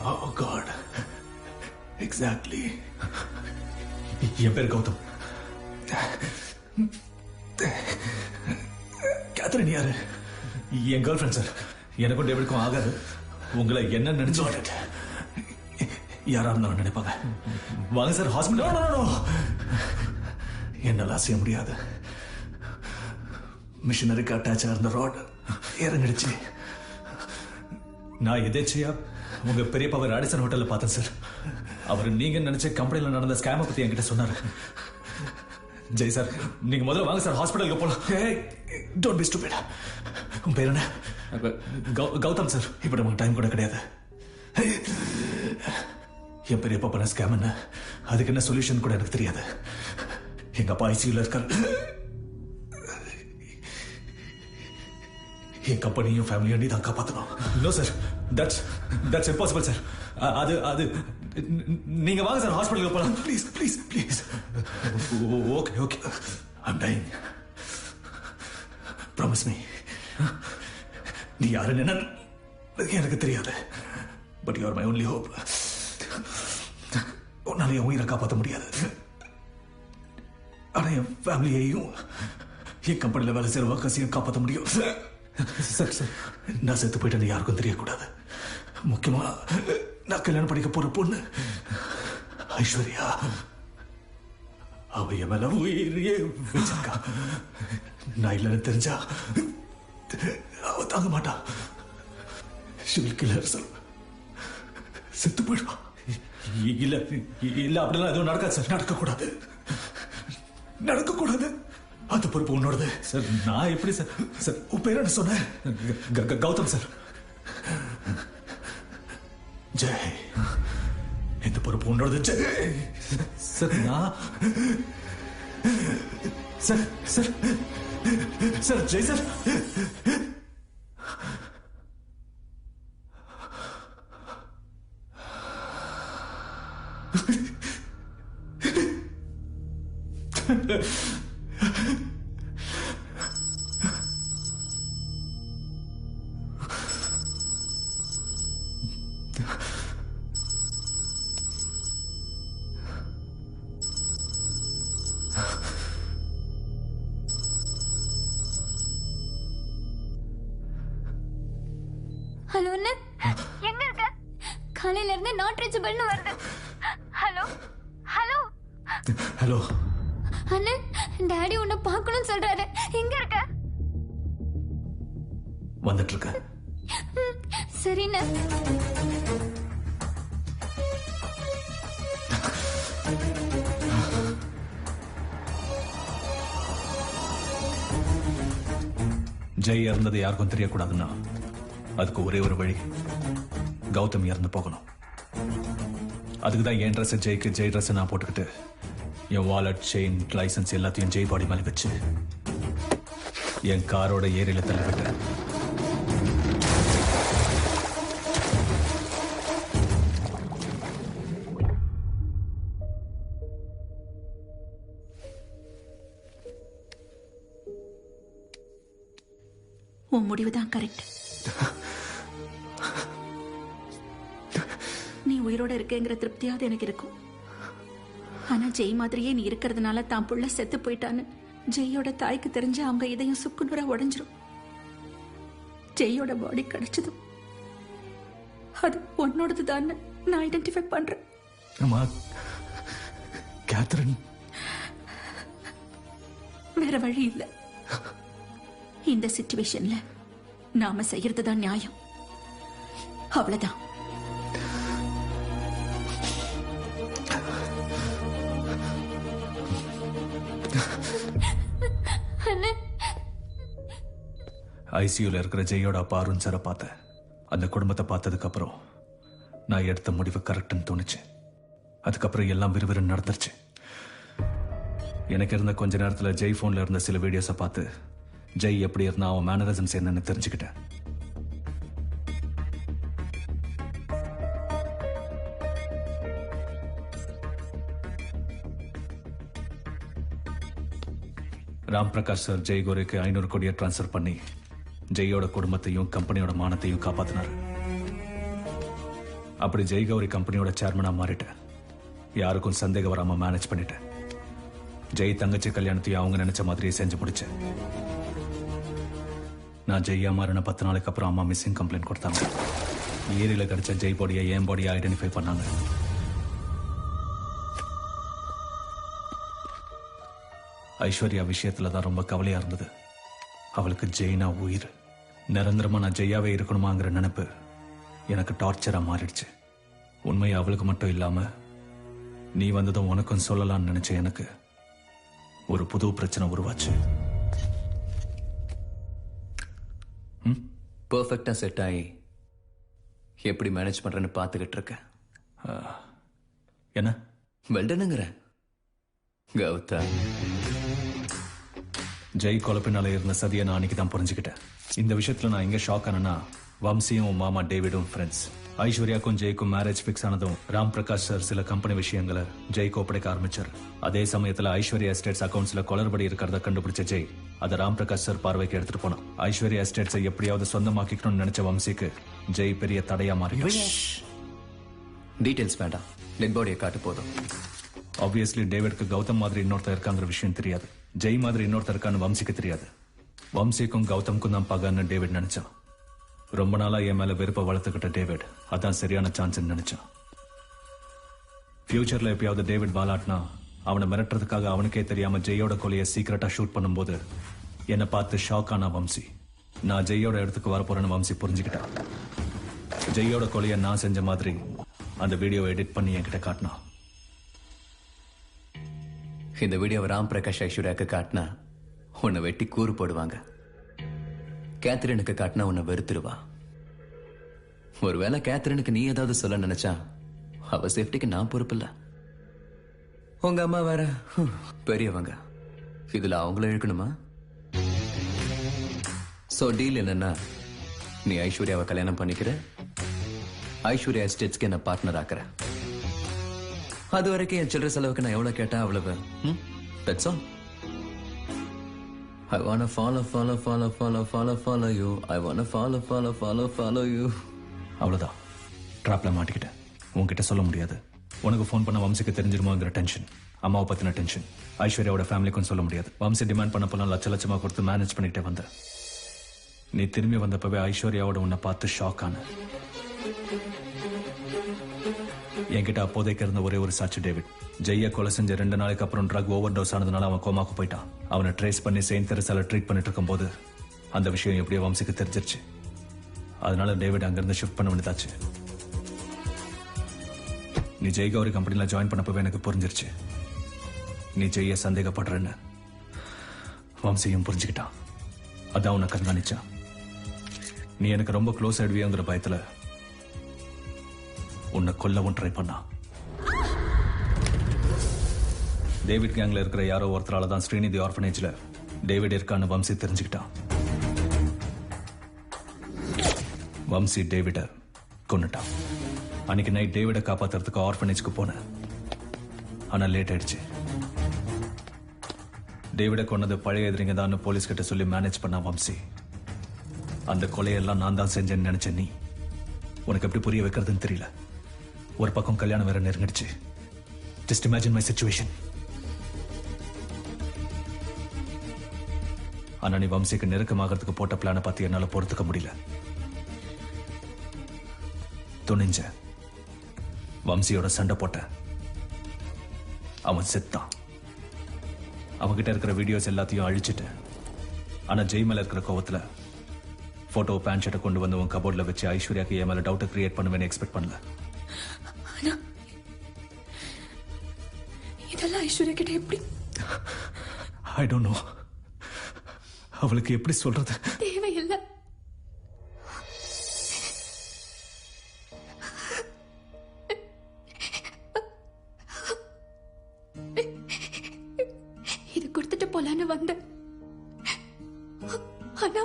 Oh God. Exactly. என் பேர் கௌதம். கேத்ரின் யாரு? என் கேர்ள் ஃபிரெண்ட் சார். எனக்கும் டேவிடுக்கும் ஆகாது. உங்களை என்ன நினைச்சு யாரா இருந்தாலும் நினைப்பாங்க. வாங்க சார் ஹாஸ்பிட்டல். என்னால அசைய முடியாது. மிஷினரிக்கு அட்டாச் இருந்த ராட் இறங்கிடுச்சு. நான் எதேச்சையா உங்க பெரியப்பாவை ராடிசன் ஹோட்டல்ல பார்த்தேன் சார். அவர் நீங்க நினைச்ச கம்பெனில நடந்த ஸ்கேமை பத்தி என்கிட்ட சொன்னாரு. ஜெய் சார், நீங்க முதல்ல வாங்க சார் ஹாஸ்பிட்டலுக்கு போலாம். Don't be stupid. உன் பேர் என்ன? கௌதம் சார். இப்ப நமக்கு டைம் கூட கிடையாது. என் பெரியப்பா பண்ண ஸ்கேம் என்ன, அதுக்கு என்ன சொல்யூஷன் கூட எனக்கு தெரியாது. எங்க அப்பா ஐசியூல இருக்காரு. என் கம்பெனியும் ஃபேமிலியும் நீ தான் காப்பாற்றணும். No sir, that's impossible sir. அது நீங்க வாங்க சார் ஹாஸ்பிட்டலுக்கு போலாம். Please please please. Okay okay, I'm dying. Promise me. நீ யாருன்னு என்ன எனக்கு தெரியாது. But you are my only hope. உன்னால என் உயிரை காப்பாற்ற முடியாது. ஆனா என் ஃபேமிலியையும் என் கம்பெனில வேலை செய்யற ஒர்க்கர்ஸையும் காப்பாற்ற முடியும். சார் சார், நான் செத்து போயிட்டேன்னு யாருக்கும் தெரியக்கூடாது. முக்கியமா நான் கல்யாணம் பண்ணிக்க போற பொண்ணு ஐஸ்வர்யா, அவ என் மேல உயிரையே வச்சிருக்கா. நான் இல்லைன்னு தெரிஞ்சா அவ தாங்க மாட்டா. செத்து போயிடுவா. இல்ல இல்ல, அப்படிலாம் எதுவும் நடக்காது சார். நடக்கக்கூடாது, நடக்கக்கூடாது. அந்த பொறுப்பு உன்னோடது சார். நான் எப்படி சார்? சார் உன் பேர் என்ன சொன்னேன்? கௌதம் சார். ஜெய், இந்த பொறுப்பு உன்னோடது. ஜெய் சார். நான் sir sir sir Jai sir. Hello அண்ணா, எங்க இருக்க? காலையில இருந்து நாட் ரீச்சபிள்னு வருது. ஹலோ ஹலோ ஹலோ அண்ணா, டாடி உன்னை பார்க்கணும்னு சொல்றாரு. எங்க இருக்க? வந்துட்டு இருக்க. சரிண்ணா. ஜெய் இறந்தது யாருக்கும் தெரியக்கூடாதுன்னா அதுக்கு ஒரே ஒரு வழி, கௌதம் இறந்து போகணும். அதுக்குதான் என் ட்ரெஸ் ஜெய்க்கு ஜெய் ட்ரெஸ் நான் போட்டுக்கிட்டு என் வாலெட், செயின், லைசன்ஸ் எல்லாத்தையும் ஜெய் பாடி மேலே வச்சு என் காரோட ஏரியில தள்ளிவிட்டேன். உன் முடிவுதான் கரெக்ட். நீ உயிரோட இருக்கேங்கிற திருப்தியாவது எனக்கு இருக்கும். ஆனா ஜெய் மாதிரியே நீ இருக்கிறதுனால தான் புள்ள செத்து போயிட்டான்னு ஜெய்யோட தாய்க்கு தெரிஞ்சு அவங்க இதயம் சுக்குநூறா உடைஞ்சிரும். ஜெய்யோட பாடி கிடைச்சதும் அது உன்னோடது தான் நான் ஐடென்டிஃபை பண்றேன். கேத்ரின், வேற வழி இல்ல. இந்த சிச்சுவேஷன்ல நாம செய்யறதுதான் நியாயம். அவ்வளவுதான். ஐசியூல இருக்கிற ஜெயோட அப்பா அருண் சாரை பார்த்தேன். அந்த குடும்பத்தை பார்த்ததுக்கு அப்புறம் நான் எடுத்த முடிவு கரெக்ட்னு தோணுச்சு. அதுக்கப்புறம் எல்லாம் விறுவிறுன்னு நடந்துருச்சு. எனக்கு இருந்த கொஞ்ச நேரத்துல ஜெய் போன்ல இருந்த சில வீடியோஸை பார்த்து ஜெய் எப்படி இருந்தா அவன் மேனரிசம்ஸ் என்னன்னு தெரிஞ்சுக்கிட்டேன். ராம் பிரகாஷ் சார் ஜெய் கோரிக்கு 500 கோடியை டிரான்ஸ்ஃபர் பண்ணி ஜெயோட குடும்பத்தையும் கம்பெனியோட மானத்தையும் காப்பாத்தினார். அப்படி ஜெய் கௌரி கம்பெனியோட சேர்மனா மாறிட்டேன். யாருக்கும் சந்தேகம் வராம மேனேஜ் பண்ணிட்டேன். ஜெய் தங்கச்சி கல்யாணத்தையும் அவங்க நினைச்ச மாதிரியே செஞ்சு முடிச்சேன். நான் ஜெய்யா மாறின 10 நாளைக்கு அப்புறம் அம்மா மிஸ்ஸிங் கம்ப்ளைண்ட் கொடுத்தாங்க. ஏரியில கிடைச்ச ஜெய் பாடியை என் பாடியை ஐடென்டிஃபை பண்ணாங்க. ஐஸ்வர்யா விஷயத்துல தான் ரொம்ப கவலையா இருந்தது. அவளுக்கு ஜெய்னா உயிர். நிரந்தரமா நான் ஜெய்யாவே இருக்கணுமாங்கிற நினைப்பு எனக்கு டார்ச்சரா மாறிடுச்சு. உண்மையை அவளுக்கு மட்டும் இல்லாம நீ வந்ததும் உனக்கும் சொல்லலாம்னு நினைச்ச எனக்கு ஒரு புது பிரச்சனை உருவாச்சு. பெர்ஃபெக்டா செட் ஆகி எப்படி மேனேஜ் பண்றேன்னு பார்த்துக்கிட்டு இருக்கேன். என்ன வெல்டனுங்கிற கௌதம் ஜெய் கொலப்பினால இருந்த சதியை நான் அன்னைக்கு தான் புரிஞ்சுக்கிட்டேன். இந்த விஷயத்துல நான் எங்க ஷாக் ஆனேன்னா, வம்சியும் மாமா டேவிடும் ஃப்ரெண்ட்ஸ். ஐஸ்வர்யாக்கும் ஜெய்க்கும் மேரேஜ் ஃபிக்ஸ் ஆனதும் ராம் பிரகாஷ் சார் சில கம்பெனி விஷயங்களை ஜெய்க்கு ஒப்படைக்க ஆரம்பிச்சார். அதே சமயத்துல ஐஸ்வர்யா எஸ்டேட்ஸ் அக்கவுண்ட்ஸ்ல குளறுபடி இருக்கிறத கண்டுபிடிச்ச ஜெய் அதை ராம் பிரகாஷ் சார் பார்வைக்கு எடுத்துட்டு போனான். ஐஸ்வர்யா எஸ்டேட்ஸை எப்படியாவது சொந்தமாக்கிக்கணும்னு நினைச்ச வம்சிக்கு ஜெய் பெரிய தடையா மாறி. டீடைல்ஸ் வேண்டாம், டெட் பாடியை காட்டு போதும். ஆப்வியஸ்லி டேவிட்க்கு கௌதம் மாதிரி இன்னொருத்தர் இருக்காங்கிற விஷயம் தெரியாது. ஜெய் மாதிரி இன்னொருத்தருக்கான வம்சிக்கு தெரியாது. வம்சிக்கும் கௌதம்க்கும் தான் பகன்னு டேவிட் நினைச்சான். ரொம்ப நாளா என் மேல வெறுப்ப வளர்த்துக்கிட்ட டேவிட் அதான் சரியான சான்ஸ் நினைச்சான். ஃபியூச்சர்ல எப்பயாவது டேவிட் வாலாட்னா அவனை மிரட்டுறதுக்காக அவனுக்கே தெரியாம ஜெயோட கொலையை சீக்கிரட்டா ஷூட் பண்ணும்போது என்னை பார்த்து ஷாக் ஆனா வம்சி. நான் ஜெயோட இடத்துக்கு வரப்போறேன்னு வம்சி புரிஞ்சுக்கிட்டான். ஜெயோட கொலையை நான் செஞ்ச மாதிரி அந்த வீடியோவை எடிட் பண்ணி என்கிட்ட காட்டினான். இந்த வீடியோவை ராம் பிரகாஷ் ஐஸ்வர்யாக்கு காட்டினா உன்னை வெட்டி கூறு போடுவாங்க. கேத்ரினுக்கு காட்டினா உன்னை வெறுத்துருவா. ஒருவேளை கேத்ரினுக்கு நீ ஏதாவது சொல்ல நினைச்சா அவ சேஃப்டிக்கு நான் பொறுப்பு இல்ல. உங்க அம்மா வேற பெரியவங்க, இதுல அவங்கள இழுக்கணுமா? சோ டீல் என்னன்னா, நீ ஐஸ்வர்யாவை கல்யாணம் பண்ணிக்கிற, ஐஸ்வர்யா எஸ்டேட்ஸ்க்கு என்ன பார்ட்னர் ஆக்குற. அது வரைக்கும் என் சில்லறை செலவுக்கு நான் எவ்வளவு கேட்டா அவ்வளவு. That's all. I wanna follow you. I wanna follow you. அவ்வளவுதான். ட்ராப்ல மாட்டிக்கிட்டேன். உன்கிட்ட சொல்ல முடியாது. உனக்கு ஃபோன் பண்ண வம்சிக்கு தெரிஞ்சிருமோங்கிற டென்ஷன், அம்மாவை பத்தின டென்ஷன். ஐஸ்வர்யாவோட ஃபேமிலிக்கும் சொல்ல முடியாது. வம்சி டிமாண்ட் பண்ண போலாம் லட்சமா கொடுத்து மேனேஜ் பண்ணிக்கிட்டே வந்த. நீ திரும்பி வந்தப்பவே ஐஸ்வர்யாவோட உன்னை பார்த்து ஷாக் ஆன. என்கிட்ட அப்போதைக்கு இருந்த ஒரே ஒரு சாட்சி டேவிட். ஜெய்ய கொலை செஞ்ச 2 நாளைக்கு அப்புறம் ட்ரக் ஓவர் டோஸ் ஆனதுனால அவன் கோமாக்கு போயிட்டான். அவனை ட்ரேஸ் பண்ணி செயின்ட் தெரசால ட்ரீட் பண்ணிட்டு இருக்கும் போது அந்த விஷயம் எப்படியோ வம்சிக்கு தெரிஞ்சிருச்சு. அதனால டேவிட் அங்கிருந்து ஷிஃப்ட் பண்ண வேண்டியதாச்சு. நீ ஜெய் கௌரி கம்பெனில ஜாயின் பண்ணப்பவே எனக்கு புரிஞ்சிருச்சு நீ ஜெய்ய சந்தேகப்படுறன்னு. வம்சியும் புரிஞ்சுக்கிட்டான். அதான் உன்னை கண்காணிச்சான். நீ எனக்கு ரொம்ப க்ளோஸ் ஆயிடுவியோங்கிற பயத்துல உன்னை கொல்லவும் ட்ரை பண்ணா. டேவிட் கேங்ல இருக்கிற யாரோ ஒருத்தரால தான் ஸ்ரீநிதி ஆர்ஃபனேஜ்ல டேவிட் இருக்கான்னு வம்சி தெரிஞ்சுக்கிட்டான். வம்சி டேவிட கொன்னுட்டான். அன்னைக்கு நைட் டேவிட காப்பாத்துறதுக்கு ஆர்ஃபனேஜ்க்கு போனேன். ஆனா லேட் ஆயிடுச்சு. டேவிட கொன்னது பழைய எதிரிங்க தான் போலீஸ் கிட்ட சொல்லி மேனேஜ் பண்ணா வம்சி. அந்த கொலையெல்லாம் நான் தான் செஞ்சேன்னு நினைச்ச நீ, உனக்கு எப்படி புரிய வைக்கிறதுன்னு தெரியல. ஒரு பக்கம் கல்யாணம் வேற நெருங்கிடுச்சு. Just imagine my situation. ஆனா நீ வம்சிக்கு நெருக்கமாகறதுக்கு போட்ட பிளானை பார்த்து என்னால பொறுத்துக்க முடியல. துணிஞ்ச வம்சியோட சண்டை போட்ட. அவன் செத்தான். அவன்கிட்ட இருக்கிற வீடியோஸ் எல்லாத்தையும் அழிச்சிட்டு, ஆனா ஜெய் மேல இருக்கிற கோவத்துல போட்டோ பேண்ட் ஷர்ட்டை கொண்டு வந்து உன் கபோர்ட்ல வச்சு ஐஸ்வர்யாக்கு என் மேல டவுட்டை கிரியேட் பண்ணுவேன்னு எக்ஸ்பெக்ட் பண்ணல. இதெல்லாம் ஐஸ்வர்யா கிட்ட எப்படி? I don't know. அவளுக்கு எப்படி சொல்றது? தேவையில்லை. இது கொடுத்துட்டு போலான்னு வந்தேன். ஆனா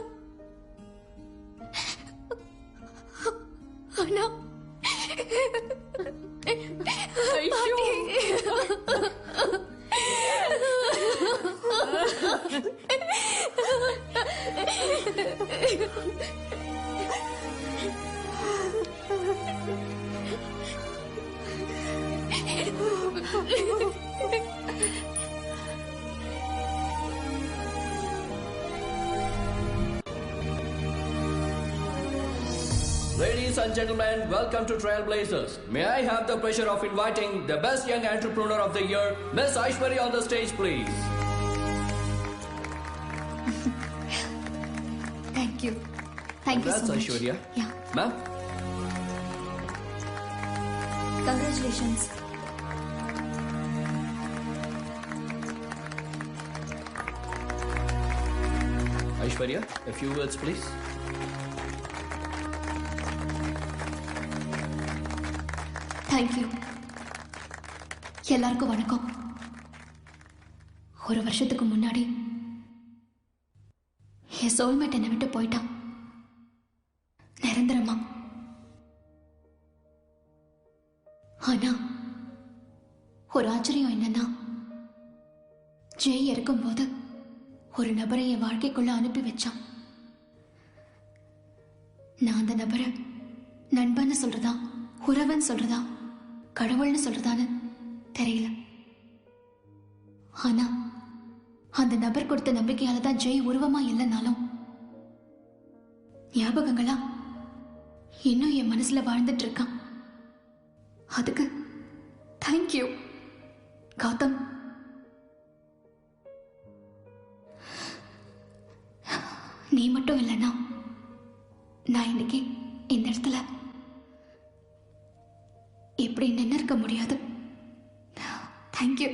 Ladies and gentlemen, welcome to Trailblazers. May I have the pleasure of inviting the best young entrepreneur of the year, Miss Aishwarya, on the stage, please. Thank you. Thank you so Congrats, much. Aishwarya. Yeah. Ma'am? Congratulations. Aishwarya, a few words, please. Thank you. எல்லாருக்கும் வணக்கம். ஒரு வருஷத்துக்கு முன்னாடி என் சோல்மேட் என்னை விட்டு போயிட்டான். நிரந்தரமா. ஆனா ஒரு ஆச்சரியம் என்னன்னா, ஜெய் இருக்கும்போது ஒரு நபரை என் வாழ்க்கைக்குள்ள அனுப்பி வச்சான். நான் அந்த நபரை நண்பன்னு சொல்றதா, உறவன் சொல்றதா, கடவுள்னு சொல்றதான்னு தெரியல. ஆனா அந்த நபர் கொடுத்த நம்பிக்கையால தான் ஜெய் உருவமா இல்லைனாலும் ஞாபகங்களா இன்னும் என் மனசுல வாழ்ந்துட்டு இருக்கான். அதுக்கு தேங்க்யூ கௌதம். நீ மட்டும் இல்லைன்னா நான் இன்னைக்கு இந்த இடத்துல இப்படி நின்று இருக்க முடியாது. Thank you.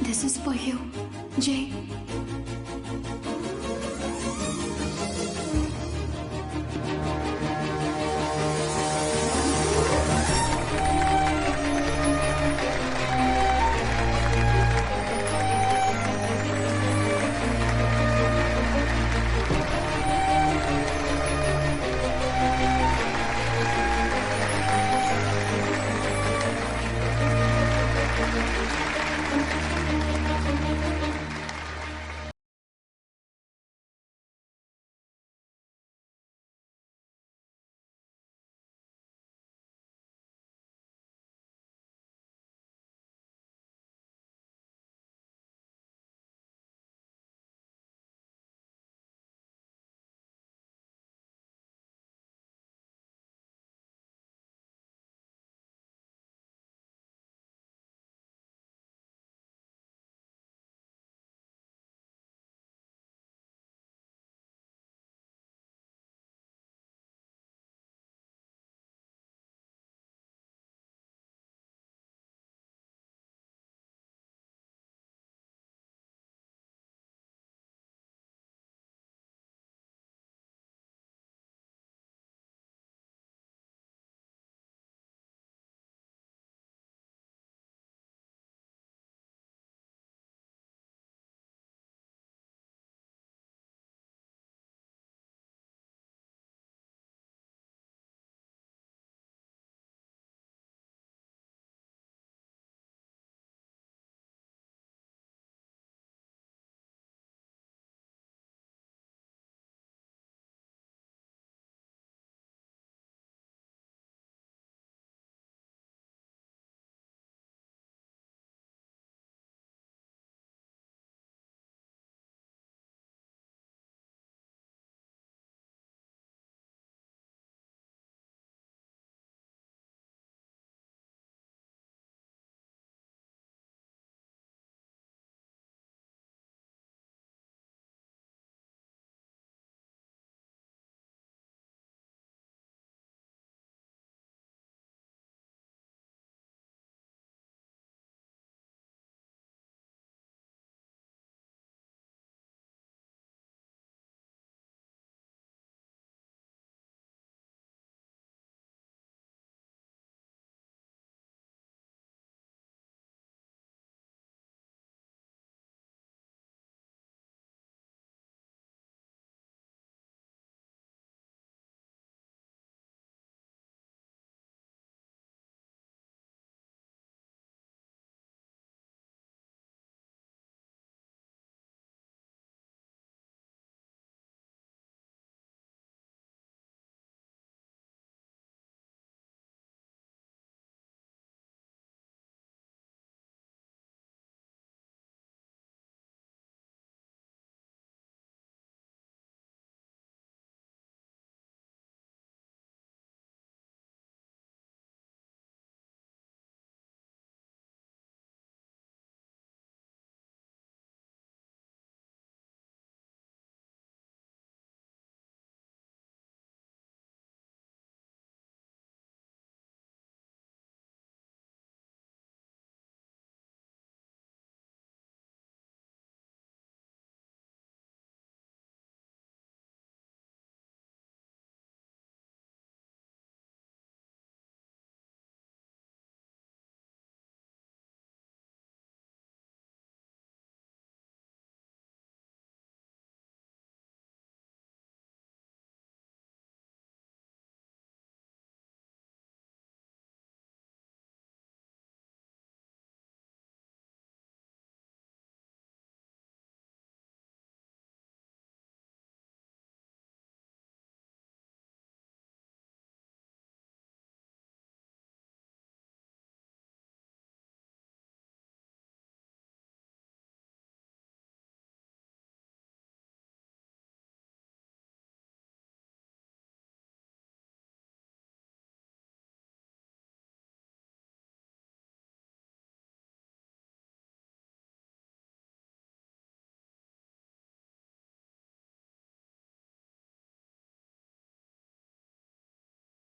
This is for you, Jay.